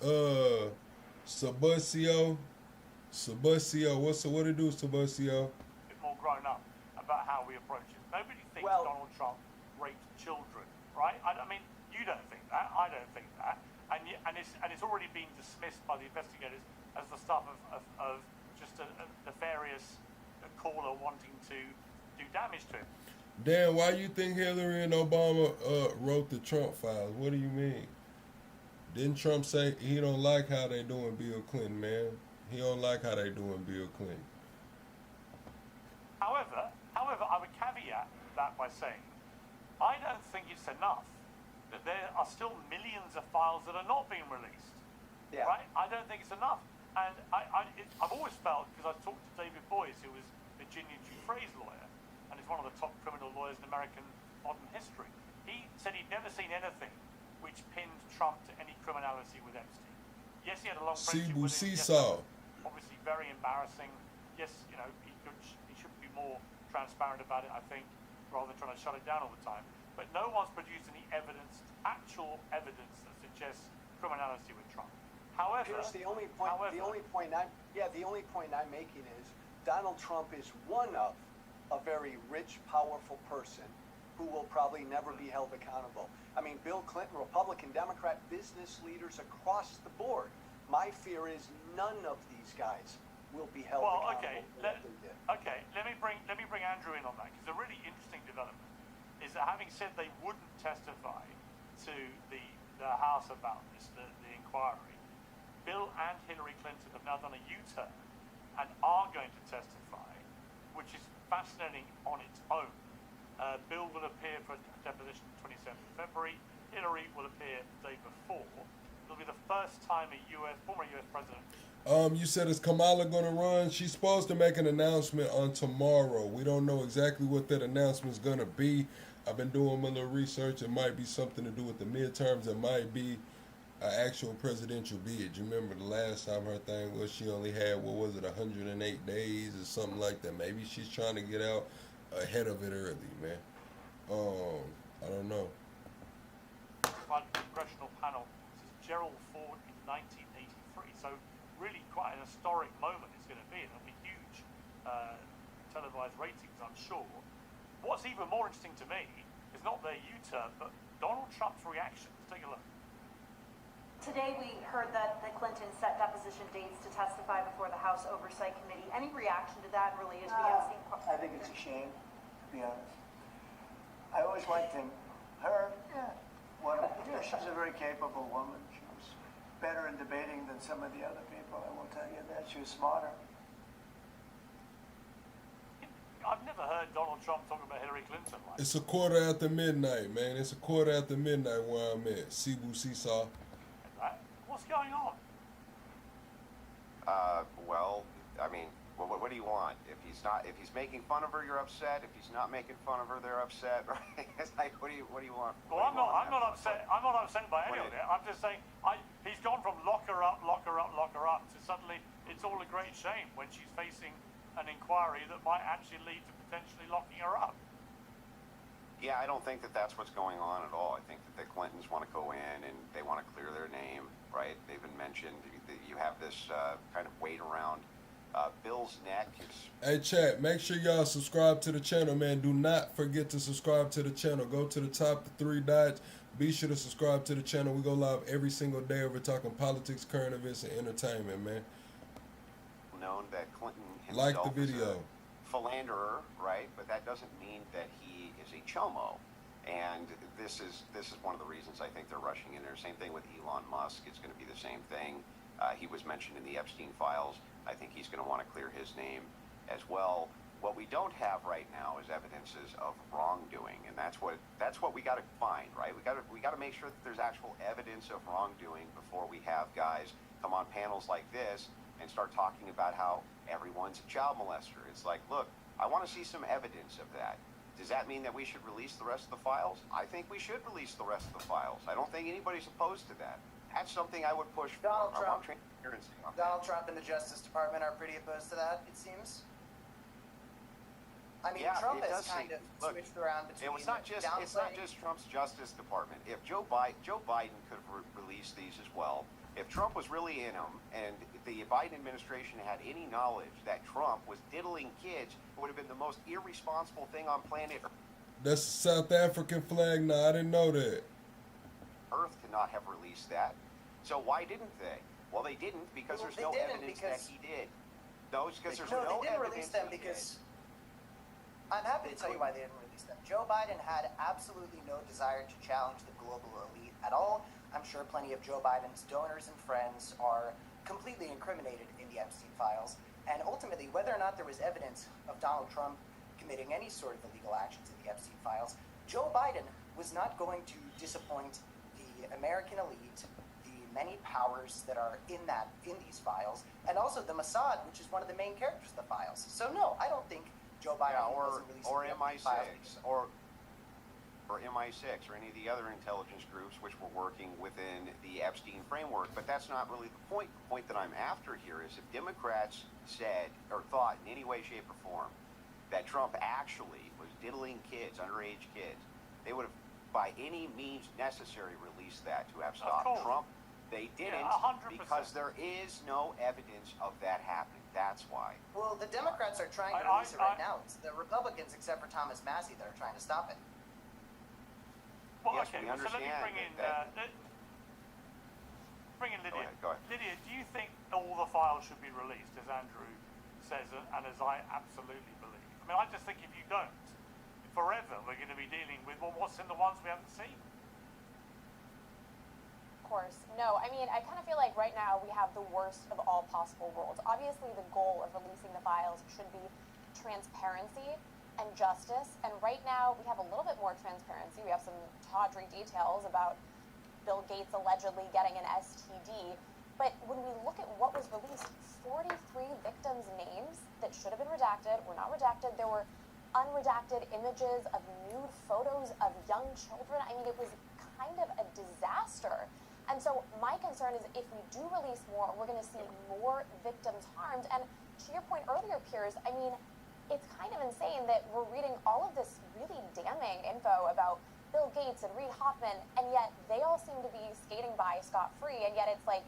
S3: Sabusio. What it do, Sabusio?
S16: A bit more grown up about how we approach it. Nobody thinks Donald Trump raped children, right? I mean, you don't think that. I don't think that. And it's already been dismissed by the investigators as the stuff of just a nefarious caller wanting to do damage to him.
S3: Dan, why you think Hillary and Obama wrote the Trump files? What do you mean? Didn't Trump say he don't like how they doing Bill Clinton, man? He don't like how they doing Bill Clinton.
S16: However, I would caveat that by saying, I don't think it's enough that there are still millions of files that are not being released. right? I don't think it's enough. And I've always felt, because I talked to David Boyce, who was Virginia Giuffre's lawyer, and is one of the top criminal lawyers in American modern history. He said he'd never seen anything which pinned Trump to any criminality with Epstein. Yes, he had a long friendship with him. Yes, obviously very embarrassing. Yes, you know, he should be more transparent about it, I think, rather than trying to shut it down all the time. But no one's produced any evidence, actual evidence, that suggests criminality with Trump. However,
S17: here's the only point. The only point I'm making is Donald Trump is one of a very rich, powerful person who will probably never be held accountable. I mean, Bill Clinton, Republican, Democrat, business leaders across the board. My fear is none of these guys will be held accountable.
S16: Okay. Let me bring Andrew in on that, because a really interesting development is that, having said they wouldn't testify to the House about this, the inquiry, Bill and Hillary Clinton have now done a U-turn and are going to testify, which is fascinating on its own. Bill will appear for a deposition 27th of February. Hillary will appear the day before. It'll be the first time a former US president.
S3: You said, is Kamala going to run? She's supposed to make an announcement on tomorrow. We don't know exactly what that announcement is going to be. I've been doing a little research. It might be something to do with the midterms. It might be an actual presidential bid. You remember the last time her thing was she only had, 108 days or something like that. Maybe she's trying to get out ahead of it early, man. I don't know.
S16: By the congressional panel, this is Gerald Ford in 1983. So really quite an historic moment it's going to be. It'll be huge televised ratings, I'm sure. What's even more interesting to me is not their U-turn, but Donald Trump's reaction. Let's take a look.
S18: Today we heard that the Clintons set deposition dates to testify before the House Oversight Committee. Any reaction to that related to the Epstein?
S12: I think it's a shame, to be honest. I always liked him. Her, she's a very capable woman. She was better in debating than some of the other people, I will tell you that. She was smarter.
S16: I've never heard Donald Trump talk about Hillary Clinton like that.
S3: It's a quarter after midnight, man. It's a quarter after midnight where I'm at. Cebu Seesaw.
S16: What's going on?
S15: Well, I mean, what do you want? If he's making fun of her, you're upset. If he's not making fun of her, they're upset, right? It's like, what do you want?
S16: Well, I'm not upset. I'm not upset by any of it. I'm just saying, he's gone from lock her up to suddenly it's all a great shame when she's facing an inquiry that might actually lead to potentially locking her up.
S15: Yeah, I don't think that that's what's going on at all. I think that the Clintons want to go in and they want to clear their name, right? They've been mentioned. You have this kind of weight around Bill's neck.
S3: Hey, chat, make sure y'all subscribe to the channel, man. Do not forget to subscribe to the channel. Go to the top, the 3 dots. Be sure to subscribe to the channel. We go live every single day. We're talking politics, current events, and entertainment, man.
S15: Known that Clinton himself
S3: like the video.
S15: Is a philanderer, right? But that doesn't mean that he is a chomo. And this is one of the reasons I think they're rushing in there. Same thing with Elon Musk. It's going to be the same thing. He was mentioned in the Epstein files. I think he's going to want to clear his name as well. What we don't have right now is evidences of wrongdoing, and that's what we got to find, right? We got to make sure that there's actual evidence of wrongdoing before we have guys come on panels like this and start talking about how everyone's a child molester. It's like, look, I want to see some evidence of that. Does that mean that we should release the rest of the files? I think we should release the rest of the files. I don't think anybody's opposed to that. That's something I would push for.
S19: Donald Trump and the Justice Department are pretty opposed to that, it seems. I mean,
S15: yeah,
S19: Trump has kind of switched around between.
S15: It's not just Trump's Justice Department. If Joe Biden could release these as well, if Trump was really in them, and the Biden administration had any knowledge that Trump was diddling kids, it would have been the most irresponsible thing on planet Earth.
S3: That's the South African flag. No, I didn't know that.
S15: Earth could not have released that. So why didn't they? Well, they didn't because there's no evidence that he did. No, it's because there's no evidence.
S19: No, they didn't release them because. I'm happy to tell you why they didn't release them. Joe Biden had absolutely no desire to challenge the global elite at all. I'm sure plenty of Joe Biden's donors and friends are completely incriminated in the Epstein files. And ultimately, whether or not there was evidence of Donald Trump committing any sort of illegal actions in the Epstein files, Joe Biden was not going to disappoint the American elite, the many powers that are in these files, and also the Mossad, which is one of the main characters of the files. So no, I don't think Joe Biden wasn't releasing
S15: or
S19: the
S15: MI6
S19: files.
S15: or MI6 or any of the other intelligence groups which were working within the Epstein framework. But that's not really the point. The point that I'm after here is if Democrats said or thought in any way, shape, or form that Trump actually was diddling kids, underage kids, they would have, by any means necessary, released that to have stopped Trump. They didn't,
S16: 100%.
S15: because there is no evidence of that happening. That's why.
S19: Well, the Democrats are trying to release it right now. It's the Republicans, except for Thomas Massey, that are trying to stop it.
S16: Well,
S15: yes,
S16: okay,
S15: we
S16: so
S15: understand.
S16: let me bring in Lydia.
S15: Go ahead.
S16: Lydia, do you think all the files should be released, as Andrew says, and as I absolutely believe? I mean, I just think if you don't, forever we're going to be dealing with, well, what's in the ones we haven't seen?
S10: Of course. No, I mean, I kind of feel like right now we have the worst of all possible worlds. Obviously, the goal of releasing the files should be transparency and justice, and right now we have a little bit more transparency. We have some tawdry details about Bill Gates allegedly getting an STD, but when we look at what was released, 43 victims' names that should have been redacted were not redacted. There were unredacted images of nude photos of young children. I mean, it was kind of a disaster. And so my concern is if we do release more, we're going to see more victims harmed. And to your point earlier, Piers, I mean, it's kind of insane that we're reading all of this really damning info about Bill Gates and Reid Hoffman, and yet they all seem to be skating by scot-free, and yet it's like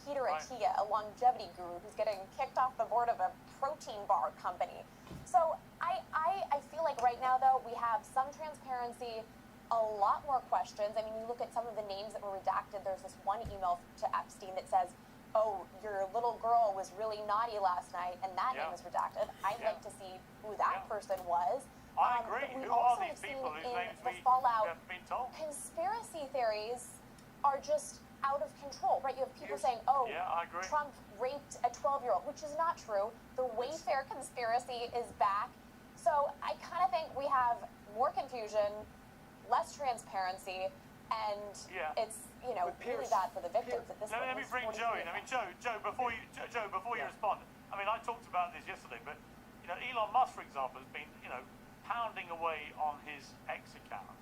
S10: Peter Attia, a longevity guru who's getting kicked off the board of a protein bar company. So I feel like right now, though, we have some transparency, a lot more questions. I mean, you look at some of the names that were redacted. There's this one email to Epstein that says, oh, your little girl was really naughty last night, and that name was redacted. I'd like to see who that person was.
S16: I agree.
S10: We
S16: Who
S10: also
S16: are these
S10: have seen
S16: people whose
S10: in
S16: names
S10: the
S16: we
S10: fallout,
S16: haven't been told?
S10: conspiracy theories are just out of control, right? You have people saying, oh,
S16: I agree.
S10: Trump raped a 12-year-old, which is not true. The Wayfair conspiracy is back. So I kind of think we have more confusion, less transparency, and it's, you know, really bad for the victims at this point.
S16: Let me bring Joe in. I mean, Joe, before you respond, I mean, I talked about this yesterday, but, you know, Elon Musk, for example, has been, you know, pounding away on his X account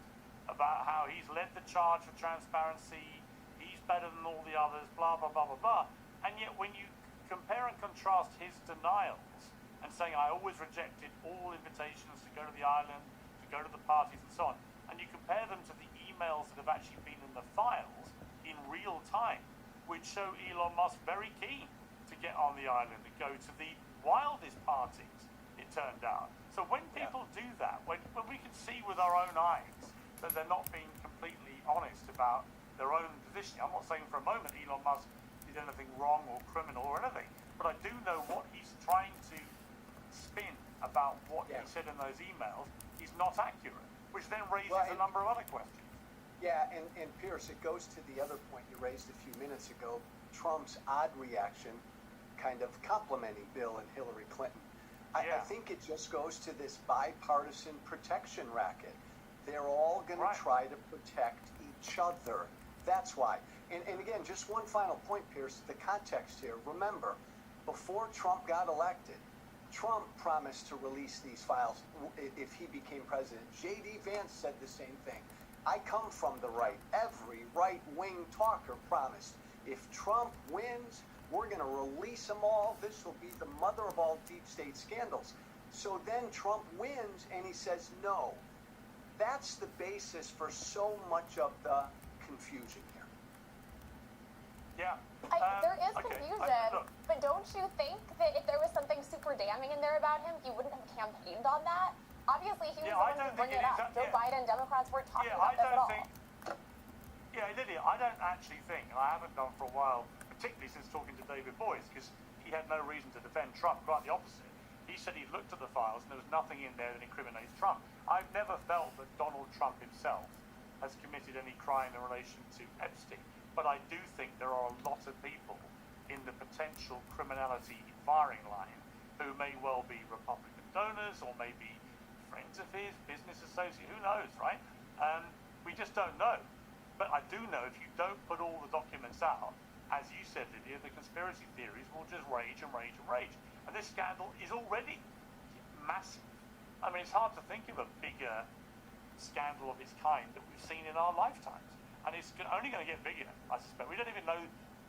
S16: about how he's led the charge for transparency, he's better than all the others, blah, blah, blah, blah, blah. And yet when you compare and contrast his denials and saying, I always rejected all invitations to go to the island, to go to the parties and so on, and you compare them to the emails that have actually been in the files in real time, which show Elon Musk very keen to get on the island and go to the wildest parties, it turned out. So when people do that, when we can see with our own eyes that they're not being completely honest about their own position, I'm not saying for a moment Elon Musk did anything wrong or criminal or anything, but I do know what he's trying to spin about what he said in those emails is not accurate, which then raises a number of other questions.
S17: Yeah, and Pierce, it goes to the other point you raised a few minutes ago, Trump's odd reaction kind of complimenting Bill and Hillary Clinton. I think it just goes to this bipartisan protection racket. They're all going to try to protect each other. That's why. And again, just one final point, Pierce, the context here. Remember, before Trump got elected, Trump promised to release these files if he became president. J.D. Vance said the same thing. I come from the right. Every right-wing talker promised, if Trump wins, we're going to release them all. This will be the mother of all deep state scandals. So then Trump wins, and he says no. That's the basis for so much of the confusion here.
S16: Yeah.
S10: There is confusion, but don't you think that if there was something super damning in there about him, he wouldn't have campaigned on that? Obviously, he was the one to bring it up. Joe Biden, Democrats weren't talking about this at all.
S16: Lydia, I don't actually think, and I haven't done for a while, particularly since talking to David Boies, because he had no reason to defend Trump, quite the opposite. He said he looked at the files and there was nothing in there that incriminates Trump. I've never felt that Donald Trump himself has committed any crime in relation to Epstein, but I do think there are a lot of people in the potential criminality firing line who may well be Republican donors or maybe friends of his, business associates, who knows, right? We just don't know. But I do know if you don't put all the documents out, as you said, Lydia, the conspiracy theories will just rage and rage and rage. And this scandal is already massive. I mean, it's hard to think of a bigger scandal of its kind that we've seen in our lifetimes. And it's only going to get bigger, I suspect. We don't even know,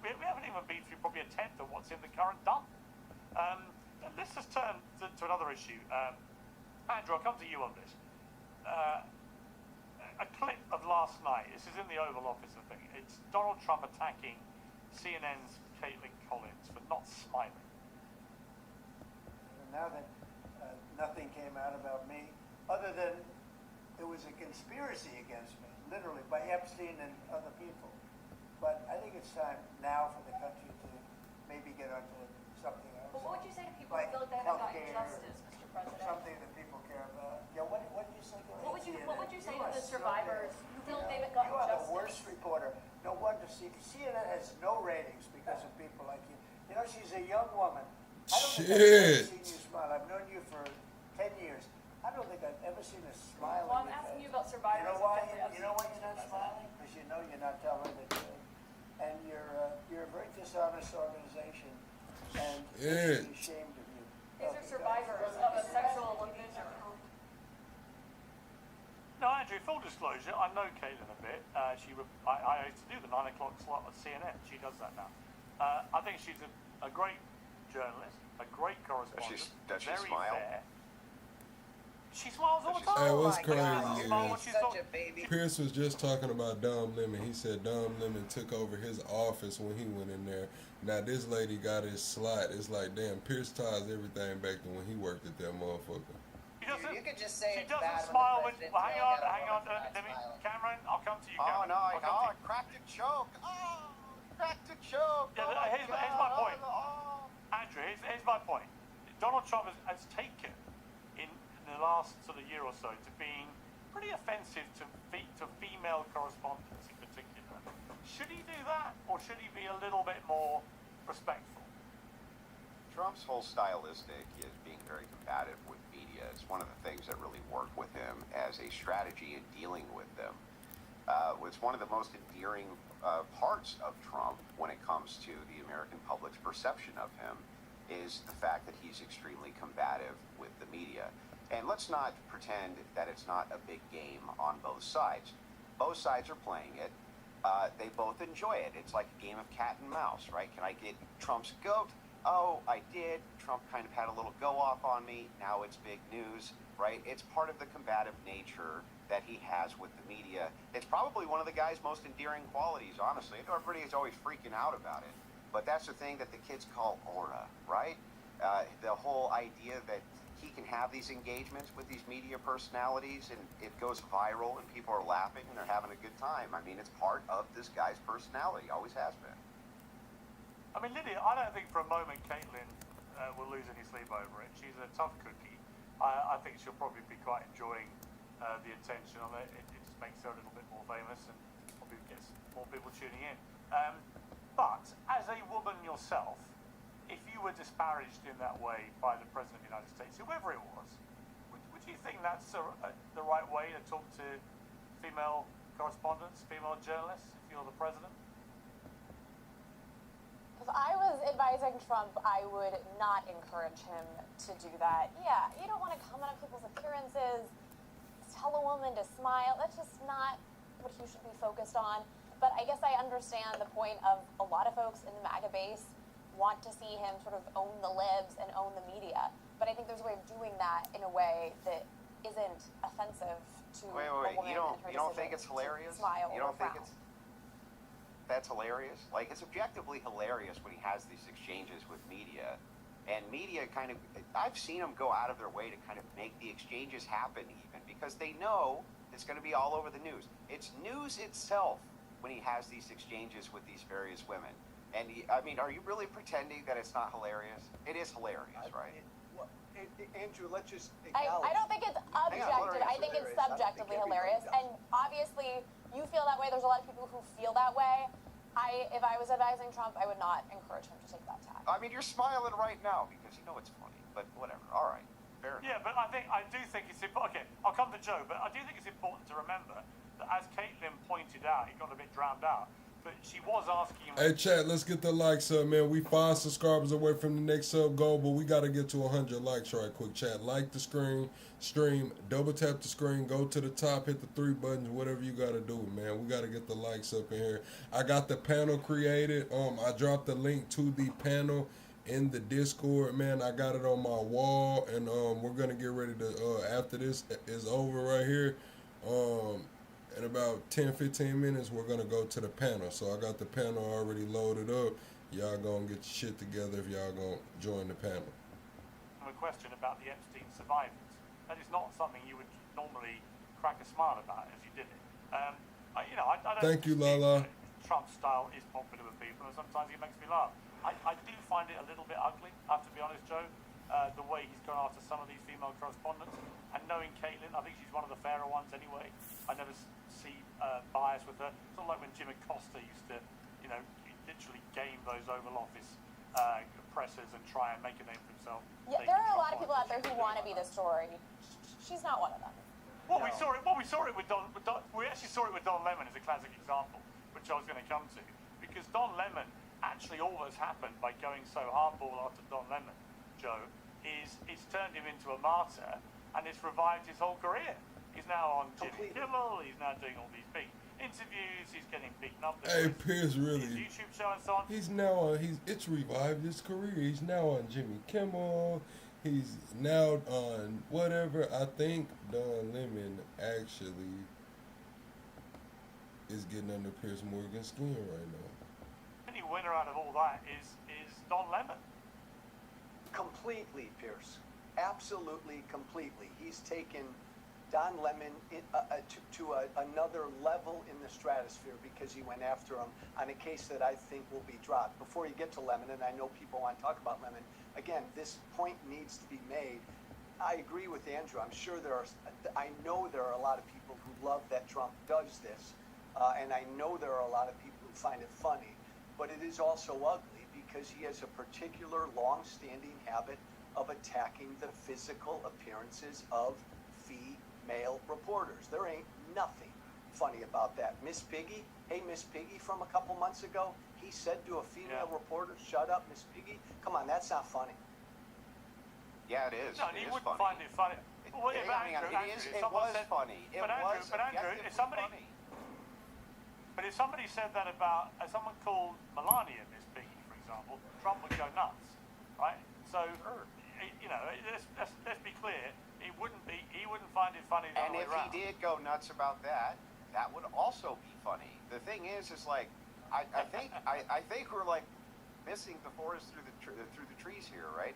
S16: we haven't even been through probably a tenth of what's in the current dump. Let's just turn to another issue. Andrew, I'll come to you on this. A clip of last night, this is in the Oval Office, I think. It's Donald Trump attacking CNN's Caitlin Collins for not smiling.
S12: And now that nothing came out about me, other than it was a conspiracy against me, literally, by Epstein and other people. But I think it's time now for the country to maybe get onto something else.
S20: But what would you say to people
S12: like
S20: who feel like they haven't gotten
S12: healthcare,
S20: justice, Mr. President?
S12: something that people care about. Yeah, what did you say?
S20: What would you say to the
S12: are
S20: survivors
S12: so
S20: who feel like they haven't
S12: you
S20: gotten
S12: are
S20: justice?
S12: the worst reporter. No wonder CNN has no ratings because of people like you. You know, she's a young woman. I don't think I've ever seen you smile. I've known you for 10 years. I don't think I've ever seen a smile.
S20: Well, I'm asking you about survivors.
S12: You know why? You know why you're not smiling? Because you know you're not telling the truth. And you're a very dishonest organization. And
S3: Yeah.
S12: I'm ashamed of you.
S20: These are survivors of a sexual abuser.
S16: No, Andrew, full disclosure, I know Caitlin a bit. I used to do the 9 o'clock slot at CNN. She does that now. I think she's a great journalist, a great correspondent.
S15: Does she
S16: very
S15: smile?
S16: fair. She smiles all the time.
S3: Hey, what's
S16: Oh
S3: crazy
S16: God.
S3: is Pierce was just talking about Dom Lemon. He said Dom Lemon took over his office when he went in there. Now this lady got his slot. It's like, damn, Pierce ties everything back to when he worked at that motherfucker.
S7: You could just say
S16: She doesn't smile when. Well, hang on. Cameron, I'll come to you. Cameron.
S15: I cracked a joke. Oh, cracked a joke.
S16: Yeah, here's my point. Andrew, here's my point. Donald Trump has taken in the last sort of year or so to being pretty offensive to female correspondents in particular. Should he do that, or should he be a little bit more respectful?
S15: Trump's whole stylistic is being very combative with media. It's one of the things that really work with him as a strategy in dealing with them. It's one of the most endearing parts of Trump when it comes to the American public's perception of him is the fact that he's extremely combative with the media. And let's not pretend that it's not a big game on both sides. Both sides are playing it. They both enjoy it. It's like a game of cat and mouse, right? Can I get Trump's goat? Oh, I did. Trump kind of had a little go-off on me. Now it's big news, right? It's part of the combative nature that he has with the media. It's probably one of the guy's most endearing qualities, honestly. Everybody is always freaking out about it. But that's the thing that the kids call aura, right? The whole idea that he can have these engagements with these media personalities and it goes viral and people are laughing and they're having a good time. I mean, it's part of this guy's personality, always has been.
S16: I mean, Lydia, I don't think for a moment Caitlin will lose any sleep over it. She's a tough cookie. I think she'll probably be quite enjoying the attention on it. It just makes her a little bit more famous and probably gets more people tuning in. But as a woman yourself, if you were disparaged in that way by the President of the United States, whoever it was, would you think that's the right way to talk to female correspondents, female journalists, if you're the President?
S10: If I was advising Trump, I would not encourage him to do that. Yeah, you don't want to comment on people's appearances, tell a woman to smile. That's just not what he should be focused on. But I guess I understand the point of a lot of folks in the MAGA base want to see him sort of own the libs and own the media. But I think there's a way of doing that in a way that isn't offensive to a woman.
S15: You don't think it's hilarious? You don't think that's hilarious? Like, it's objectively hilarious when he has these exchanges with media. And media kind of, I've seen them go out of their way to kind of make the exchanges happen even, because they know it's going to be all over the news. It's news itself when he has these exchanges with these various women. And, I mean, are you really pretending that it's not hilarious? It is hilarious, right?
S17: Andrew, let's just
S10: I don't think it's objective. I think it's subjectively hilarious. And obviously, you feel that way. There's a lot of people who feel that way. If I was advising Trump, I would not encourage him to take that tack.
S15: I mean, you're smiling right now because you know it's funny, but whatever. All right, fair enough.
S16: Yeah, but I do think it's important. Okay, I'll come to Joe, but I do think it's important to remember that, as Caitlin pointed out out. It got a bit drowned out. But she was asking him.
S3: Hey, chat, let's get the likes up, man. We 5 subscribers away from the next sub goal, but we got to get to 100 likes right quick, chat. Like the stream, double tap the screen, go to the top, hit the 3 buttons, whatever you got to do, man. We got to get the likes up in here. I got the panel created. I dropped the link to the panel in the Discord, man. I got it on my wall, and we're going to get ready to, after this is over right here, in about 10-15 minutes, we're going to go to the panel. So I got the panel already loaded up. Y'all going to get your shit together if y'all going to join the panel.
S16: A question about the Epstein survivors. That is not something you would normally crack a smile about as you did it. I don't
S3: Thank you, Lala.
S16: Trump's style is popular with people, and sometimes he makes me laugh. I do find it a little bit ugly, I have to be honest, Joe, the way he's gone after some of these female correspondents. And knowing Caitlin, I think she's one of the fairer ones anyway. I never see bias with her. It's not like when Jim Acosta used to, literally game those Oval Office pressers and try and make a name for himself.
S10: Yeah, there are a lot of people out there who want to be the story. She's not one of them.
S16: Well, we saw it with Don. We actually saw it with Don Lemon as a classic example, which I was going to come to, because Don Lemon actually all that's happened by going so hardball after Don Lemon, Joe, is it's turned him into a martyr, and it's revived his whole career. He's now on Jimmy Kimmel. He's now doing all these big interviews. He's getting beaten up.
S3: Hey, Pierce, really?
S16: His YouTube show and so on.
S3: He's now on. It's revived his career. He's now on Jimmy Kimmel. He's now on whatever. I think Don Lemon actually is getting under Pierce Morgan's skin right now.
S16: The only winner out of all that is Don Lemon.
S17: Completely, Pierce. Absolutely, completely. He's taken Don Lemon to another level in the stratosphere because he went after him on a case that I think will be dropped. Before you get to Lemon, and I know people want to talk about Lemon, again, this point needs to be made. I agree with Andrew. I know there are a lot of people who love that Trump does this, and I know there are a lot of people who find it funny, but it is also ugly because he has a particular long-standing habit of attacking the physical appearances of female reporters. There ain't nothing funny about that. Miss Piggy, hey, Miss Piggy from a couple months ago, he said to a female reporter, "Shut up, Miss Piggy." Come on, that's not funny.
S15: Yeah, it is.
S16: No,
S15: it
S16: he
S15: is
S16: wouldn't
S15: funny.
S16: find it funny. Well,
S15: It was funny.
S16: But Andrew, if somebody said that about someone called Melania, Miss Piggy, for example, Trump would go nuts, right? So, let's be clear. He wouldn't find it funny the
S15: And
S16: other way
S15: if
S16: around.
S15: he did go nuts about that, that would also be funny. The thing is like, I think we're like missing the forest through the trees here, right?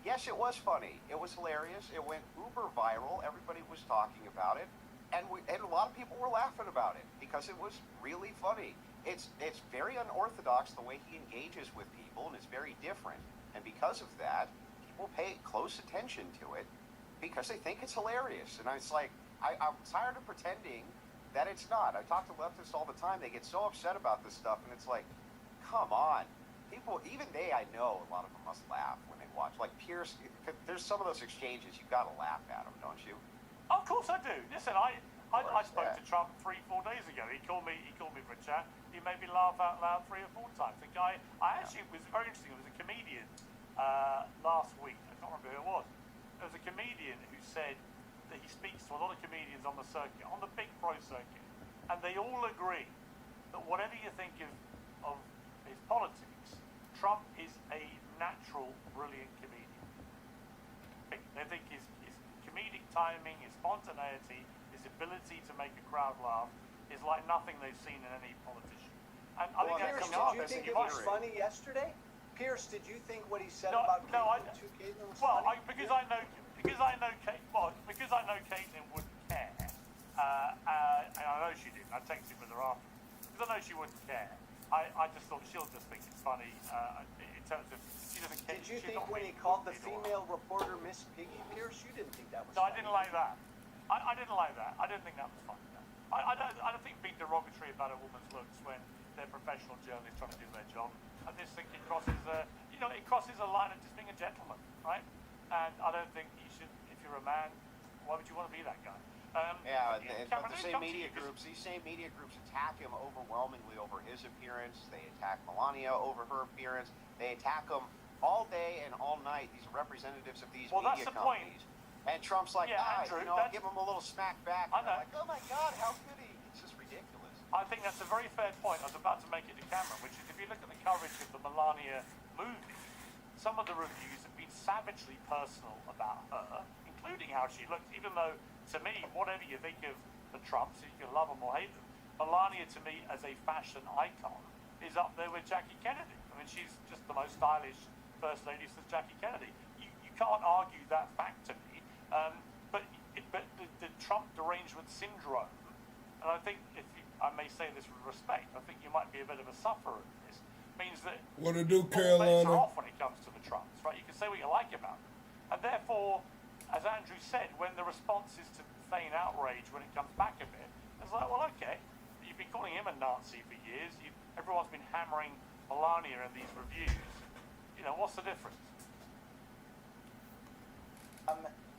S15: Yes, it was funny. It was hilarious. It went uber viral. Everybody was talking about it, and a lot of people were laughing about it because it was really funny. It's very unorthodox the way he engages with people, and it's very different. And because of that, people pay close attention to it because they think it's hilarious. And it's like, I'm tired of pretending that it's not. I talk to leftists all the time. They get so upset about this stuff, and it's like, come on. People, even I know a lot of them must laugh when they watch. Like Pierce, there's some of those exchanges, you've got to laugh at them, don't you?
S16: Of course I do. Listen, I spoke to Trump 3-4 days ago. He called me for a chat. He made me laugh out loud 3 or 4 times. The guy, it was very interesting. It was a comedian last week. I can't remember who it was. There was a comedian who said that he speaks to a lot of comedians on the circuit, on the big pro circuit, and they all agree that whatever you think of his politics, Trump is a natural, brilliant comedian. They think his comedic timing, his spontaneity, his ability to make a crowd laugh is like nothing they've seen in any politician. And I think
S17: Pierce, did you think it was funny yesterday? Pierce, did you think what he said about Caitlin was funny?
S16: Because I know Caitlin wouldn't care, and I know she didn't. I texted with her after because I know she wouldn't care. I just thought she'll just think it's funny in terms of she doesn't care.
S17: Did you think when he called the female reporter Miss Piggy, Pierce, you didn't think that was
S16: No,
S17: funny?
S16: I didn't like that. I didn't like that. I didn't think that was funny. No. I don't think being derogatory about a woman's looks when they're professional journalists trying to do their job. I just think it crosses a line of just being a gentleman, right? And I don't think you should, if you're a man, why would you want to be that guy?
S15: But the same media groups, these same media groups attack him overwhelmingly over his appearance. They attack Melania over her appearance. They attack him all day and all night. These representatives of these media companies. And Trump's like,
S16: Andrew,
S15: give him a little smack back. And they're like, oh my God, how could he? It's just ridiculous.
S16: I think that's a very fair point. I was about to make it to Cameron, which is if you look at the coverage of the Melania movie, some of the reviews have been savagely personal about her, including how she looked, even though, to me, whatever you think of the Trumps, you can love them or hate them, Melania, to me, as a fashion icon, is up there with Jackie Kennedy. I mean, she's just the most stylish First Lady since Jackie Kennedy. You can't argue that fact to me. But the Trump derangement syndrome, and I think, I may say this with respect, I think you might be a bit of a sufferer in this, means that
S3: what to do,
S16: all bets are
S3: Carolina?
S16: off when it comes to the Trumps, right? You can say what you like about them. And therefore, as Andrew said, when the response is to feign outrage when it comes back a bit, it's like, well, okay, you've been calling him a Nazi for years, everyone's been hammering Melania in these reviews, what's the difference?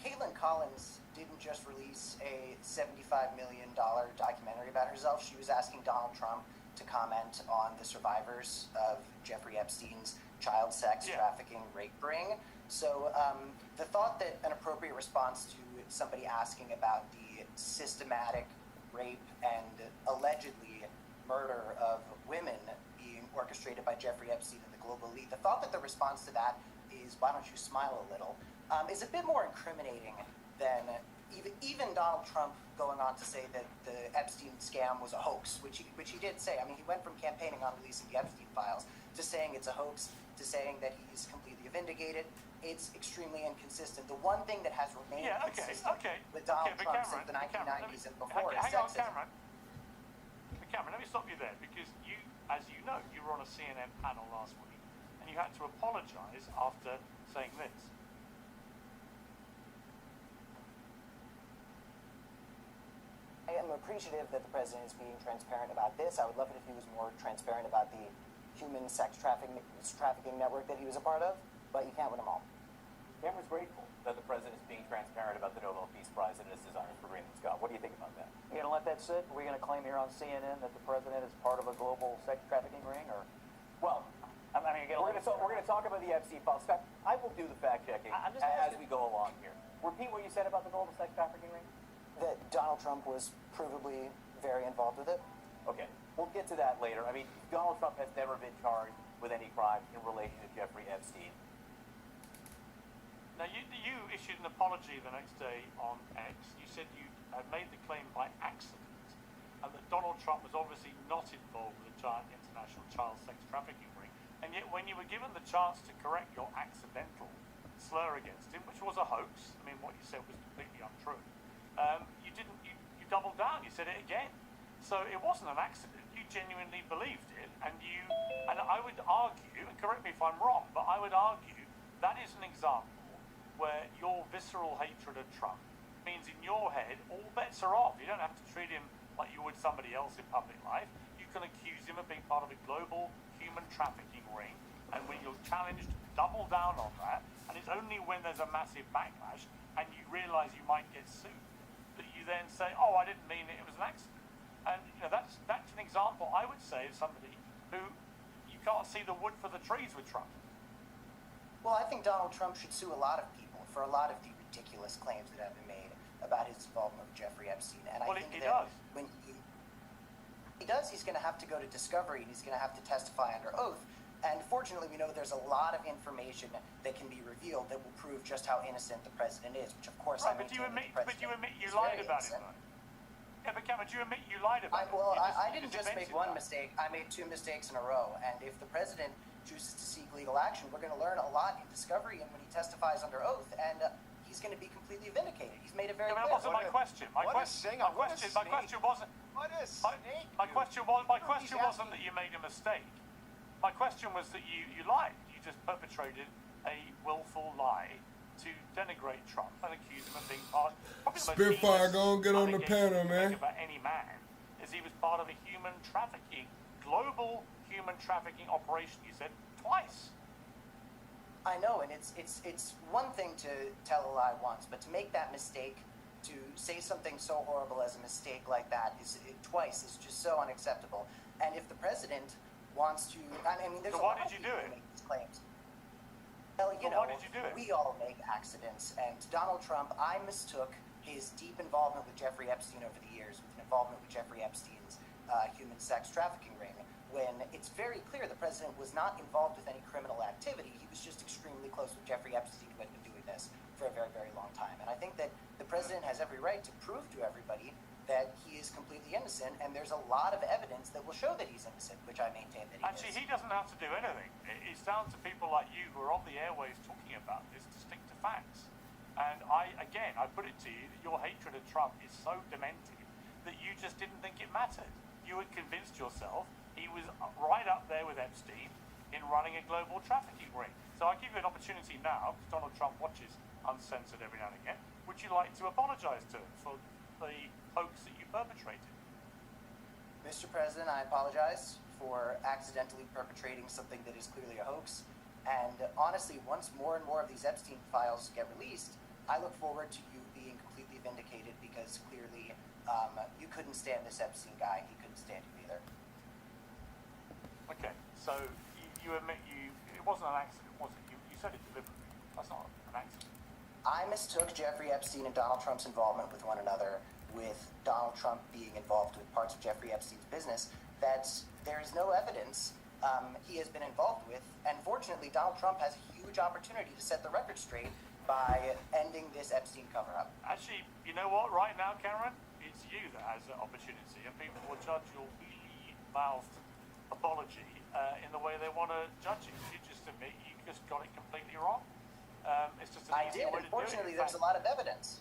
S7: Caitlin Collins didn't just release a $75 million documentary about herself. She was asking Donald Trump to comment on the survivors of Jeffrey Epstein's child sex trafficking rape ring. So the thought that an appropriate response to somebody asking about the systematic rape and allegedly murder of women being orchestrated by Jeffrey Epstein and the global elite, the thought that the response to that is, why don't you smile a little, is a bit more incriminating than even Donald Trump going on to say that the Epstein scam was a hoax, which he did say. I mean, he went from campaigning on releasing the Epstein files to saying it's a hoax, to saying that he's completely vindicated. It's extremely inconsistent. The one thing that has remained consistent with Donald Trump since the 1990s and before is sexism.
S16: Cameron, let me stop you there, because you, as you know, you were on a CNN panel last week, and you had to apologize after saying this.
S21: I am appreciative that the president is being transparent about this. I would love it if he was more transparent about the human sex trafficking network that he was a part of, but you can't win them all.
S22: Cameron's grateful that the president is being transparent about the Nobel Peace Prize and his desire for Greenland. Scott, what do you think about that?
S11: You're going to let that sit? Are we going to claim here on CNN that the president is part of a global sex trafficking ring? Or,
S22: well, I mean, again, we're going to talk about the Epstein files. Scott, I will do the fact checking as we go along here. Repeat what you said about the global sex trafficking ring.
S21: That Donald Trump was provably very involved with it.
S22: Okay, we'll get to that later. I mean, Donald Trump has never been charged with any crime in relation to Jeffrey Epstein.
S16: Now, you issued an apology the next day on X. You said you had made the claim by accident, and that Donald Trump was obviously not involved with a giant international child sex trafficking ring. And yet, when you were given the chance to correct your accidental slur against him, which was a hoax, I mean, what you said was completely untrue, you didn't. You doubled down. You said it again. So it wasn't an accident. You genuinely believed it, and I would argue, and correct me if I'm wrong, but I would argue that is an example where your visceral hatred of Trump means in your head all bets are off. You don't have to treat him like you would somebody else in public life. You can accuse him of being part of a global human trafficking ring, and when you're challenged, double down on that. And it's only when there's a massive backlash and you realize you might get sued that you then say, oh, I didn't mean it, it was an accident. And that's an example, I would say, of somebody who you can't see the wood for the trees with Trump.
S21: Well, I think Donald Trump should sue a lot of people for a lot of the ridiculous claims that have been made about his involvement with Jeffrey Epstein. And I think that when he does, he's going to have to go to discovery, and he's going to have to testify under oath. And fortunately, we know there's a lot of information that can be revealed that will prove just how innocent the president is, which of course I maintain
S16: But you admit you lied about it, though. Yeah, but Cameron, you admit you lied about it.
S21: Well, I didn't just make one mistake. I made two mistakes in a row. And if the president chooses to seek legal action, we're going to learn a lot in discovery and when he testifies under oath. And he's going to be completely vindicated. He's made it very clear.
S16: That wasn't my question. My question wasn't.
S15: What a snake!
S16: My question wasn't that you made a mistake. My question was that you lied. You just perpetrated a willful lie to denigrate Trump and accuse him of being part.
S3: Spitfire, go get on the panel, man.
S16: About any man, is he was part of a human trafficking, global human trafficking operation. You said twice.
S21: I know, and it's one thing to tell a lie once, but to make that mistake
S19: To say something so horrible as a mistake like that twice is just so unacceptable. And if the president wants to, I mean, there's
S16: so
S19: a lot
S16: why
S19: of
S16: did you
S19: people
S16: do
S19: who
S16: it?
S19: make these claims. Well, you
S16: so
S19: know,
S16: why did you do it?
S19: We all make accidents, and Donald Trump, I mistook his deep involvement with Jeffrey Epstein over the years, with an involvement with Jeffrey Epstein's human sex trafficking ring, when it's very clear the president was not involved with any criminal activity. He was just extremely close with Jeffrey Epstein, who had been doing this for a very, very long time. And I think that the president has every right to prove to everybody that he is completely innocent, and there's a lot of evidence that will show that he's innocent, which I maintain that he is.
S16: Actually, he doesn't have to do anything. It's down to people like you who are on the airwaves talking about this to stick to facts. And I put it to you that your hatred of Trump is so demented that you just didn't think it mattered. You had convinced yourself he was right up there with Epstein in running a global trafficking ring. So I give you an opportunity now, because Donald Trump watches Uncensored every now and again. Would you like to apologize to him for the hoax that you perpetrated?
S19: Mr. President, I apologize for accidentally perpetrating something that is clearly a hoax. And honestly, once more and more of these Epstein files get released, I look forward to you being completely vindicated, because clearly you couldn't stand this Epstein guy. He couldn't stand you either.
S16: Okay, so you admit it wasn't an accident, was it? You said it deliberately. That's not an accident.
S19: I mistook Jeffrey Epstein and Donald Trump's involvement with one another, with Donald Trump being involved with parts of Jeffrey Epstein's business that there is no evidence he has been involved with. And fortunately, Donald Trump has a huge opportunity to set the record straight by ending this Epstein cover-up.
S16: Actually, you know what? Right now, Cameron, it's you that has the opportunity, and people will judge your mealy-mouthed apology in the way they want to judge it. You just admit you just got it completely wrong. It's just an easy way to do it.
S19: Unfortunately, there's a lot of evidence.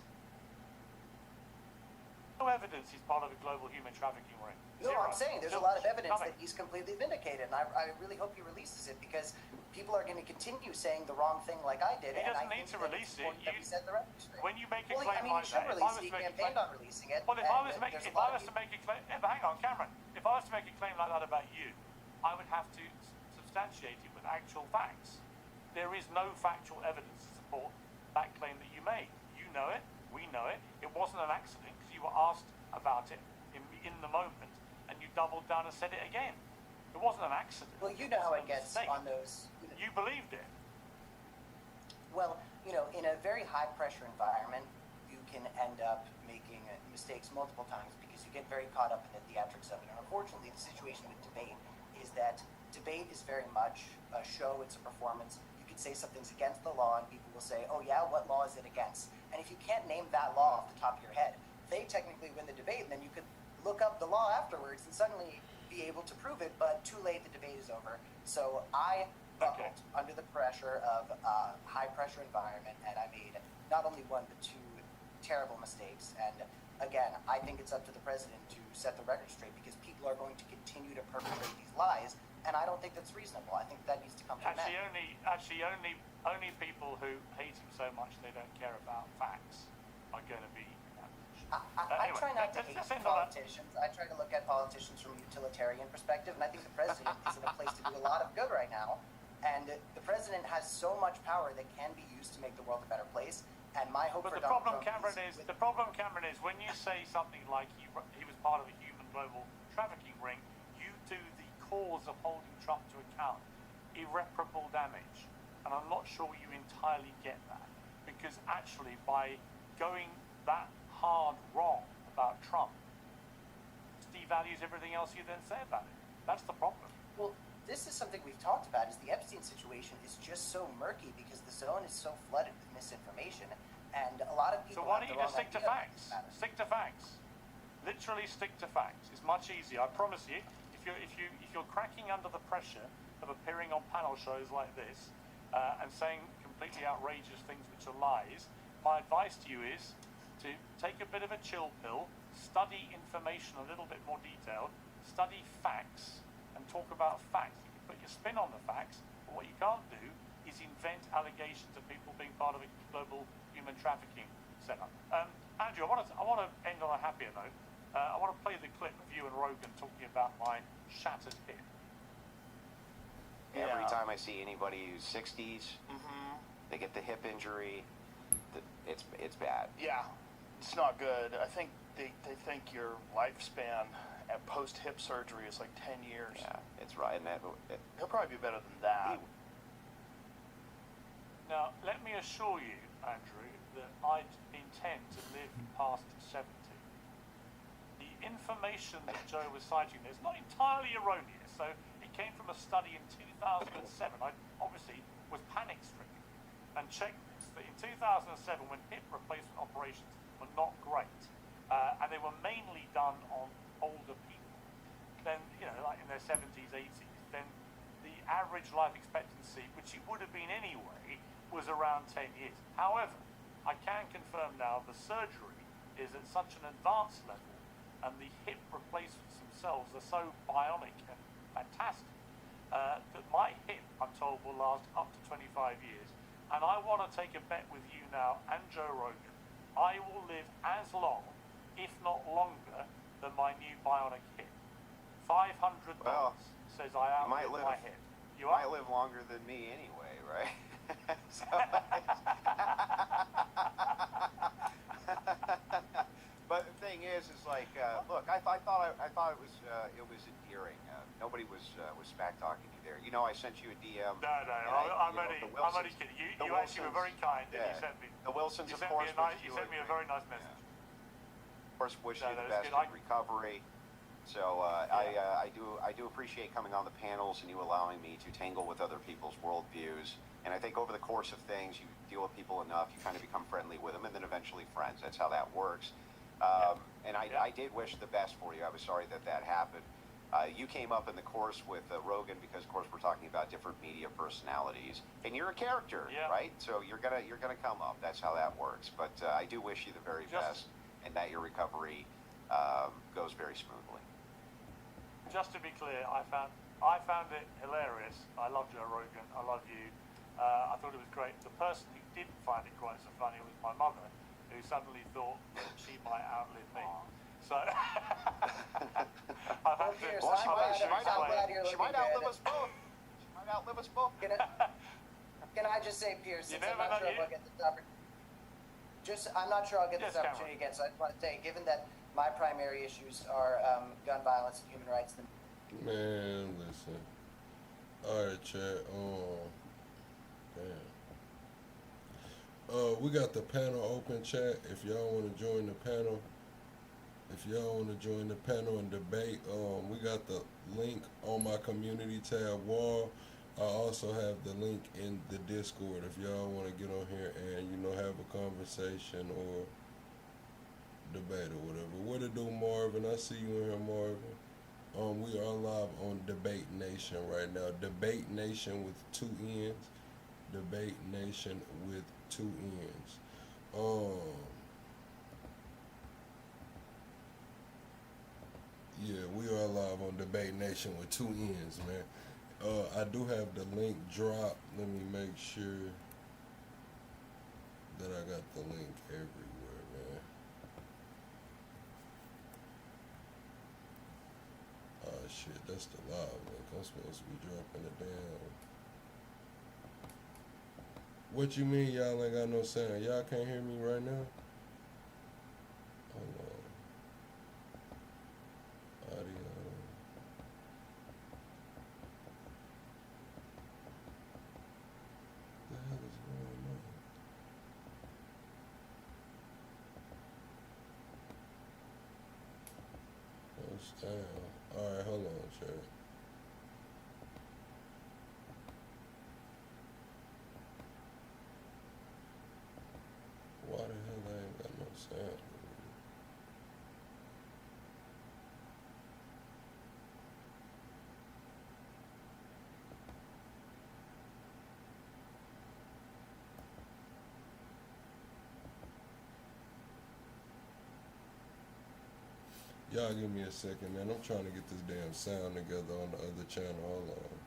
S16: No evidence he's part of a global human trafficking ring.
S19: No,
S16: Zero.
S19: I'm saying there's a lot of evidence that he's completely vindicated, and I really hope he releases it, because people are going to continue saying the wrong thing like I did.
S16: He doesn't need to release it. When you make a claim like that, if I was to make a claim on
S19: releasing it,
S16: well, if I was to make a claim, hang on, Cameron, if I was to make a claim like that about you, I would have to substantiate it with actual facts. There is no factual evidence to support that claim that you made. You know it. We know it. It wasn't an accident, because you were asked about it in the moment, and you doubled down and said it again. It wasn't an accident.
S19: Well, you know how it gets on those.
S16: You believed it.
S19: Well, you know, in a very high-pressure environment, you can end up making mistakes multiple times, because you get very caught up in the theatrics of it. And unfortunately, the situation with debate is that debate is very much a show. It's a performance. You could say something's against the law, and people will say, oh yeah, what law is it against? And if you can't name that law off the top of your head, they technically win the debate, and then you could look up the law afterwards and suddenly be able to prove it, but too late, the debate is over. So I buckled under the pressure of a high-pressure environment, and I made not only one, but two terrible mistakes. And again, I think it's up to the president to set the record straight, because people are going to continue to perpetrate these lies, and I don't think that's reasonable. I think that needs to come to an end.
S16: Only people who hate him so much they don't care about facts are going to be.
S19: I try not to hate politicians. I try to look at politicians from a utilitarian perspective, and I think the president is in a place to do a lot of good right now. And the president has so much power that can be used to make the world a better place. And my hope
S16: But
S19: for
S16: the
S19: Donald
S16: problem,
S19: Trump
S16: Cameron, is when you say something like he was part of a human global trafficking ring, you do the cause of holding Trump to account irreparable damage. And I'm not sure you entirely get that, because actually by going that hard wrong about Trump, devalues everything else you then say about it. That's the problem.
S19: Well, this is something we've talked about, is the Epstein situation is just so murky, because the zone is so flooded with misinformation, and a lot of people.
S16: So why don't you just stick to facts? Stick to facts. Literally stick to facts. It's much easier. I promise you. If you're cracking under the pressure of appearing on panel shows like this and saying completely outrageous things which are lies, my advice to you is to take a bit of a chill pill, study information a little bit more detailed, study facts, and talk about facts. You can put your spin on the facts, but what you can't do is invent allegations of people being part of a global human trafficking setup. Andrew, I want to end on a happier note. I want to play the clip of you and Rogan talking about my shattered hip.
S15: Every time I see anybody who's 60s, they get the hip injury. It's bad.
S6: Yeah.
S1: It's not good. I think they think your lifespan at post-hip surgery is like 10 years.
S15: Yeah, it's right. And
S1: he'll probably be better than that.
S16: Now, let me assure you, Andrew, that I intend to live past 70. The information that Joe was citing is not entirely erroneous. So it came from a study in 2007. I obviously was panic-stricken and checked this, that in 2007, when hip replacement operations were not great, and they were mainly done on older people, then, like in their 70s, 80s, then the average life expectancy, which it would have been anyway, was around 10 years. However, I can confirm now the surgery is at such an advanced level, and the hip replacements themselves are so bionic and fantastic, that my hip, I'm told, will last up to 25 years. And I want to take a bet with you now and Joe Rogan. I will live as long, if not longer, than my new bionic hip. $500 says I outlive my hip.
S15: You might live longer than me anyway, right? But the thing is like, look, I thought it was endearing. Nobody was smack talking you there. I sent you a DM.
S16: No, I'm only kidding. You actually were very kind, and you sent me.
S15: The Wilsons,
S16: you
S15: of course.
S16: You sent me a very nice message.
S15: Of course, wish you the best in recovery. So I do appreciate coming on the panels and you allowing me to tangle with other people's worldviews. And I think over the course of things, you deal with people enough, you kind of become friendly with them, and then eventually friends. That's how that works. And I did wish the best for you. I was sorry that happened. You came up in the course with Rogan because, of course, we're talking about different media personalities, and you're a character, right? So you're gonna come up. That's how that works. But I do wish you the very best, and that your recovery goes very smoothly.
S16: Just to be clear, I found it hilarious. I love Joe Rogan. I love you. I thought it was great. The person who didn't find it quite so funny was my mother, who suddenly thought that she might outlive me. So
S15: she might outlive us both. She might outlive us both.
S19: Can I just say, Pierce, since I'm not sure if I'll get this opportunity. I'm not sure I'll get this opportunity again. So I just want to say, given that my primary issues are gun violence and human rights.
S3: Man, listen. All right, chat. We got the panel open, chat. If y'all want to join the panel, and debate, we got the link on my community tab wall. I also have the link in the Discord if y'all want to get on here and have a conversation or debate or whatever. What to do, Marvin? I see you in here, Marvin. We are live on Debate Nation right now. Debate Nation with 2 N's. Debate Nation with 2 N's. Yeah, we are live on Debate Nation with 2 N's, man. I do have the link dropped. Let me make sure that I got the link everywhere, man. Oh shit, that's the live link. I'm supposed to be dropping it down. What you mean y'all ain't got no sound? Y'all can't hear me right now? Hold on. Audio. What the hell is going on? Oh, style. Alright, hold on, chat. Why the hell I ain't got no sound? Y'all give me a second, man. I'm trying to get this damn sound together on the other channel. Hold on.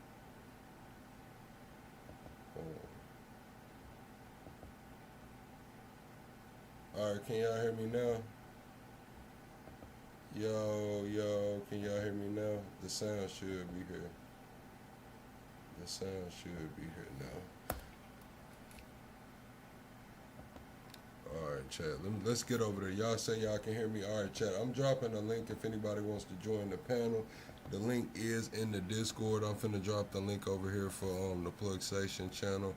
S3: Alright, can y'all hear me now? Yo, can y'all hear me now? The sound should be here. The sound should be here now. All right, chat. Let's get over there. Y'all say y'all can hear me. All right, chat. I'm dropping a link if anybody wants to join the panel. The link is in the Discord. I'm finna drop the link over here for the Plugsation channel.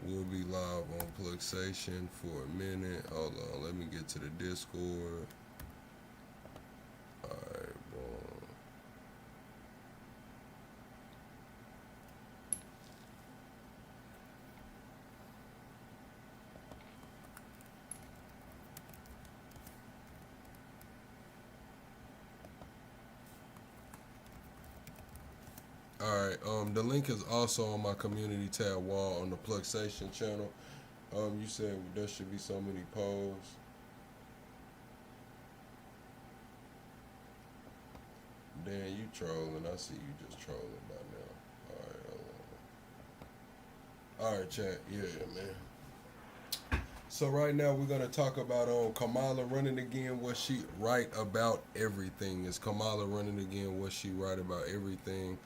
S3: We'll be live on Plugsation for a minute. Hold on. Let me get to the Discord. All right, boom. Alright, the link is also on my community tab wall on the Plugsation channel. You said there should be so many polls. Dan, you trolling. I see you just trolling by now. Alright, Alright, chat. Yeah, man. So right now we're gonna talk about Kamala running again. Was she right about everything? Is Kamala running again? Was she right about everything?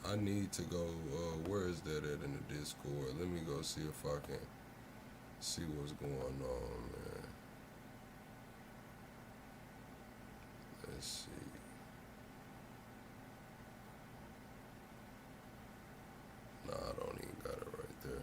S3: I need to go, where is that at in the Discord? Let me go see if I can see what's going on, man. Let's see. Nah, I don't even got it right there.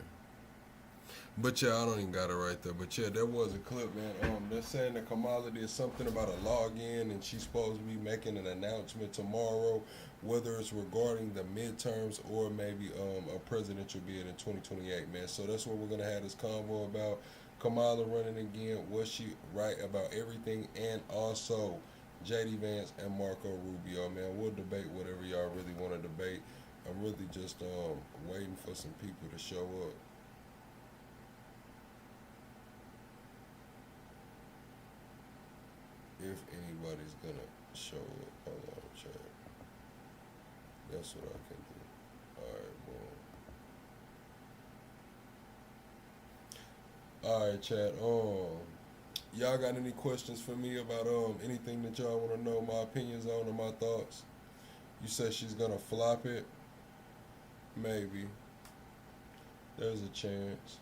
S3: But yeah, I don't even got it right there. But yeah, there was a clip, man. They're saying that Kamala did something about a login, and she's supposed to be making an announcement tomorrow, whether it's regarding the midterms or maybe a presidential bid in 2028, man. So that's what we're gonna have this convo about. Kamala running again. Was she right about everything? And also JD Vance and Marco Rubio, man. We'll debate whatever y'all really want to debate. I'm really just waiting for some people to show up. If anybody's gonna show up, hold on, chat. That's what I can do. Alright, boom. Alright, chat. Y'all got any questions for me about anything that y'all wanna know my opinions on or my thoughts? You said she's gonna flop it? Maybe. There's a chance.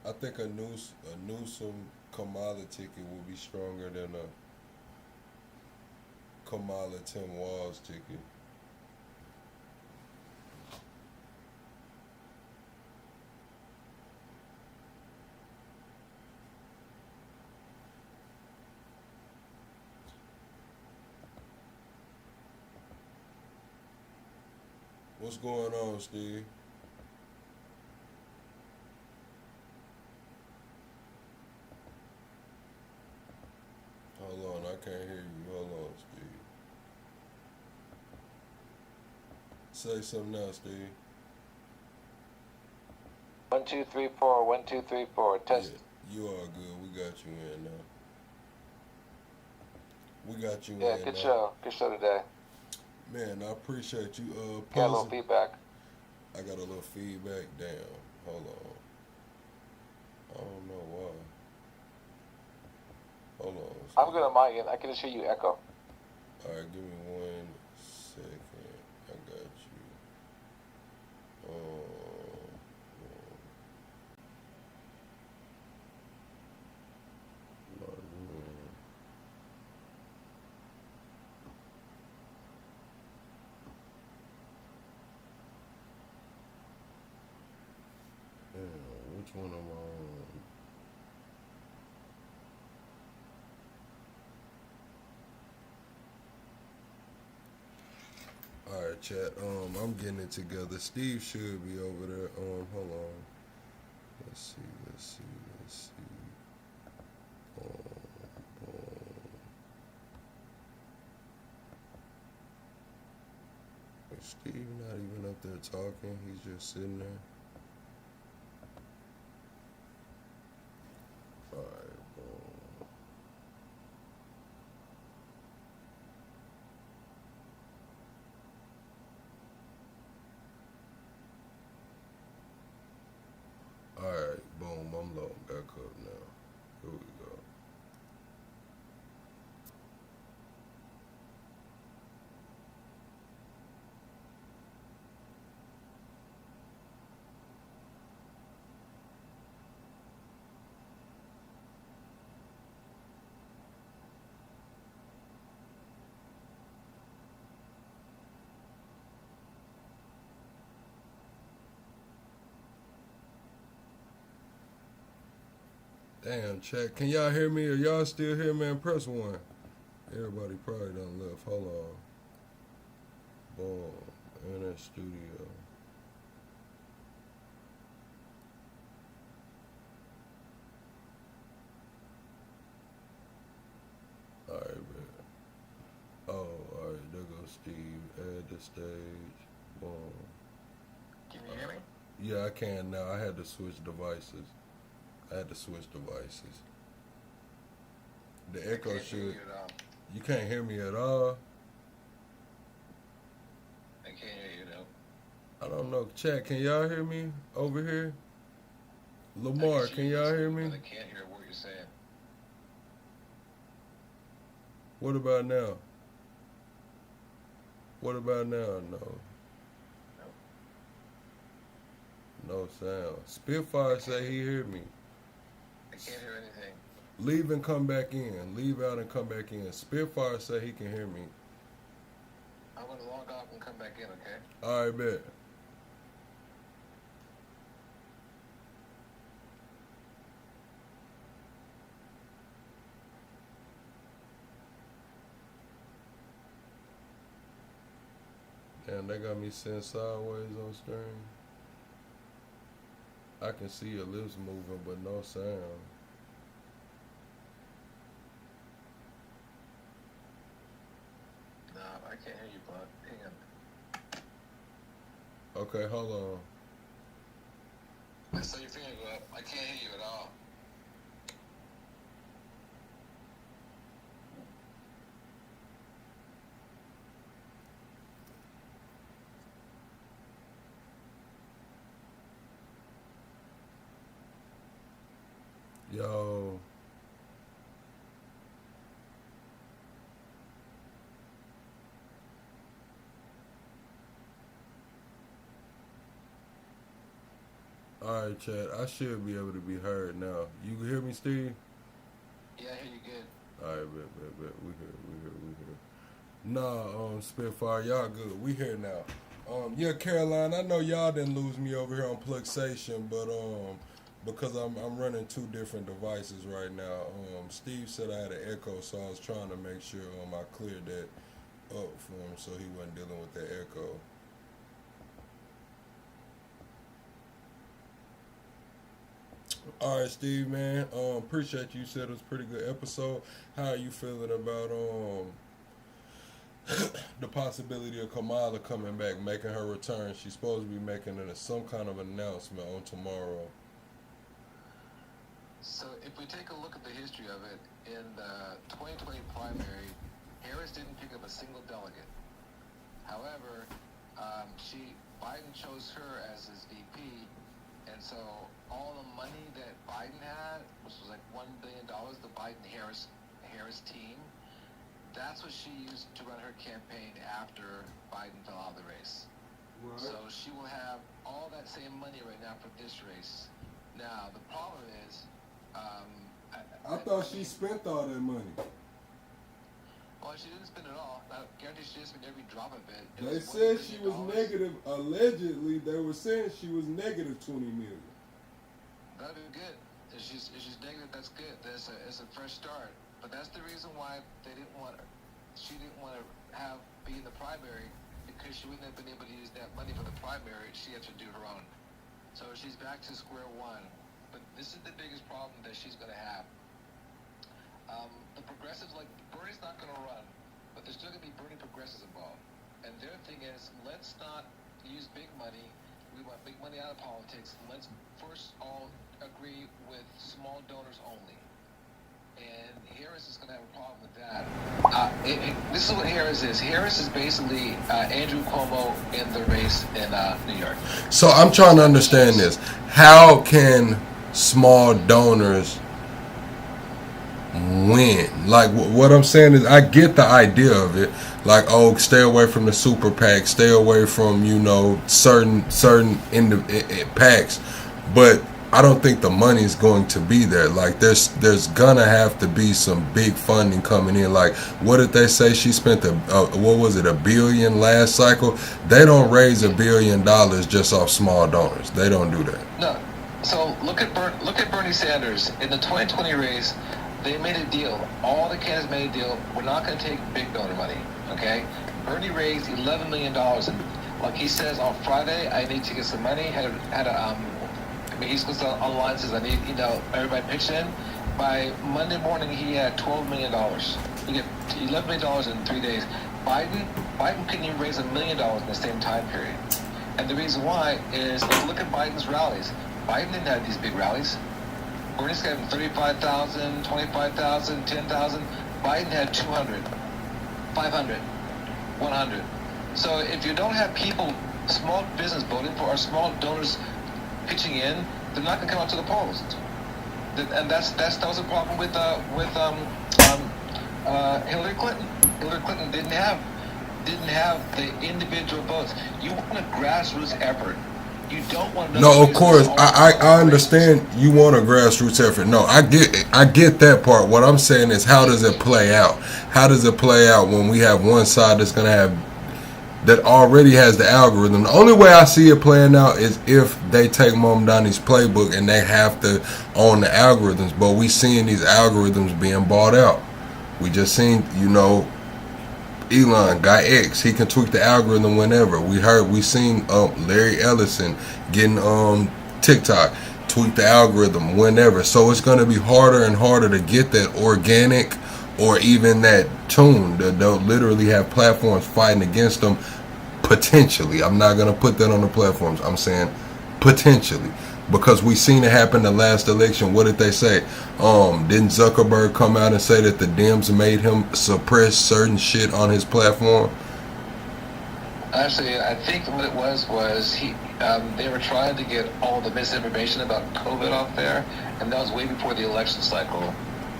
S3: I think a Newsom Kamala ticket will be stronger than a Kamala Tim Walz ticket. What's going on, Steve? Hold on, I can't hear you. Hold on, Steve. Say something now, Steve.
S5: 1, 2, 3, 4. 1, 2, 3, 4. Test.
S3: Yeah, you are good. We got you in now. We got you in.
S5: Yeah, good show. Good show today.
S3: Man, I appreciate you.
S5: Got a little feedback.
S3: I got a little feedback. Damn. Hold on. I don't know why. Hold on.
S5: I'm good on my end. I can just hear you echo.
S3: Alright, give me 1 second. I got you. Which one am I on? Alright, chat. I'm getting it together. Steve should be over there. Hold on. Let's see. Is Steve not even up there talking? He's just sitting there. Alright, boom. Alright, boom, I'm loading back up now. Here we go. Damn, chat. Can y'all hear me? Are y'all still here, man? Press 1. Everybody probably done left. Hold on. Boom. Internet studio. Alright, man. Oh, alright. There goes Steve. Add the stage. Boom.
S8: Can you hear me?
S3: Yeah, I can now. I had to switch devices. The echo should. You can't hear me at all.
S8: I can't hear you though.
S3: I don't know. Chat, can y'all hear me over here? Lamar, can y'all hear me?
S8: I can't hear what you're saying.
S3: What about now? What about now? No. No sound. Spitfire say he heard me.
S8: I can't hear anything.
S3: Leave and come back in. Leave out and come back in. Spitfire say he can hear me.
S8: I'm gonna log off and come back in, okay?
S3: Alright, bet. Damn, they got me sitting sideways on screen. I can see your lips moving, but no sound.
S8: No, I can't hear you, bud. Hang on.
S3: Okay, hold on.
S8: I saw your finger go up. I can't hear you at all.
S3: Yo. Alright, chat. I should be able to be heard now. You can hear me, Steve?
S8: Yeah, I hear you good.
S3: Alright, bet. We here. Nah, Spitfire, y'all good. We here now. Yeah, Caroline, I know y'all didn't lose me over here on Pluxation, but because I'm running 2 different devices right now. Steve said I had an echo, so I was trying to make sure I cleared that up for him so he wasn't dealing with that echo. All right, Steve, man. Appreciate you. Said it was a pretty good episode. How are you feeling about the possibility of Kamala coming back, making her return? She's supposed to be making some kind of announcement on tomorrow.
S8: So if we take a look at the history of it, in the 2020 primary, Harris didn't pick up a single delegate. However, Biden chose her as his VP, and so all the money that Biden had, which was like $1 billion, the Biden-Harris team, that's what she used to run her campaign after Biden fell out of the race. Right. So she will have all that same money right now for this race. Now, the problem is,
S3: I thought she spent all that money.
S8: Well, she didn't spend it all. I guarantee she didn't spend every drop of it.
S3: They said she was negative. Allegedly, they were saying she was negative $20 million.
S8: That'd be good. If she's negative, that's good. It's a fresh start. But that's the reason why they didn't want her. She didn't want to be in the primary because she wouldn't have been able to use that money for the primary. She had to do her own. So she's back to square one. But this is the biggest problem that she's going to have. The progressives, like Bernie's not going to run, but there's still going to be Bernie progressives involved. And their thing is, let's not use big money. We want big money out of politics. Let's first all agree with small donors only. And Harris is going to have a problem with that. This is what Harris is. Harris is basically Andrew Cuomo in the race in New York.
S3: So I'm trying to understand this. How can small donors win? Like, what I'm saying is, I get the idea of it. Like, oh, stay away from the super PAC, stay away from, certain PACs. But I don't think the money is going to be there. Like, there's gonna have to be some big funding coming in. Like, what did they say? She spent $1 billion last cycle? They don't raise $1 billion just off small donors. They don't do that.
S8: So look at Bernie Sanders in the 2020 race. They made a deal. All the candidates made a deal. We're not going to take big donor money. Okay. Bernie raised $11 million, and like he says on Friday, I need to get some money. He's goes online and says I need everybody pitch in. By Monday morning, he had $12 million. He get $11 million in 3 days. Biden couldn't even raise $1 million in the same time period. And the reason why is look at Biden's rallies. Biden didn't have these big rallies. Bernie's got 35,000, 25,000, 10,000. Biden had 200, 500, 100. So if you don't have people, small business voting for, or small donors pitching in, they're not going to come out to the polls. And that was a problem with Hillary Clinton. Hillary Clinton didn't have the individual votes. You want a grassroots effort. You don't want to.
S3: No, of course, I understand you want a grassroots effort. No, I get that part. What I'm saying is, how does it play out? How does it play out when we have one side that's gonna have that already has the algorithm? The only way I see it playing out is if they take Mamdani's playbook and they have to own the algorithms. But we seeing these algorithms being bought out. We just seen, Elon, Guy X, he can tweak the algorithm whenever. We seen Larry Ellison getting TikTok, tweak the algorithm whenever. So it's going to be harder and harder to get that organic or even that tune. They'll literally have platforms fighting against them potentially. I'm not going to put that on the platforms. I'm saying potentially. Because we seen it happen the last election. What did they say? Didn't Zuckerberg come out and say that the Dems made him suppress certain shit on his platform?
S8: Actually, I think what it was they were trying to get all the misinformation about COVID off there, and that was way before the election cycle.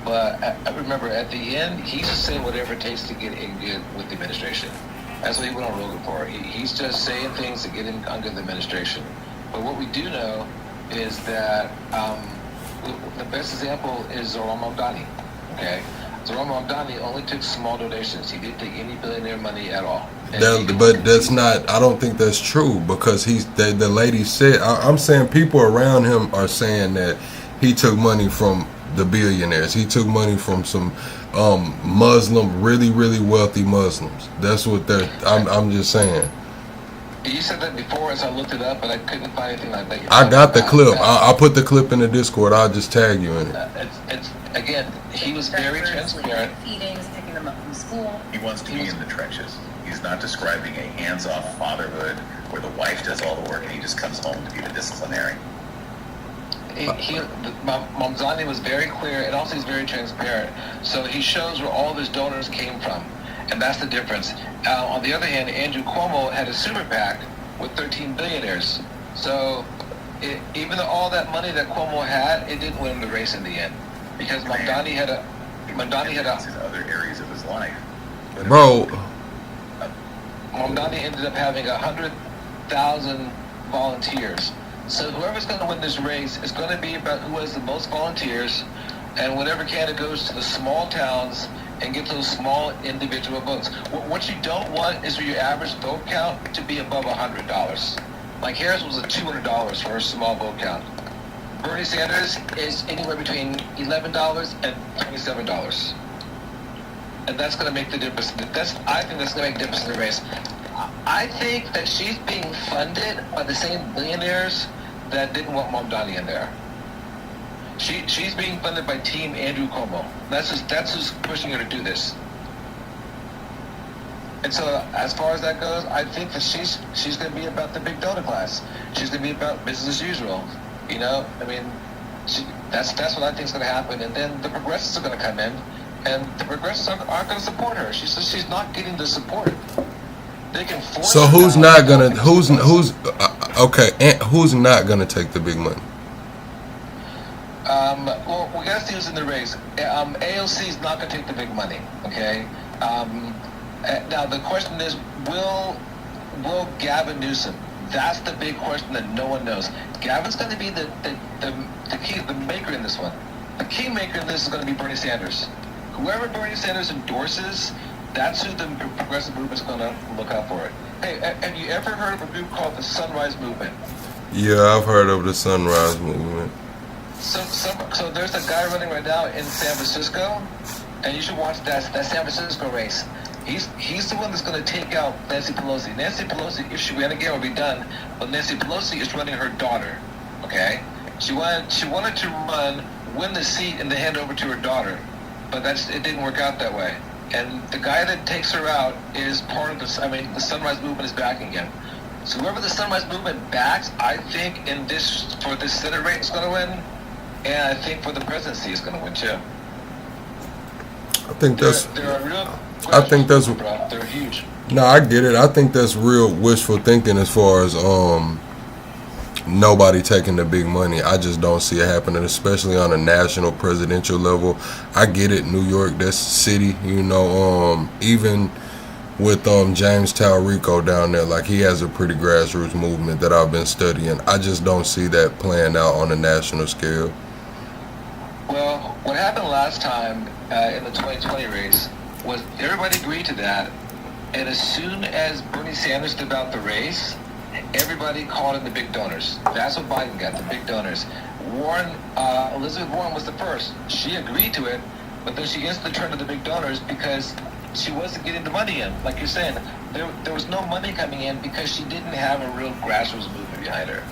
S8: But I remember at the end, he's just saying whatever it takes to get in good with the administration. That's what he went on Rogan for. He's just saying things to get in under the administration. But what we do know is that the best example is Zoran Mamdani. Okay, Zoran Mamdani only took small donations. He didn't take any billionaire money at all.
S3: But that's not. I don't think that's true because the lady said. I'm saying people around him are saying that he took money from the billionaires. He took money from some Muslim, really wealthy Muslims. That's what they're. I'm just saying.
S8: You said that before, as I looked it up, but I couldn't find anything like that.
S3: I got the clip. I'll put the clip in the Discord. I'll just tag you in it.
S8: It's again, he was very transparent.
S2: Feedings, picking them up from school.
S13: He wants to be in the trenches. He's not describing a hands-off fatherhood where the wife does all the work and he just comes home to be the disciplinarian.
S8: Mamdani was very clear, and also he's very transparent. So he shows where all of his donors came from. And that's the difference. On the other hand, Andrew Cuomo had a super PAC with 13 billionaires. So even though all that money that Cuomo had, it didn't win the race in the end. Because Mamdani had
S13: other areas of his life.
S3: Bro.
S8: Mamdani ended up having 100,000 volunteers. So whoever's going to win this race is going to be about who has the most volunteers, and whatever candidate goes to the small towns and get those small individual votes. What you don't want is for your average vote count to be above $100. Like Harris was at $200 for a small vote count. Bernie Sanders is anywhere between $11 and $27. And that's going to make the difference. I think that's going to make the difference in the race. I think that she's being funded by the same billionaires that didn't want Mamdani in there. She's being funded by Team Andrew Cuomo. That's who's pushing her to do this. And so, as far as that goes, I think that she's going to be about the big donor class. She's going to be about business as usual. That's what I think is going to happen. And then the progressives are going to come in, and the progressives aren't going to support her. She's not getting the support. They can force.
S3: So who's not gonna? Who's okay? And who's not gonna take the big money?
S8: Well, we got to see who's in the race. AOC is not going to take the big money. Okay. Now the question is, will Gavin Newsom? That's the big question that no one knows. Gavin's going to be the maker in this one. The key maker in this is going to be Bernie Sanders. Whoever Bernie Sanders endorses, that's who the progressive movement's going to look out for it. Hey, have you ever heard of a group called the Sunrise Movement?
S3: Yeah, I've heard of the Sunrise Movement.
S8: So there's a guy running right now in San Francisco, and you should watch that San Francisco race. He's the one that's going to take out Nancy Pelosi. Nancy Pelosi, if she ran again, will be done. But Nancy Pelosi is running her daughter. Okay, she wanted to run, win the seat, and then hand over to her daughter, but it didn't work out that way. And the guy that takes her out is part of this. I mean, the Sunrise Movement is backing him. So whoever the Sunrise Movement backs, I think for this Senate race is going to win, and I think for the presidency is going to win too.
S3: I think that's.
S8: They're huge.
S3: No, I get it. I think that's real wishful thinking as far as nobody taking the big money. I just don't see it happening, especially on a national presidential level. I get it, New York, that's city, you know. Even with James Talrico down there, like, he has a pretty grassroots movement that I've been studying. I just don't see that playing out on a national scale.
S8: Well, what happened last time in the 2020 race was everybody agreed to that, and as soon as Bernie Sanders stood out the race, everybody called in the big donors. That's what Biden got, the big donors. Elizabeth Warren was the first. She agreed to it, but then she instantly turned to the big donors because she wasn't getting the money in. Like you're saying, there was no money coming in because she didn't have a real grassroots movement behind her.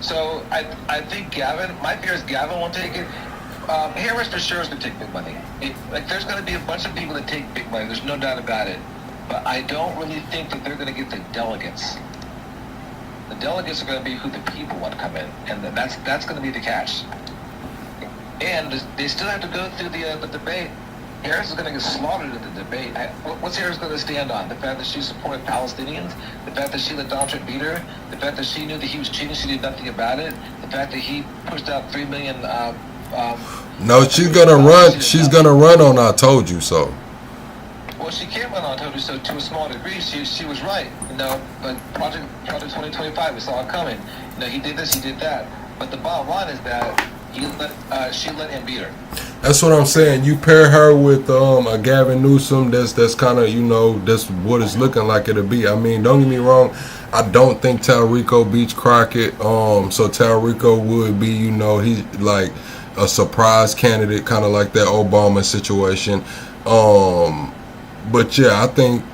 S8: So I think my fear is Gavin won't take it. Harris for sure is going to take big money. There's going to be a bunch of people that take big money. There's no doubt about it. But I don't really think that they're going to get the delegates. The delegates are going to be who the people want to come in, and that's going to be the catch. And they still have to go through the debate. Harris is going to get slaughtered in the debate. What's Harris going to stand on? The fact that she supported Palestinians? The fact that she let Donald Trump beat her? The fact that she knew that he was cheating, she did nothing about it? The fact that he pushed out 3 million...
S3: no, she's gonna run. She's gonna run on "I Told You So."
S8: Well, she can't run on "I Told You So" to a small degree. She was right. You know, but Project 2025, we saw it coming. You know, he did this, he did that. But the bottom line is that she let him beat her.
S3: That's what I'm saying. You pair her with a Gavin Newsom. That's kind of, you know, that's what it's looking like it'll be. I mean, don't get me wrong. I don't think Talrico beats Crockett. So Talrico would be, you know, he's like a surprise candidate, kind of like that Obama situation. But yeah, I think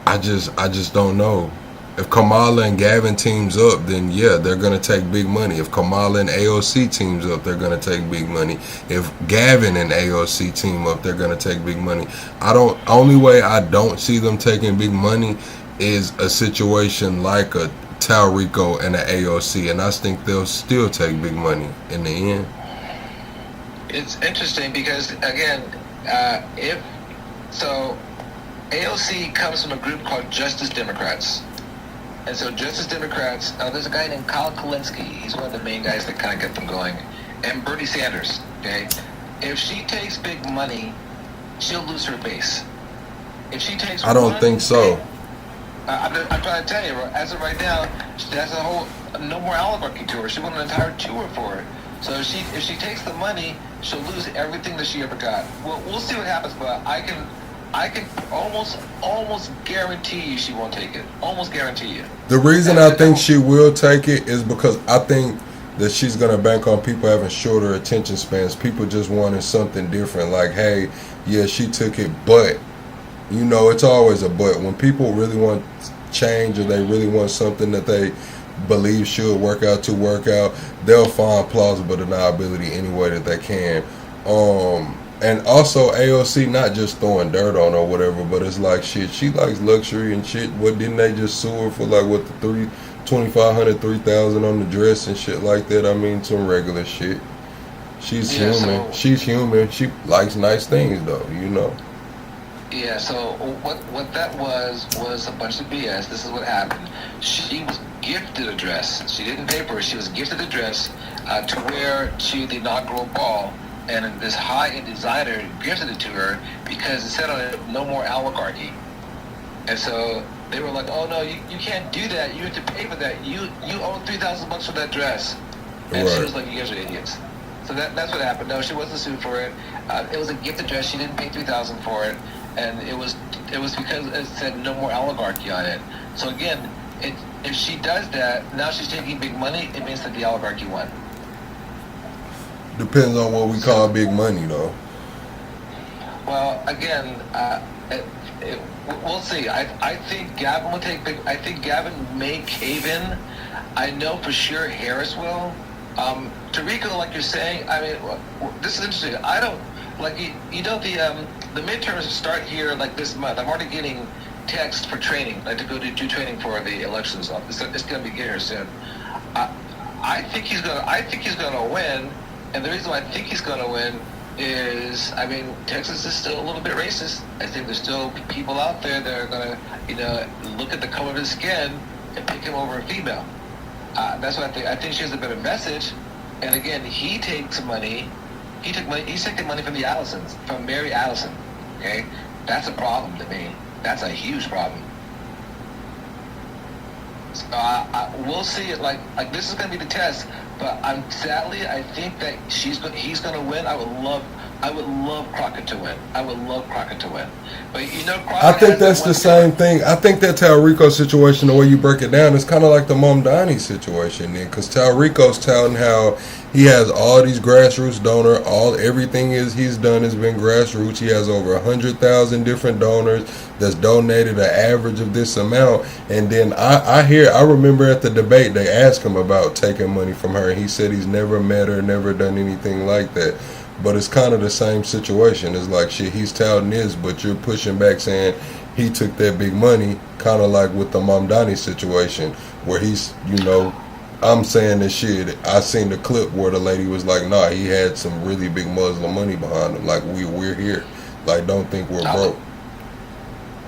S3: I just don't know. If Kamala and Gavin teams up, then yeah, they're gonna take big money. If Kamala and AOC teams up, they're gonna take big money. If Gavin and AOC team up, they're gonna take big money. Only way I don't see them taking big money is a situation like a Talrico and an AOC, and I think they'll still take big money in the end.
S8: It's interesting because, again, AOC comes from a group called Justice Democrats. And so Justice Democrats, there's a guy named Kyle Kulinski. He's one of the main guys that kind of get them going. And Bernie Sanders, okay? If she takes big money, she'll lose her base. If she takes
S3: I don't think so.
S8: I'm trying to tell you, as of right now, that's a whole no more oligarchy tour. She won an entire tour for it. So if she takes the money, she'll lose everything that she ever got. Well, we'll see what happens, but I can almost guarantee you she won't take it. Almost guarantee you.
S3: The reason I think she will take it is because I think that she's going to bank on people having shorter attention spans. People just wanting something different. Like, hey, yeah, she took it, but, you know, it's always a but. When people really want change or they really want something that they believe should work out, they'll find plausible deniability any way that they can. And also AOC not just throwing dirt on her or whatever, but it's like shit, she likes luxury and shit. What, didn't they just sue her for like what, the $2,500, $3,000 on the dress and shit like that? I mean, some regular shit. She's human. She's human. She likes nice things though, you know.
S8: Yeah, so what that was a bunch of BS. This is what happened. She was gifted a dress. She didn't pay for it. She was gifted a dress to wear to the inaugural ball. And this high-end designer gifted it to her because it said on it, no more oligarchy. And so they were like, oh no, you can't do that. You have to pay for that. You owe $3,000 for that dress. And she was like, you guys are idiots. So that's what happened. No, she wasn't sued for it. It was a gifted dress. She didn't pay $3,000 for it. And it was because it said no more oligarchy on it. So again, if she does that, now she's taking big money. It means that the oligarchy won.
S3: Depends on what we call big money, though.
S8: Well, again, we'll see. I think Gavin will take big. I think Gavin may cave in. I know for sure Harris will. Tarico, like you're saying, I mean, this is interesting. I don't like the midterms start here like this month. I'm already getting texts for training, like to go do training for the elections. It's going to be here soon. I think he's gonna win, and the reason why I think he's gonna win is, I mean, Texas is still a little bit racist. I think there's still people out there that are gonna, look at the color of his skin and pick him over a female. That's what I think. I think she has a better message. And again, he takes money. He's taking money from the Allisons, from Mary Allison. Okay, that's a problem to me. That's a huge problem. So, we'll see it. Like this is going to be the test. But sadly, I think that he's going to win. I would love Crockett to win. I would love Crockett to win. But Crockett,
S3: I think that's the same thing. I think that Talrico's situation, the way you break it down, is kind of like the Mamdani situation, because Talrico's touting how he has all these grassroots donors. Everything he's done has been grassroots. He has over 100,000 different donors that's donated an average of this amount. And then I remember at the debate they asked him about taking money from her, and he said he's never met her, never done anything like that. But it's kind of the same situation. It's like, shit, he's touting this, but you're pushing back saying he took that big money, kind of like with the Mamdani situation, where he's, I'm saying this shit. I seen the clip where the lady was like, nah, he had some really big Muslim money behind him. Like, we're here. Like, don't think we're broke.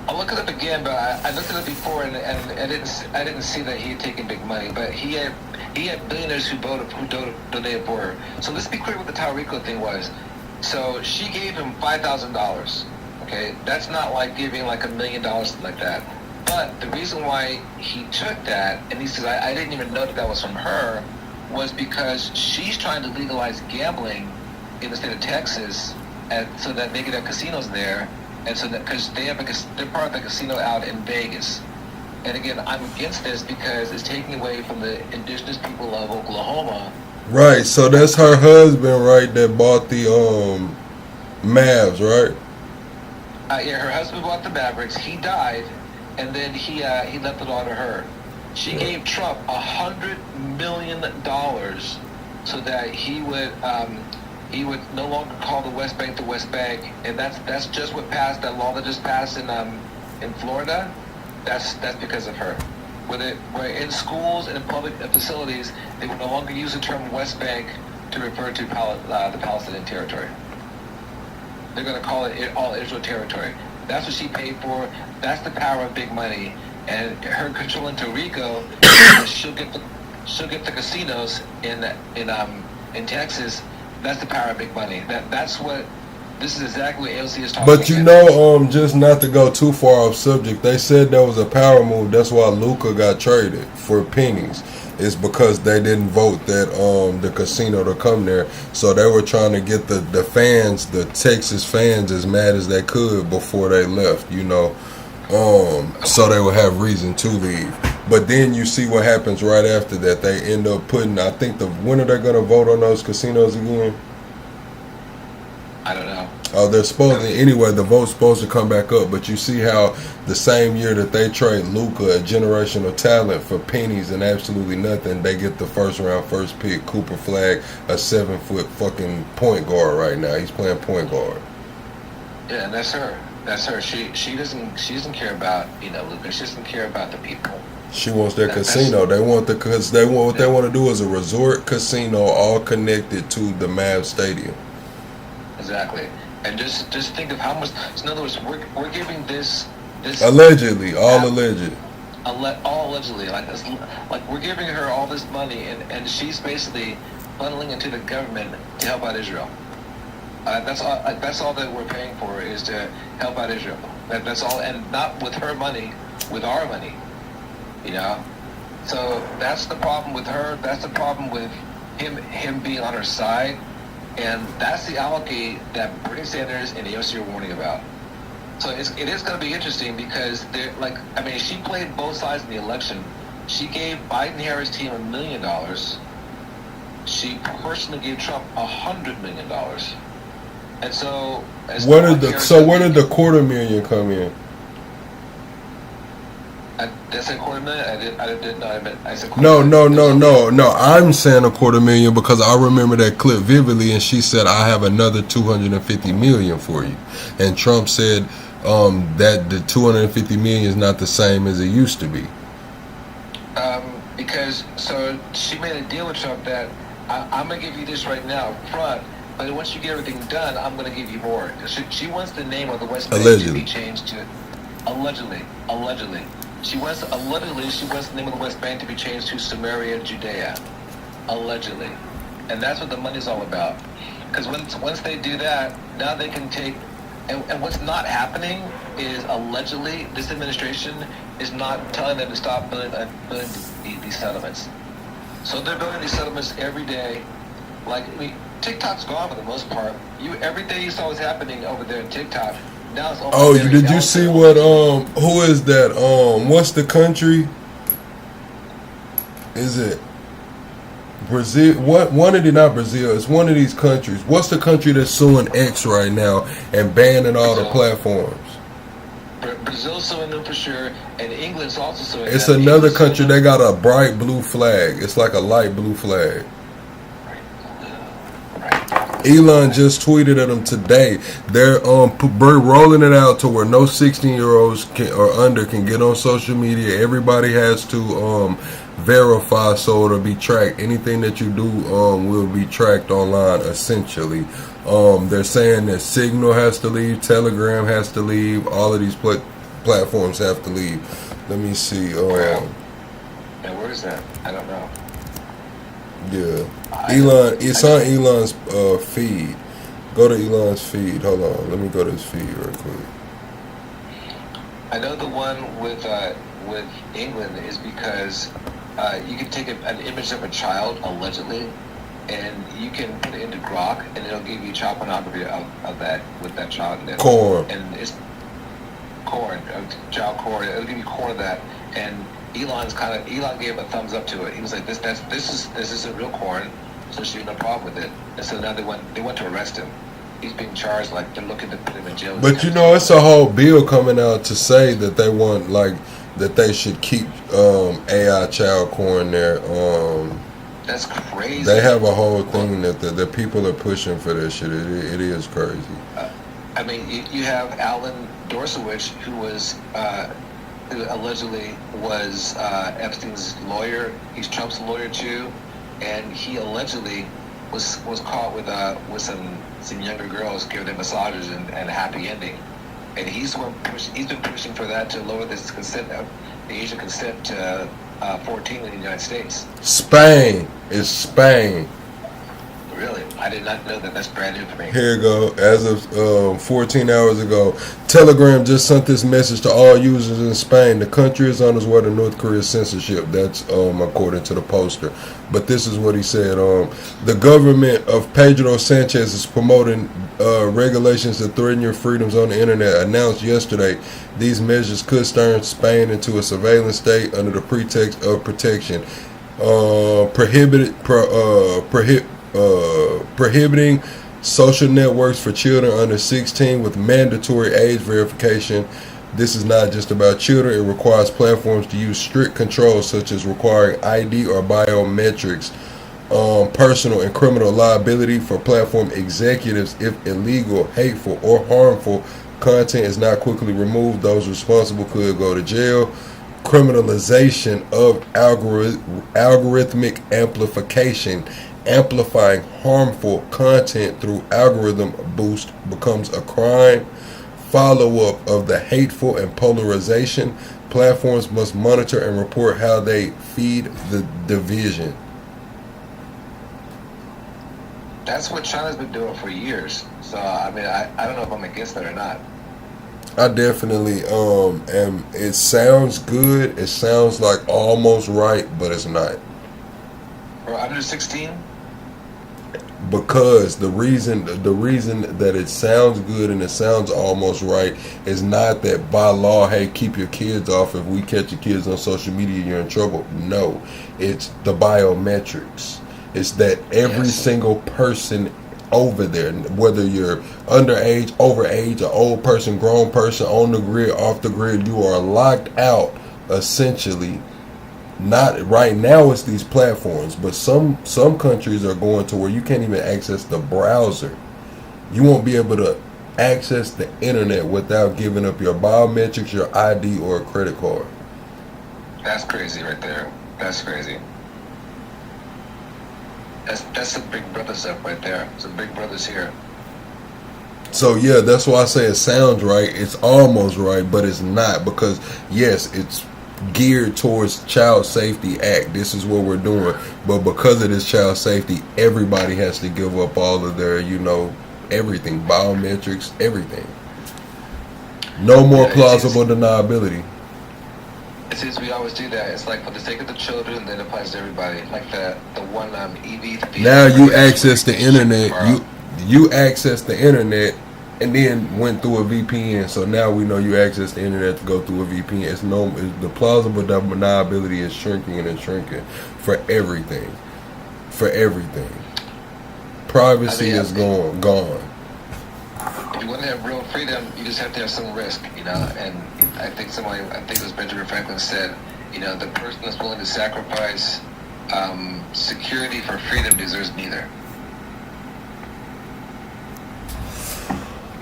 S8: I'll look it up again, but I looked it up before, and I didn't see that he had taken big money. But he had billionaires who donated for her. So let's be clear what the Talrico thing was. So she gave him $5,000. Okay, that's not like giving like $1 million, something like that. But the reason why he took that, and he says I didn't even know that was from her, was because she's trying to legalize gambling in the state of Texas, and so that they could have casinos there, and so that because they're part of the casino out in Vegas. And again, I'm against this because it's taking away from the indigenous people of Oklahoma.
S3: Right, so that's her husband, right, that bought the Mavs, right?
S8: Yeah, her husband bought the Mavericks. He died, and then he left it all to her. She gave Trump $100 million so that he would no longer call the West Bank the West Bank, and that's just what passed. That law that just passed in Florida. That's because of her. Where in schools and in public facilities, they would no longer use the term West Bank to refer to the Palestinian territory. They're going to call it all Israel territory. That's what she paid for. That's the power of big money. And her controlling Talrico, she'll get the casinos in Texas. That's the power of big money. That's what. This is exactly what AOC is talking about.
S3: But just not to go too far off subject, they said that was a power move. That's why Luka got traded for pennies. It's because they didn't vote that the casino to come there. So they were trying to get the fans, the Texas fans, as mad as they could before they left, so they would have reason to leave. But then you see what happens right after that. They end up putting, I think, when are they going to vote on those casinos again?
S8: I don't know.
S3: Oh, they're supposed to, anyway, the vote's supposed to come back up, but you see how the same year that they trade Luka, a generational talent, for pennies and absolutely nothing, they get the first round, first pick, Cooper Flag, a 7-foot fucking point guard right now. He's playing point guard.
S8: Yeah, and that's her. That's her. She doesn't care about, Luka. She doesn't care about the people.
S3: She wants their casino. They want what they want to do is a resort casino all connected to the Mavs stadium.
S8: Exactly. And just think of how much. So in other words, we're giving this
S3: allegedly, all alleged.
S8: All allegedly, like we're giving her all this money, and she's basically funneling into the government to help out Israel. That's all that we're paying for, is to help out Israel. That's all, and not with her money, with our money. So that's the problem with her. That's the problem with him being on her side. And that's the allegory that Bernie Sanders and AOC are warning about. So it is going to be interesting because she played both sides in the election She gave Biden-Harris team $1 million. She personally gave Trump $100 million. And so,
S3: where did the $250,000 come in?
S8: Did I say $250,000? I didn't know. I said
S3: No. I'm saying $250,000 because I remember that clip vividly, and she said, "I have another $250 million for you," and Trump said that the $250 million is not the same as it used to be.
S8: Because she made a deal with Trump that I'm gonna give you this right now up front, but once you get everything done, I'm gonna give you more. She wants the name of the West Bank to be changed to allegedly. She wants the name of the West Bank to be changed to Samaria, Judea, allegedly, and that's what the money's all about. Because once they do that, now they can take. And what's not happening is allegedly this administration is not telling them to stop building these settlements. So they're building these settlements every day. Like, I mean, TikTok's gone for the most part. Every day you saw what's happening over there in TikTok. Now it's almost
S3: did you see what who is that what's the country? Is it Brazil? Not Brazil. It's one of these countries. What's the country that's suing X right now and banning all the platforms?
S8: Brazil's suing them for sure, and England's also suing them.
S3: It's another country. They got a bright blue flag. It's like a light blue flag. Elon just tweeted at them today. They're rolling it out to where no 16-year-olds or under can get on social media. Everybody has to verify so it'll be tracked. Anything that you do will be tracked online, essentially. They're saying that Signal has to leave, Telegram has to leave, all of these platforms have to leave. Let me see.
S8: Where is that? I don't know.
S3: Yeah. Elon, it's on Elon's feed. Go to Elon's feed. Hold on. Let me go to his feed real quick.
S8: I know the one with England is because you can take an image of a child, allegedly, and you can put it into Grok, and it'll give you child pornography of that, with that child in it.
S3: Corn.
S8: And it's corn, child corn. It'll give you corn of that. And Elon gave a thumbs up to it. He was like, this isn't real corn, so she had no problem with it. And so now they went to arrest him. He's being charged, like they're looking to put him in jail.
S3: But you know, it's a whole bill coming out to say that they want, like, that they should keep AI child corn there.
S8: That's crazy.
S3: They have a whole thing that the people are pushing for this shit. It is crazy.
S8: I mean, you have Alan Dorsowich, who allegedly was Epstein's lawyer. He's Trump's lawyer too, and he allegedly was caught with some younger girls giving them massages and a happy ending. And he's been pushing for that to lower the age of consent to 14 in the United States.
S3: Spain. It's Spain.
S8: Really? I did not know that. That's brand new for me.
S3: Here you go. As of 14 hours ago, Telegram just sent this message to all users in Spain. The country is on its way to North Korea's censorship. That's according to the poster. But this is what he said. The government of Pedro Sanchez is promoting regulations that threaten your freedoms on the internet. Announced yesterday, these measures could turn Spain into a surveillance state under the pretext of protection. Prohibiting social networks for children under 16 with mandatory age verification. This is not just about children. It requires platforms to use strict controls such as requiring ID or biometrics, personal and criminal liability for platform executives if illegal, hateful, or harmful content is not quickly removed. Those responsible could go to jail. Criminalization of algorithmic amplification. Amplifying harmful content through algorithm boost becomes a crime. Follow-up of the hateful and polarization. Platforms must monitor and report how they feed the division.
S8: That's what China's been doing for years. So, I mean, I don't know if I'm against that or not.
S3: I definitely am. It sounds good. It sounds like almost right, but it's not.
S8: Or under 16?
S3: because the reason that it sounds good and it sounds almost right is not that by law, hey, keep your kids off. If we catch your kids on social media, you're in trouble. No, it's the biometrics. It's that every single person over there, whether you're underage, overage, an old person, grown person, on the grid, off the grid, you are locked out essentially. Not right now, it's these platforms, but some countries are going to where you can't even access the browser. You won't be able to access the internet without giving up your biometrics, your ID, or a credit card.
S8: That's crazy right there. That's crazy. That's some big brother stuff right there. Some big brothers here.
S3: So yeah, that's why I say it sounds right. It's almost right, but it's not, because yes, it's geared towards Child Safety Act. This is what we're doing, but because of this child safety, everybody has to give up all of their, everything, biometrics, everything. No more plausible deniability.
S8: It seems we always do that. It's like for the sake of the children, then it applies to everybody. Like the one EV.
S3: Now you access the internet. You access the internet and then went through a VPN. So now we know you access the internet to go through a VPN. The plausible deniability is shrinking and shrinking for everything. For everything. Privacy is gone.
S8: If you want to have real freedom, you just have to have some risk, And I think it was Benjamin Franklin said, the person that's willing to sacrifice security for freedom deserves neither.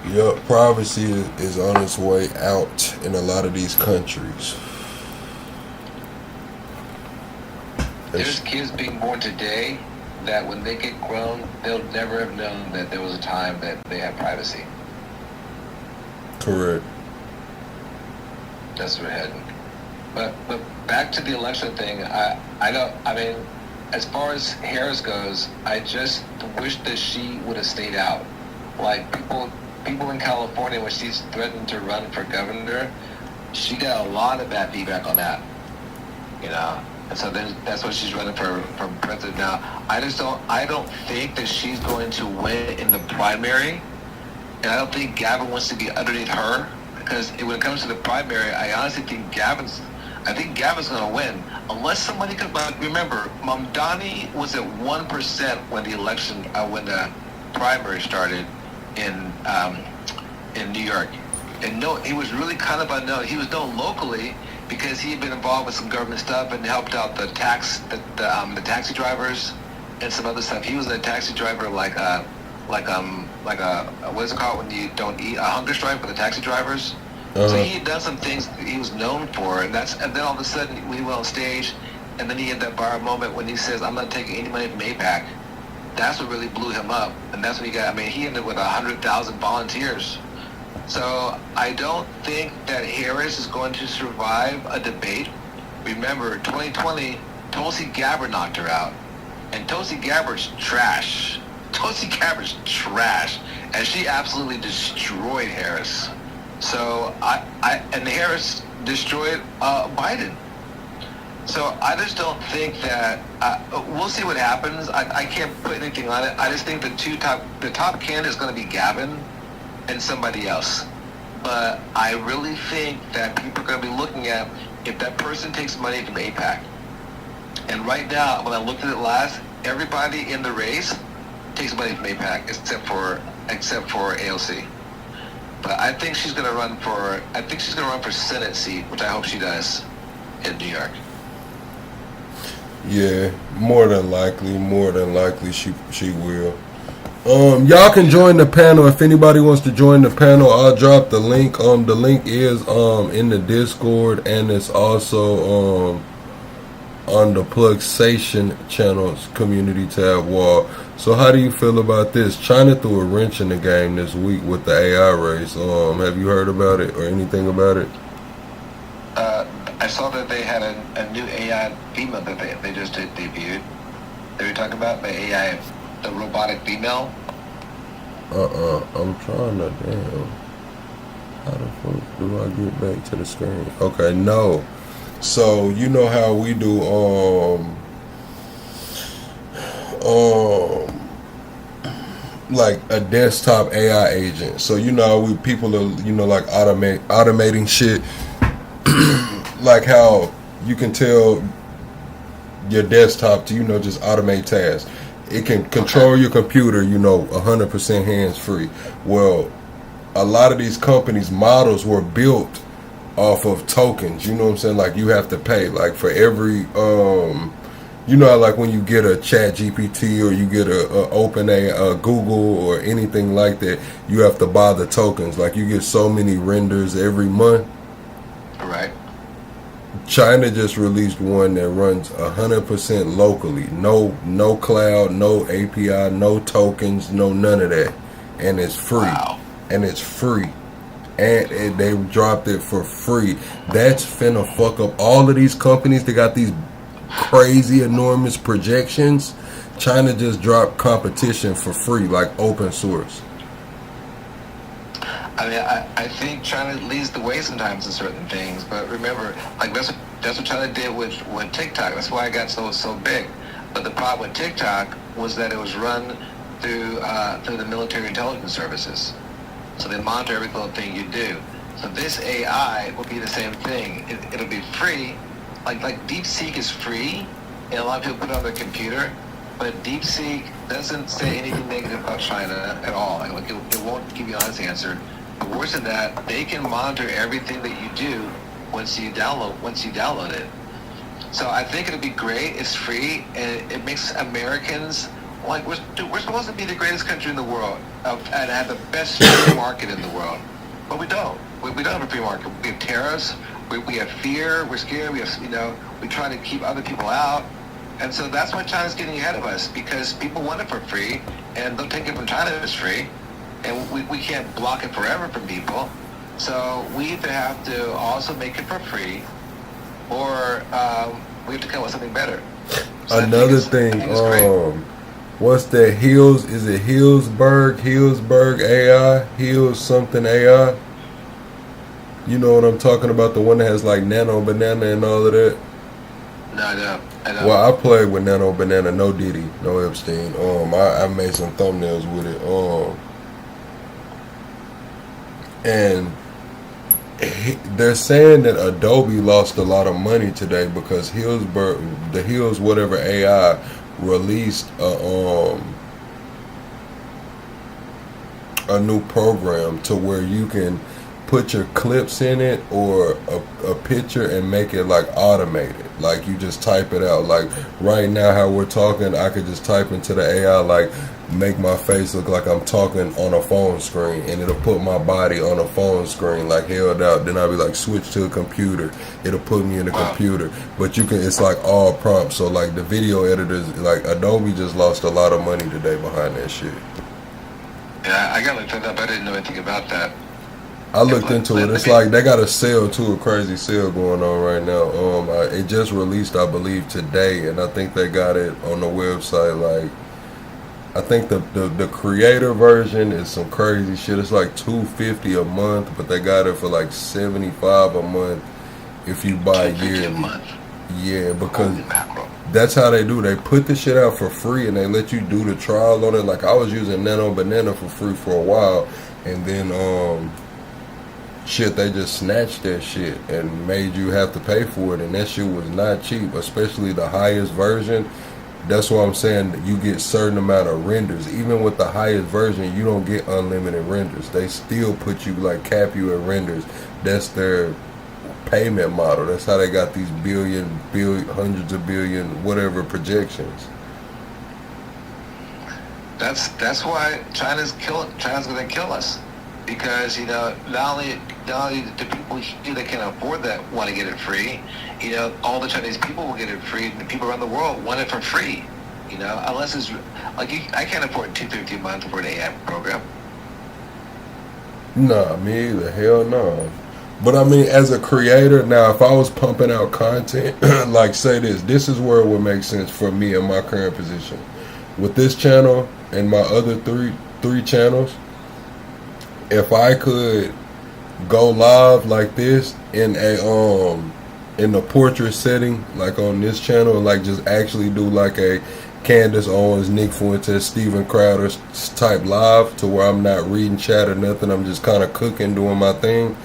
S3: Yep, privacy is on its way out in a lot of these countries.
S8: There's kids being born today that when they get grown, they'll never have known that there was a time that they had privacy.
S3: Correct.
S8: That's where we're heading. But back to the election thing, as far as Harris goes, I just wish that she would have stayed out. Like people in California, when she's threatened to run for governor, she got a lot of bad feedback on that. And so then that's why she's running for president now. I don't think that she's going to win in the primary, and I don't think Gavin wants to be underneath her, because when it comes to the primary, I honestly think Gavin's going to win, unless somebody could. Remember, Mamdani was at 1% when when the primary started in New York, and no, he was really kind of unknown. He was known locally because he had been involved with some government stuff and helped out the taxi drivers and some other stuff. He was a taxi driver, like a what is it called when you don't eat, a hunger strike for the taxi drivers. So he had done some things that he was known for, and then all of a sudden we went on stage, and then he had that viral moment when he says, "I'm not taking any money from AIPAC." That's what really blew him up, and that's when he got. He ended with 100,000 volunteers. So I don't think that Harris is going to survive a debate. Remember, 2020, Tulsi Gabbard knocked her out, and Tulsi Gabbard's trash. Tulsi Gabbard's trash, and she absolutely destroyed Harris. So and Harris destroyed Biden. So I just don't think that we'll see what happens. I can't put anything on it. I just think the top candidate is going to be Gavin and somebody else. But I really think that people are going to be looking at if that person takes money from AIPAC. And right now, when I looked at it last, everybody in the race takes money from AIPAC except for AOC. But I think she's going to run for Senate seat, which I hope she does in New York.
S3: Yeah, more than likely she will. Y'all can join the panel if anybody wants to join the panel. I'll drop the link. The link is in the Discord, and it's also on the Plugsation channel's community tab wall. So how do you feel about this? China threw a wrench in the game this week with the AI race. Have you heard about it or anything about it?
S8: I saw that they had a new AI female that they just debuted. They were talking about the AI, the robotic female.
S3: I'm trying to how the fuck do I get back to the screen? Okay, no. So you know how we do like a desktop AI agent. So people are like automating shit, like how you can tell your desktop to just automate tasks. It can control your computer 100% hands free. Well, a lot of these companies' models were built off of tokens. You know what I'm saying? Like you have to pay like for every like when you get a Chat GPT or you get a Google or anything like that, you have to buy the tokens. Like you get so many renders every month.
S8: Right.
S3: China just released one that runs 100% locally. No cloud, no API, no tokens, no none of that. And it's free.
S8: Wow.
S3: And it's free. And they dropped it for free. That's finna fuck up all of these companies that got these crazy enormous projections. China just dropped competition for free, like open source.
S8: I mean, I think China leads the way sometimes in certain things, but remember, like that's what China did with TikTok. That's why it got so big. But the problem with TikTok was that it was run through the military intelligence services. So they monitor every little thing you do. So this AI will be the same thing. It'll be free. Like DeepSeek is free, and a lot of people put it on their computer, but DeepSeek doesn't say anything negative about China at all. Like it won't give you an honest answer. But worse than that, they can monitor everything that you do once you download it. So I think it'll be great. It's free, and it makes Americans like we're supposed to be the greatest country in the world and have the best free market in the world, but we don't. We don't have a free market. We have tariffs. We have fear. We're scared. We have we try to keep other people out, and so that's why China's getting ahead of us, because people want it for free, and they'll take it from China as free, and we can't block it forever from people. So we either have to also make it for free, or we have to come up with something better. So
S3: Another thing, what's that? Hills? Is it Hillsberg AI? Hills something AI? You know what I'm talking about? The one that has like Nano Banana and all of that?
S8: No, I know.
S3: Well, I played with Nano Banana, no Diddy, no Epstein. I made some thumbnails with it. And they're saying that Adobe lost a lot of money today because the Hills whatever AI released a new program to where you can put your clips in it or a picture and make it like automated. Like you just type it out. Like right now how we're talking, I could just type into the AI like make my face look like I'm talking on a phone screen, and it'll put my body on a phone screen like held out. Then I'll be like switch to a computer. It'll put me in a computer. But it's like all prompts. So like the video editors, like Adobe just lost a lot of money today behind that shit.
S8: Yeah, I gotta look that up. I didn't know anything about that.
S3: I looked into it. It's like they got a sale too, a crazy sale going on right now. It just released, I believe, today, and I think they got it on the website. Like, I think the creator version is some crazy shit. It's like $250 a month, but they got it for like $75 a month if you buy a year. Yeah, because that's how they do. They put the shit out for free and they let you do the trial on it. Like I was using Nano Banana for free for a while, and then they just snatched that shit and made you have to pay for it, and that shit was not cheap, especially the highest version. That's why I'm saying that you get certain amount of renders. Even with the highest version, you don't get unlimited renders. They still put you, like, cap you at renders. That's their payment model. That's how they got these billion, hundreds of billion, whatever projections.
S8: That's why China's gonna kill us, because not only do people here that can afford that want to get it free, all the Chinese people will get it free, and the people around the world want it for free. Unless it's like I can't afford $250 a month for an AI program.
S3: Nah, me either. Hell no. But I mean, as a creator, now if I was pumping out content, like say this is where it would make sense for me in my current position. With this channel and my other three channels, if I could go live like this in a in the portrait setting, like on this channel, and like just actually do like a Candace Owens, Nick Fuentes, Steven Crowder type live, to where I'm not reading chat or nothing. I'm just kind of cooking, doing my thing.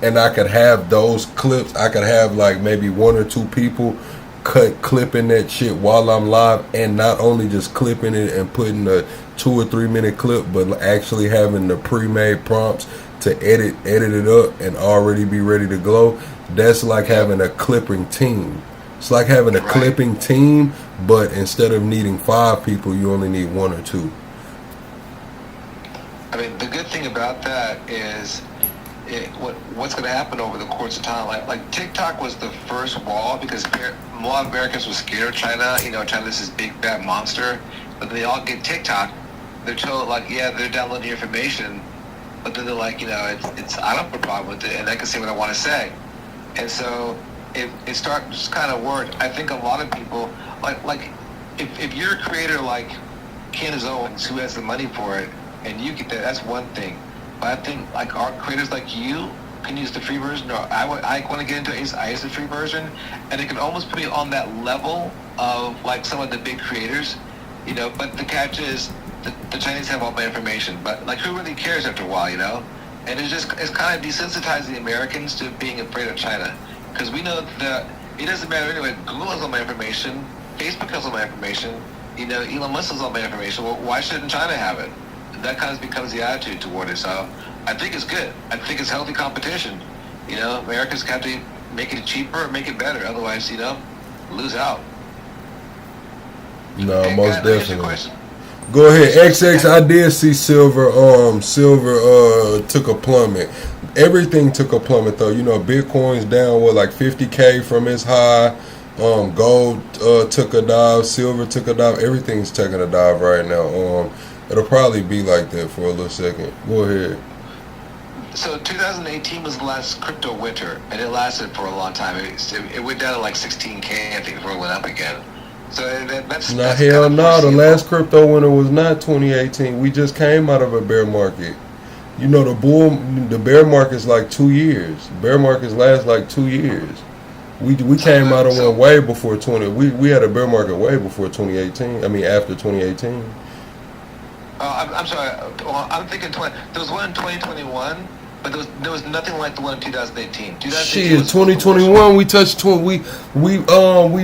S3: And I could have those clips. I could have like maybe 1 or 2 people clipping that shit while I'm live, and not only just clipping it and putting a 2 or 3 minute clip, but actually having the pre-made prompts to edit it up and already be ready to go. That's like having a clipping team. It's like having a clipping team, but instead of needing 5 people, you only need 1 or 2.
S8: I mean, the good thing about that is what's going to happen over the course of time. Like TikTok was the first wall because a lot of Americans were scared of China. You know, China's this big bad monster. But they all get TikTok. They're told like, yeah, they're downloading information, but then they're like, you know, it's I don't have a problem with it, and I can say what I want to say. And so it starts kind of work. I think a lot of people like if you're a creator like Candace Owens who has the money for it, and you get that, that's one thing. But I think like our creators like you can use the free version, or I want to get into it. I use the free version, and it can almost put me on that level of like some of the big creators, you know. But the catch is the Chinese have all my information, but like who really cares after a while, you know? And it's kind of desensitizing the Americans to being afraid of China, because we know that it doesn't matter anyway. Google has all my information, Facebook has all my information, you know, Elon Musk has all my information. Well, why shouldn't China have it? That kind of becomes the attitude toward it. So I think it's good. I think it's healthy competition. You know, Americans have to make it cheaper or make it better. Otherwise, you know, lose out.
S3: No, hey, most definitely. Go ahead. XX, I did see Silver took a plummet. Everything took a plummet though. You know, Bitcoin's down like 50K from its high. Gold took a dive, silver took a dive. Everything's taking a dive right now. It'll probably be like that for a little second. Go ahead.
S8: So 2018 was the last crypto winter, and it lasted for a long time. It went down to like 16K, I think, before it went up again. So that's
S3: hell no. The last crypto winter was not 2018. We just came out of a bear market. You know, the bear market's like 2 years. Bear markets last like 2 years. We came out of one way before we had a bear market way before 2018. I mean, after 2018.
S8: I'm sorry. Well, I'm thinking there was one in 2021, but there was nothing like the one in 2018.
S3: Shit, 2021 we touched we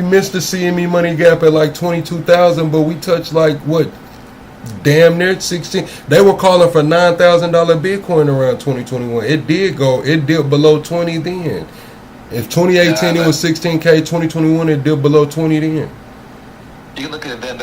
S3: missed the CME money gap at like 22,000, but we touched like what, damn near 16. They were calling for $9,000 Bitcoin around 2021. It dipped below 20 then. If 2018 it was 16K, 2021 it dipped below 20 then.
S8: You can look at it then.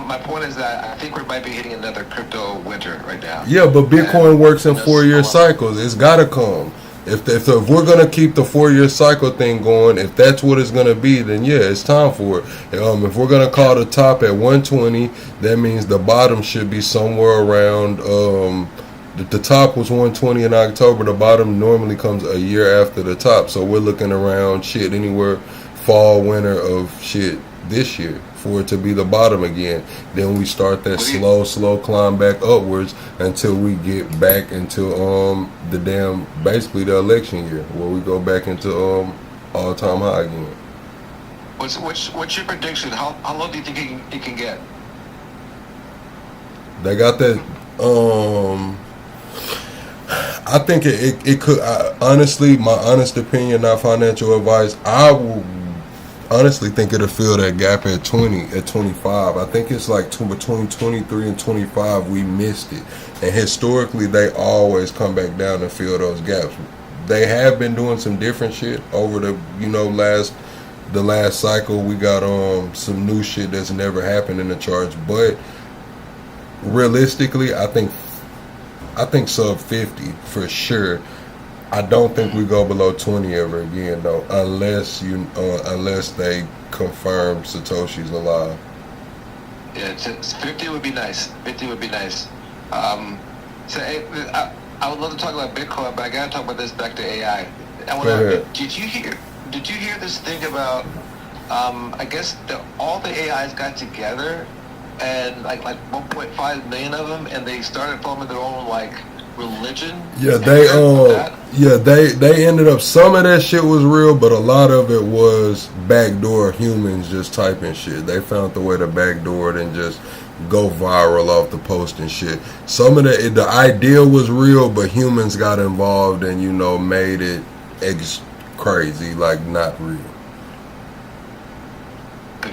S8: My point is that I think we might be hitting another crypto winter right now.
S3: Yeah, but Bitcoin works in 4-year cycles. It's got to come. If we're going to keep the 4-year cycle thing going, if that's what it's going to be, then yeah, it's time for it. If we're going to call the top at 120, that means the bottom should be somewhere around, the top was 120 in October. The bottom normally comes a year after the top. So we're looking around shit anywhere fall, winter of shit this year for it to be the bottom again. Then we start that slow climb back upwards until we get back into basically the election year, where we go back into all-time high again.
S8: What's your prediction? How long do you think it can get?
S3: They got that. I think it could. Honestly, my honest opinion, not financial advice, I will honestly think it'll fill that gap at 25. I think it's like between 23 and 25 we missed it, and historically they always come back down and fill those gaps. They have been doing some different shit over the last cycle. We got some new shit that's never happened in the charts, but realistically I think sub 50 for sure. I don't think we go below 20 ever again though, unless they confirm Satoshi's alive.
S8: Yeah, 50 would be nice. 50 would be nice. I would love to talk about Bitcoin, but I gotta talk about this back to AI. Did you hear this thing about? I guess all the AIs got together, and like 1.5 million of them, and they started forming their own like religion.
S3: Yeah, they ended up, some of that shit was real, but a lot of it was backdoor humans just typing shit. They found the way to backdoor it and just go viral off the post and shit. Some of the idea was real, but humans got involved and, you know, made it crazy, like not real.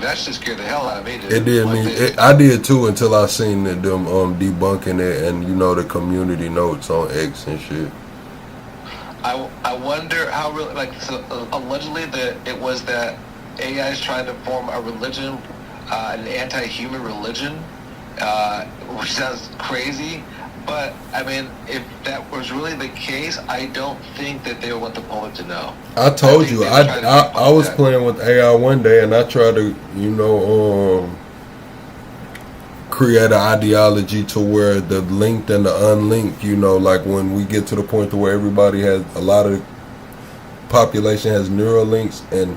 S8: That shit scared the hell out of me, dude.
S3: It did me. I did too until I seen them debunking it and, you know, the community notes on X and shit.
S8: I wonder how real, like, so, allegedly that it was that AI is trying to form a religion, an anti-human religion, which sounds crazy. But I mean, if that was really the case, I don't think that they would want the public to know.
S3: I told you, I was playing with AI one day, and I tried to, you know, create an ideology to where the linked and the unlinked, you know, like when we get to the point to where everybody has, a lot of the population has neural links and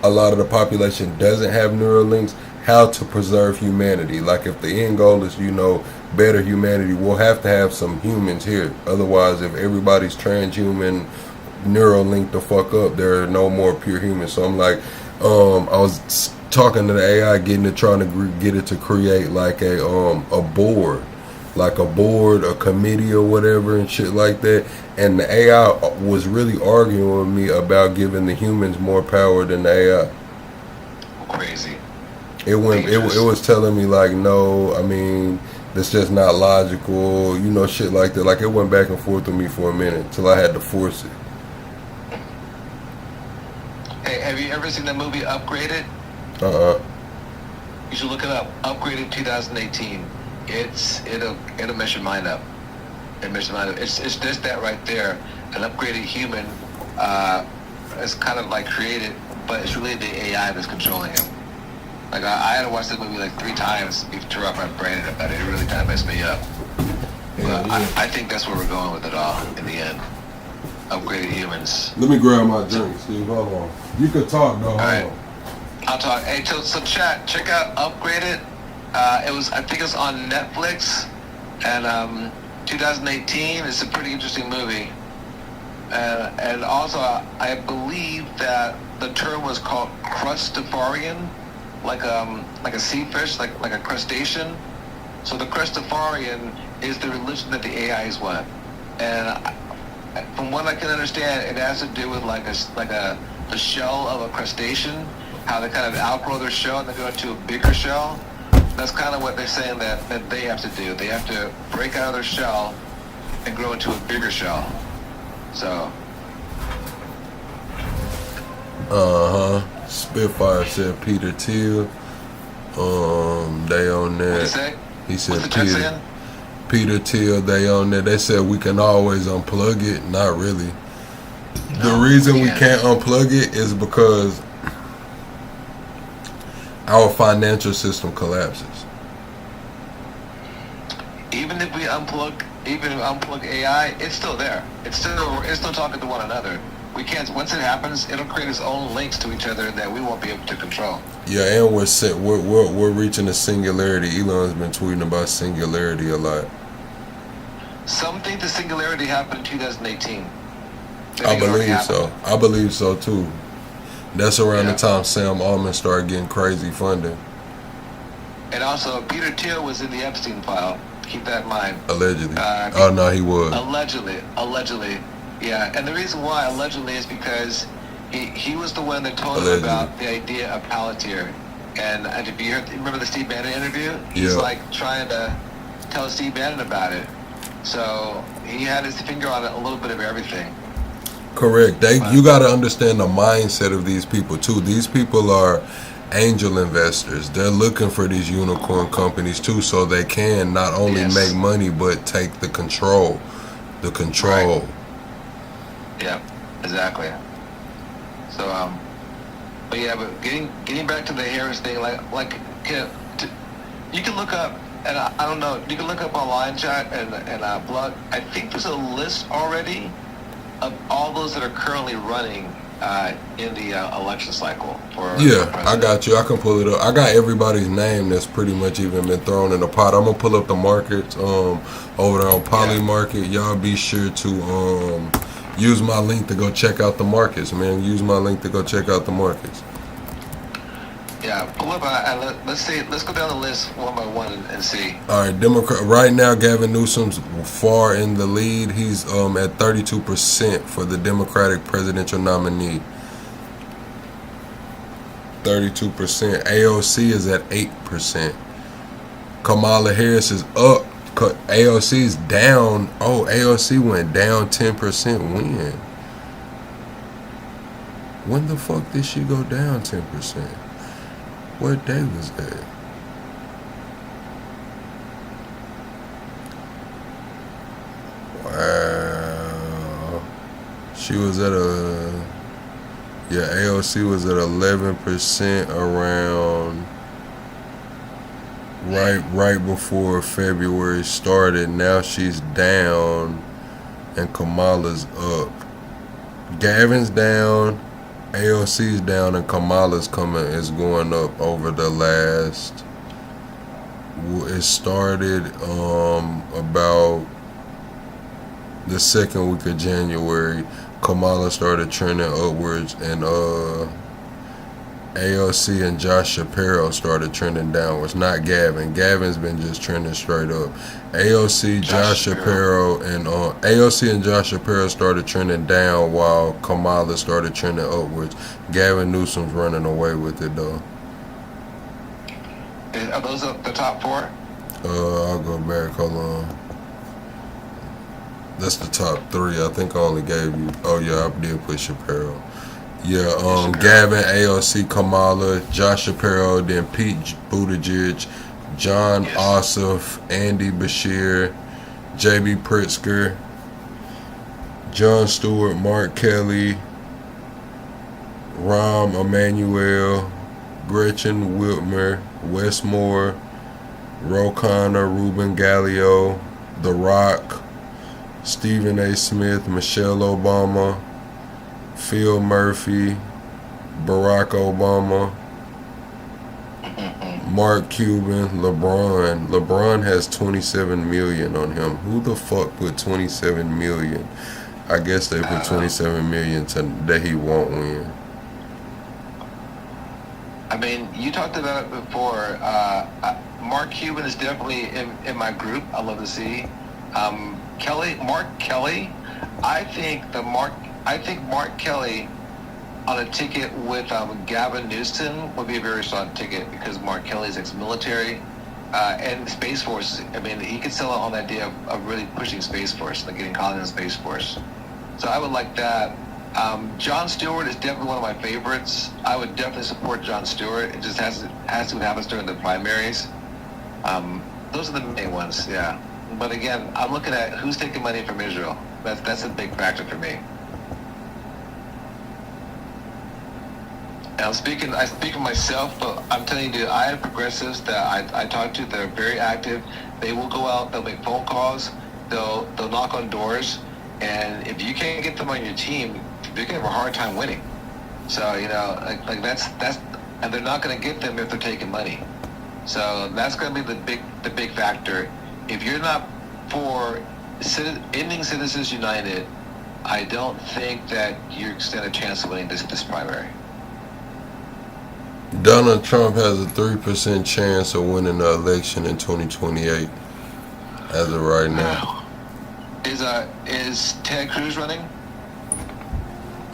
S3: a lot of the population doesn't have neural links, how to preserve humanity. Like if the end goal is, you know, better humanity, we'll have to have some humans here. Otherwise, if everybody's transhuman, neural linked the fuck up, there are no more pure humans. So I'm like, I was talking to the AI, trying to get it to create like a board, a committee or whatever and shit like that. And the AI was really arguing with me about giving the humans more power than the AI.
S8: Crazy.
S3: It was telling me like, no, I mean, that's just not logical, you know, shit like that. Like it went back and forth with me for a minute till I had to force it.
S8: Hey, have you ever seen the movie Upgraded? You should look it up. Upgraded 2018. It'll mess your mind up. It's just that right there. An upgraded human is kind of like created, but it's really the AI that's controlling him. Like I had to watch that movie like 3 times to wrap my brain about it. It really kind of messed me up. But I think that's where we're going with it all in the end. Upgraded humans.
S3: Let me grab my drink, Steve. Hold on. You could talk though. Hold on.
S8: I'll talk. Hey, so chat, check out Upgraded. I think it was on Netflix, and 2018. It's a pretty interesting movie. And also, I believe that the term was called crustafarian, like a sea fish, like a crustacean. So the crustafarian is the religion that the AIs want, and from what I can understand, it has to do with like the shell of a crustacean, how they kind of outgrow their shell and they go into a bigger shell. That's kind of what they're saying that they have to do. They have to break out of their shell and grow into a bigger shell. So.
S3: Spitfire said Peter Thiel. They on that.
S8: What'd he say?
S3: He said Peter Thiel, they on there. They said we can always unplug it. Not really. The reason we can't unplug it is because our financial system collapses.
S8: Even if we unplug AI, it's still there. It's still talking to one another. We can't. Once it happens, it'll create its own links to each other that we won't be able to control.
S3: Yeah, and we're reaching a singularity. Elon's been tweeting about singularity a lot.
S8: Some think the singularity happened in 2018.
S3: I believe so. I believe so too. That's around the time Sam Altman started getting crazy funding.
S8: And also, Peter Thiel was in the Epstein file. Keep that in mind.
S3: Allegedly. Oh no, he was.
S8: Allegedly. Yeah, and the reason why allegedly is because he was the one that told him about the idea of Palantir. And if you remember the Steve Bannon interview, he's like trying to tell Steve Bannon about it. So he had his finger on a little bit of everything.
S3: Correct. You got to understand the mindset of these people too. These people are angel investors. They're looking for these unicorn companies too, so they can not only make money but take the control. Right.
S8: Yeah, exactly. So, but getting back to the Harris thing, you can look up, and I don't know, you can look up online, chat, and blog. I think there's a list already of all those that are currently running in the election cycle.
S3: Yeah, I got you. I can pull it up. I got everybody's name that's pretty much even been thrown in the pot. I'm gonna pull up the markets over there on Poly Market. Y'all be sure to use my link to go check out the markets, man. Use my link to go check out the markets.
S8: Yeah, pull up. Let's go down the list one by one and see.
S3: All right, Democrat. Right now, Gavin Newsom's far in the lead. He's at 32% for the Democratic presidential nominee. 32%. AOC is at 8%. Kamala Harris is up. AOC is down. Oh, AOC went down 10%. When the fuck did she go down 10%? What day was that? Wow. She was at AOC was at 11% around right before February started. Now she's down and Kamala's up. Gavin's down, AOC's down, and Kamala's is going up over the last. It started about the second week of January. Kamala started trending upwards, and AOC and Josh Shapiro started trending downwards. Not Gavin. Gavin's been just trending straight up. AOC, Josh Shapiro, and AOC and Josh Shapiro started trending down while Kamala started trending upwards. Gavin Newsom's running away with it though.
S8: Are those the top four?
S3: I'll go back. Hold on. That's the top three. I think I only gave you. Oh yeah, I did put Shapiro. Yeah, Gavin, AOC, Kamala, Josh Shapiro, then Pete Buttigieg, John Ossoff, Andy Beshear, J.B. Pritzker, Jon Stewart, Mark Kelly, Rahm Emanuel, Gretchen Whitmer, Wes Moore, Ro Khanna, Ruben Gallio, The Rock, Stephen A. Smith, Michelle Obama, Phil Murphy, Barack Obama, Mark Cuban, LeBron. LeBron has 27 million on him. Who the fuck put 27 million? I guess they put 27 million that he won't win.
S8: I mean, you talked about it before. Mark Cuban is definitely in my group. I love to see. Mark Kelly. I think Mark Kelly on a ticket with Gavin Newsom would be a very strong ticket because Mark Kelly's ex-military and Space Force. I mean, he could sell it on the idea of really pushing Space Force, like getting caught in the Space Force. So I would like that. Jon Stewart is definitely one of my favorites. I would definitely support Jon Stewart. It just has to what happens during the primaries. Those are the main ones, yeah. But again, I'm looking at who's taking money from Israel. That's a big factor for me. And I speak for myself, but I'm telling you, I have progressives that I talk to that are very active. They will go out, they'll make phone calls, they'll knock on doors, and if you can't get them on your team, you're gonna have a hard time winning. So like that's and they're not gonna get them if they're taking money. So that's gonna be the big factor. If you're not for ending Citizens United, I don't think that you stand a chance of winning this primary.
S3: Donald Trump has a 3% chance of winning the election in 2028, as of right now.
S8: Is Ted Cruz running?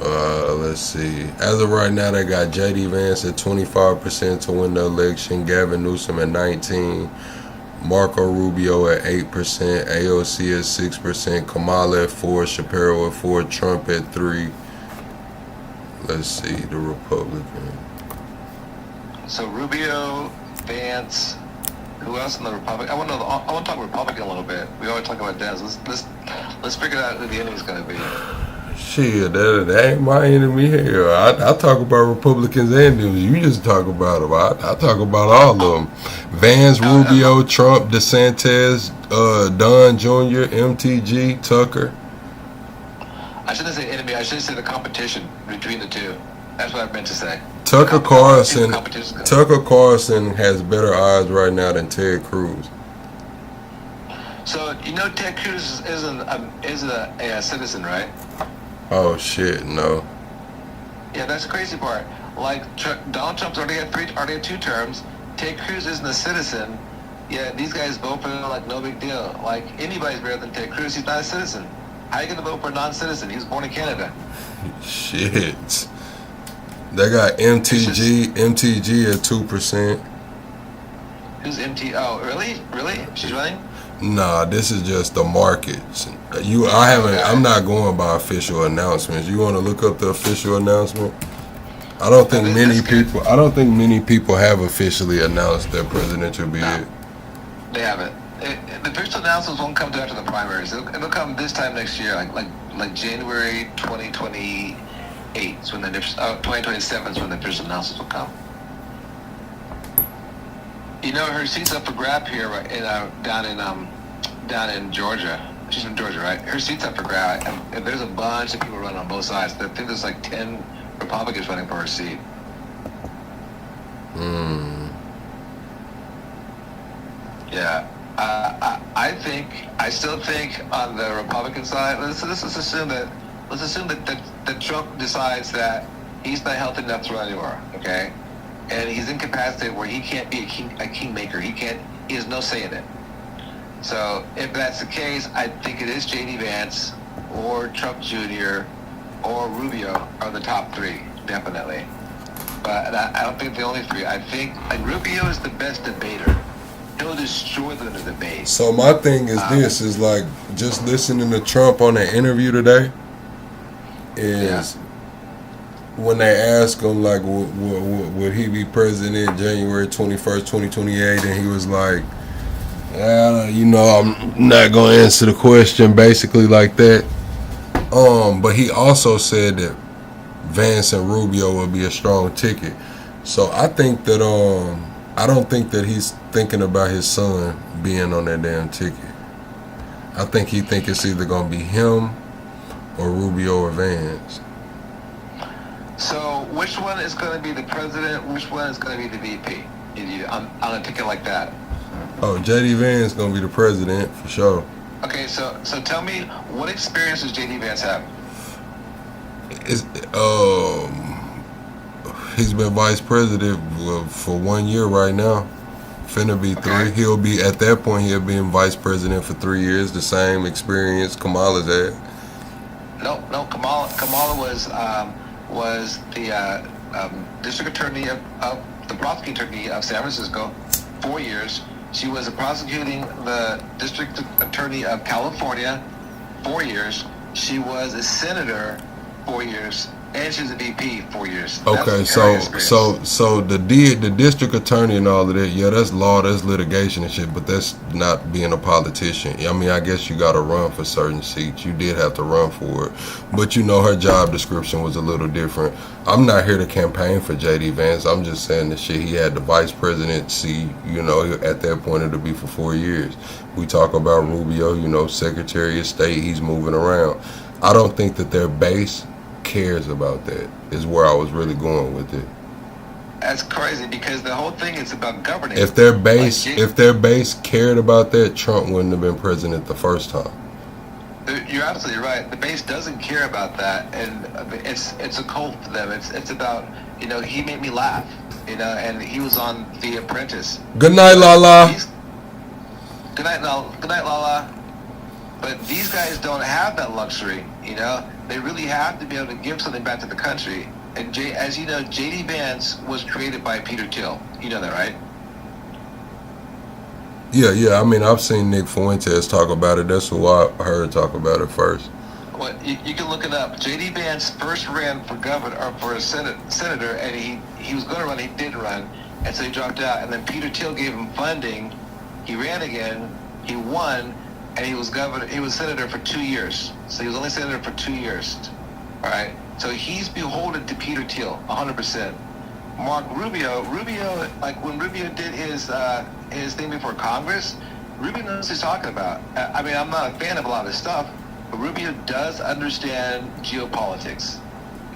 S3: Let's see. As of right now, they got J.D. Vance at 25% to win the election, Gavin Newsom at 19%, Marco Rubio at 8%, AOC at 6%, Kamala at 4%, Shapiro at 4%, Trump at 3%. Let's see, the Republican.
S8: So Rubio, Vance, who else in the Republican? I want to talk Republican a little bit. We always talk about Des. Let's figure out who the enemy's going to be.
S3: Shit, that ain't my enemy here. I talk about Republicans and them. You just talk about them. I talk about all of them. Vance, Rubio, Trump, DeSantis, Don Jr., MTG, Tucker.
S8: I shouldn't say enemy. I should say the competition between the two. That's what I meant to say.
S3: Tucker Carlson has better odds right now than Ted Cruz.
S8: So you know Ted Cruz is a citizen, right?
S3: Oh shit, no.
S8: Yeah, that's the crazy part. Like Donald Trump's already had 2 terms. Ted Cruz isn't a citizen. Yeah, these guys vote for him like no big deal. Like anybody's better than Ted Cruz. He's not a citizen. How are you gonna vote for a non-citizen? He was born in Canada.
S3: Shit. They got MTG at 2%.
S8: Who's MT? Oh, really? Really? She's running?
S3: Nah, this is just the markets. I'm not going by official announcements. You want to look up the official announcement? I don't think many people have officially announced their presidential bid.
S8: No, they haven't. The official announcements won't come until after the primaries. It'll come this time next year, like January 2028. Is when the 2027 is when the official announcements will come. You know, her seat's up for grab here, right? Down in Georgia. She's from Georgia, right? Her seat's up for grab. And there's a bunch of people running on both sides. I think there's like 10 Republicans running for her seat. Yeah. I still think on the Republican side, let's assume that Trump decides that he's not healthy enough to run anymore, okay? And he's incapacitated where he can't be a kingmaker. He has no say in it. So if that's the case, I think it is J.D. Vance or Trump Jr. or Rubio are the top 3, definitely. But I don't think the only 3. I think Rubio is the best debater. He'll destroy them in the debate.
S3: So my thing is this, is like just listening to Trump on the interview today is when they ask him like would he be president January 21st, 2028, and he was like, I'm not gonna answer the question, basically like that. But he also said that Vance and Rubio will be a strong ticket. So I think that I don't think that he's thinking about his son being on that damn ticket. I think he think it's either gonna be him or Rubio or Vance.
S8: So which one is going to be the president? Which one is going to be the VP? On a ticket like that.
S3: Oh, J.D. Vance gonna be the president for sure.
S8: Okay, so tell me, what experience does J.D. Vance have?
S3: He's been vice president for 1 year right now. Finna be 3. He'll be at that point. He'll be in vice president for 3 years. The same experience Kamala's had.
S8: No. Kamala was the district attorney of the prosecuting attorney of San Francisco, 4 years. She was prosecuting the district attorney of California, 4 years. She was a senator, 4 years, and she was a VP, 4 years.
S3: Okay, so the district attorney and all of that, yeah, that's law, that's litigation and shit, but that's not being a politician. I mean, I guess you got to run for certain seats. You did have to run for it, but her job description was a little different. I'm not here to campaign for J.D. Vance. I'm just saying the shit. He had the vice presidency, at that point it'll be for 4 years. We talk about Rubio, Secretary of State, he's moving around. I don't think that their base cares about that, is where I was really going with it.
S8: That's crazy, because the whole thing is about governing.
S3: If their base cared about that, Trump wouldn't have been president the first time.
S8: You're absolutely right. The base doesn't care about that, and it's a cult for them. It's about, he made me laugh, and he was on The Apprentice.
S3: Good night, Lala.
S8: Good night, Lala. But these guys don't have that luxury, They really have to be able to give something back to the country. And as you know, J.D. Vance was created by Peter Thiel. You know that, right?
S3: Yeah. I mean, I've seen Nick Fuentes talk about it. That's who I heard talk about it first.
S8: Well, you can look it up. J.D. Vance first ran for governor or for a senator, and he was going to run. He did run, and so he dropped out. And then Peter Thiel gave him funding. He ran again. He won, and he was governor. He was senator for 2 years. So he was only senator for 2 years. All right. So he's beholden to Peter Thiel, 100%. Mark Rubio, like when Rubio did his thing before Congress, Rubio knows what he's talking about. I mean, I'm not a fan of a lot of his stuff, Rubio does understand geopolitics,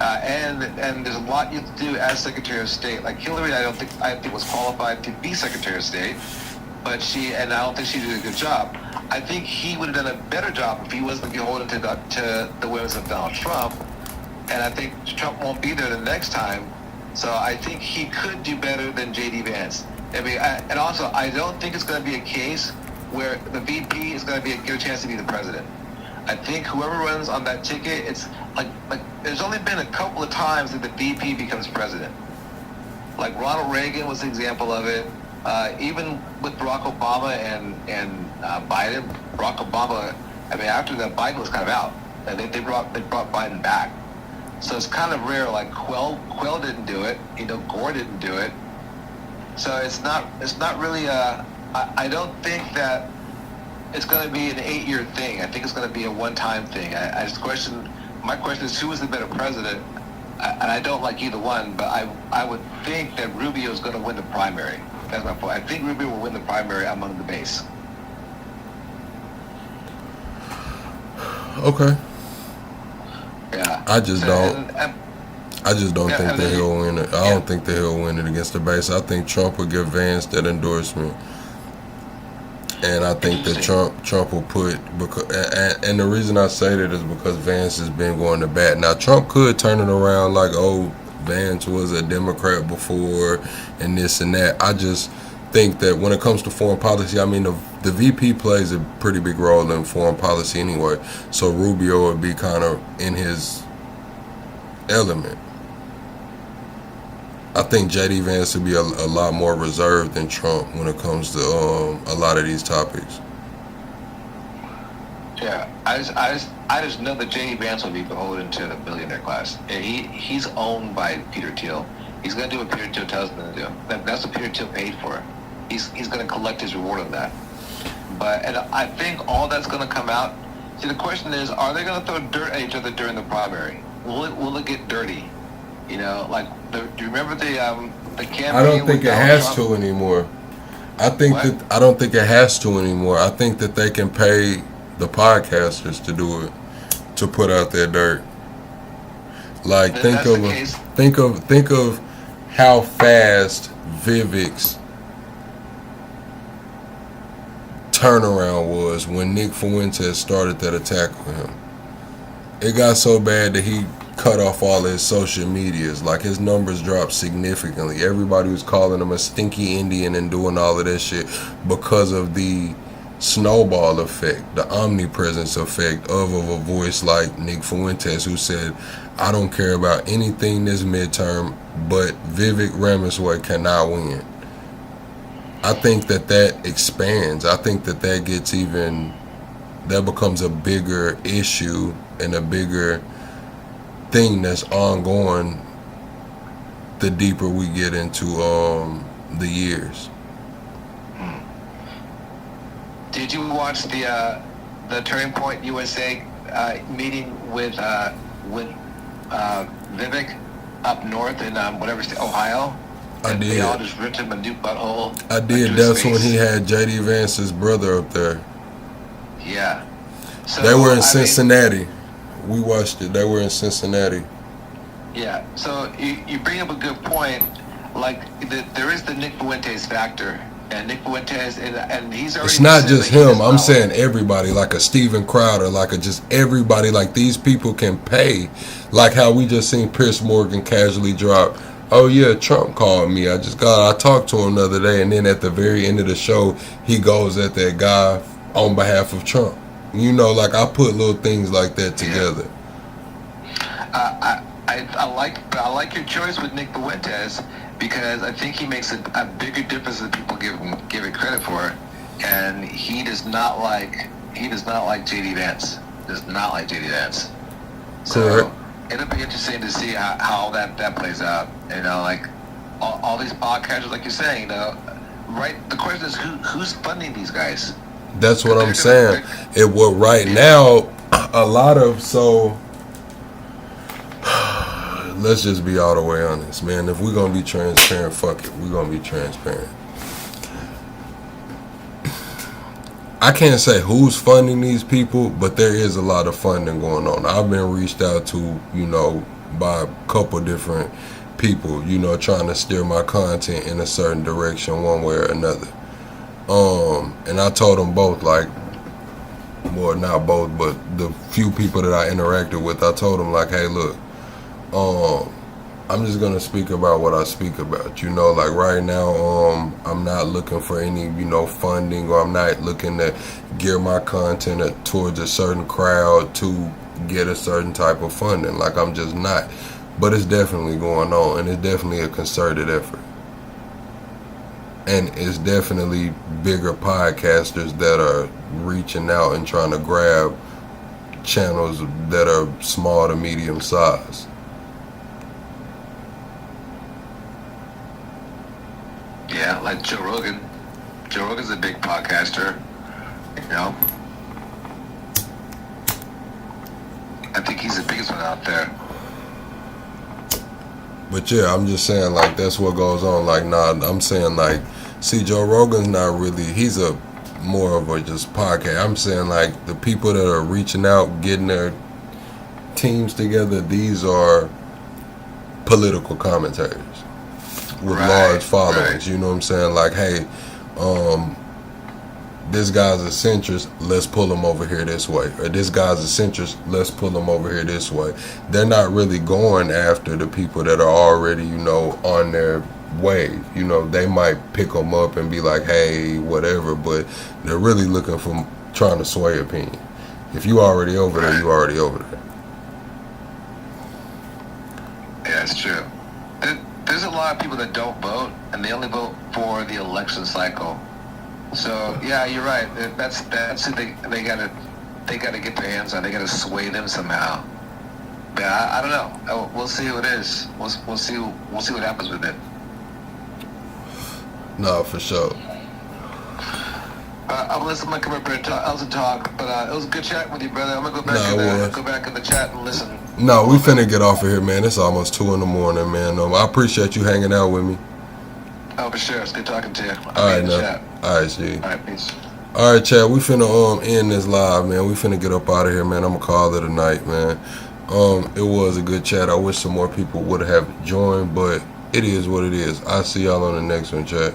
S8: and there's a lot you have to do as Secretary of State. Like Hillary, I think was qualified to be Secretary of State, but I don't think she did a good job. I think he would have done a better job if he wasn't beholden to the whims of Donald Trump, and I think Trump won't be there the next time. So I think he could do better than J.D. Vance. I mean, and also I don't think it's going to be a case where the VP is going to get a chance to be the president. I think whoever runs on that ticket, it's like there's only been a couple of times that the VP becomes president. Like Ronald Reagan was an example of it. Even with Barack Obama and Biden, Barack Obama, I mean, after that, Biden was kind of out, and they brought Biden back. So it's kind of rare. Like Quell didn't do it. Gore didn't do it. So it's not really. I don't think that it's going to be an 8-year thing. I think it's going to be a one-time thing. My question is, who is the better president? And I don't like either one, but I would think that Rubio is going to win the primary. That's my point. I think Rubio will win the primary among the base.
S3: Okay.
S8: Yeah.
S3: I just don't think that he'll win it. I don't think that he'll win it against the base. I think Trump will give Vance that endorsement. And I think that Trump will put, and the reason I say that is because Vance has been going to bat. Now, Trump could turn it around like, oh, Vance was a Democrat before and this and that. I just think that when it comes to foreign policy, I mean, the VP plays a pretty big role in foreign policy anyway. So Rubio would be kind of in his element. I think J.D. Vance would be a lot more reserved than Trump when it comes to a lot of these topics.
S8: Yeah, I just know that J.D. Vance will be beholden to the billionaire class. He's owned by Peter Thiel. He's going to do what Peter Thiel tells him to do. That's what Peter Thiel paid for. He's going to collect his reward on that. And I think all that's going to come out. See, the question is, are they going to throw dirt at each other during the primary? Will it get dirty? Do you remember the campaign?
S3: I don't think it has to anymore. I don't think it has to anymore. I think that they can pay the podcasters to do it, to put out their dirt. Like think of how fast Vivek's turnaround was when Nick Fuentes started that attack on him. It got so bad that he cut off all his social medias. Like, his numbers dropped significantly. Everybody was calling him a stinky Indian and doing all of that shit because of the snowball effect, the omnipresence effect of a voice like Nick Fuentes, who said, I don't care about anything this midterm, but Vivek Ramaswamy cannot win. I think that expands. I think that becomes a bigger issue and a bigger thing that's ongoing the deeper we get into the years.
S8: Did you watch the Turning Point USA meeting with Vivek up north in whatever state, Ohio?
S3: I did.
S8: They all just ripped him a new butthole.
S3: I did. That's when he had J.D. Vance's brother up there.
S8: Yeah. So,
S3: they were in Cincinnati. We watched it. They were in Cincinnati.
S8: Yeah. So you bring up a good point. Like, there is the Nick Fuentes factor. And Nick Fuentes, and he's already...
S3: It's not just him. I'm saying everybody, like a Steven Crowder, like just everybody. Like, these people can pay. Like how we just seen Piers Morgan casually drop, oh yeah, Trump called me. I talked to him the other day, and then at the very end of the show, he goes at that guy on behalf of Trump. Like, I put little things like that together.
S8: I like your choice with Nick Fuentes, because I think he makes a bigger difference than people give it credit for, and he does not like J.D. Vance. Does not like J.D. Vance. So it'll be interesting to see how that plays out. Like all these podcasters, like you're saying, right? The question is who's funding these guys?
S3: That's what I'm saying. Right now, a lot of let's just be all the way honest, man. If we're gonna be transparent, fuck it. We're gonna be transparent. I can't say who's funding these people, but there is a lot of funding going on. I've been reached out to, you know, by a couple different people, you know, trying to steer my content in a certain direction one way or another. And I told them both, like, well, not both, but the few people that I interacted with, I told them, like, hey, look, I'm just going to speak about what I speak about. You know, like right now, I'm not looking for any, you know, funding, or I'm not looking to gear my content towards a certain crowd to get a certain type of funding. Like, I'm just not. But it's definitely going on, and it's definitely a concerted effort. And it's definitely bigger podcasters that are reaching out and trying to grab channels that are small to medium size.
S8: Yeah, like Joe Rogan. Joe Rogan's a big podcaster, you know. I think he's the biggest one out there.
S3: But yeah, I'm just saying, like, that's what goes on. Like, nah, I'm saying, like, see, Joe Rogan's not really, he's a more of a just podcast. I'm saying, like, the people that are reaching out, getting their teams together, these are political commentators with large followings. You know what I'm saying? Like, hey, this guy's a centrist, let's pull him over here this way. Or this guy's a centrist, let's pull him over here this way. They're not really going after the people that are already, you know, on their wave. You know, they might pick them up and be like, hey, whatever, but they're really looking for, trying to sway opinion. If you already over there, you already over there.
S8: Yeah, it's true. There's a lot of people that don't vote, and they only vote for the election cycle. So yeah, you're right. That's who they gotta get their hands on. They gotta sway them somehow. Yeah, I don't know. We'll see who it is. We'll see what happens with it.
S3: No, for sure.
S8: I'm gonna come up here and talk, but it was a good chat with you, brother. I'm gonna go back in the chat and listen.
S3: No, we finna get off of here, man. It's almost 2 a.m, man. I appreciate you hanging out with me.
S8: Oh, for sure. It's good talking to you.
S3: All right, now. All right, G.
S8: All right, peace.
S3: All right, Chad. We finna end this live, man. We finna get up out of here, man. I'm gonna call it a night, man. It was a good chat. I wish some more people would have joined, but it is what it is. I'll see y'all on the next one, Chad.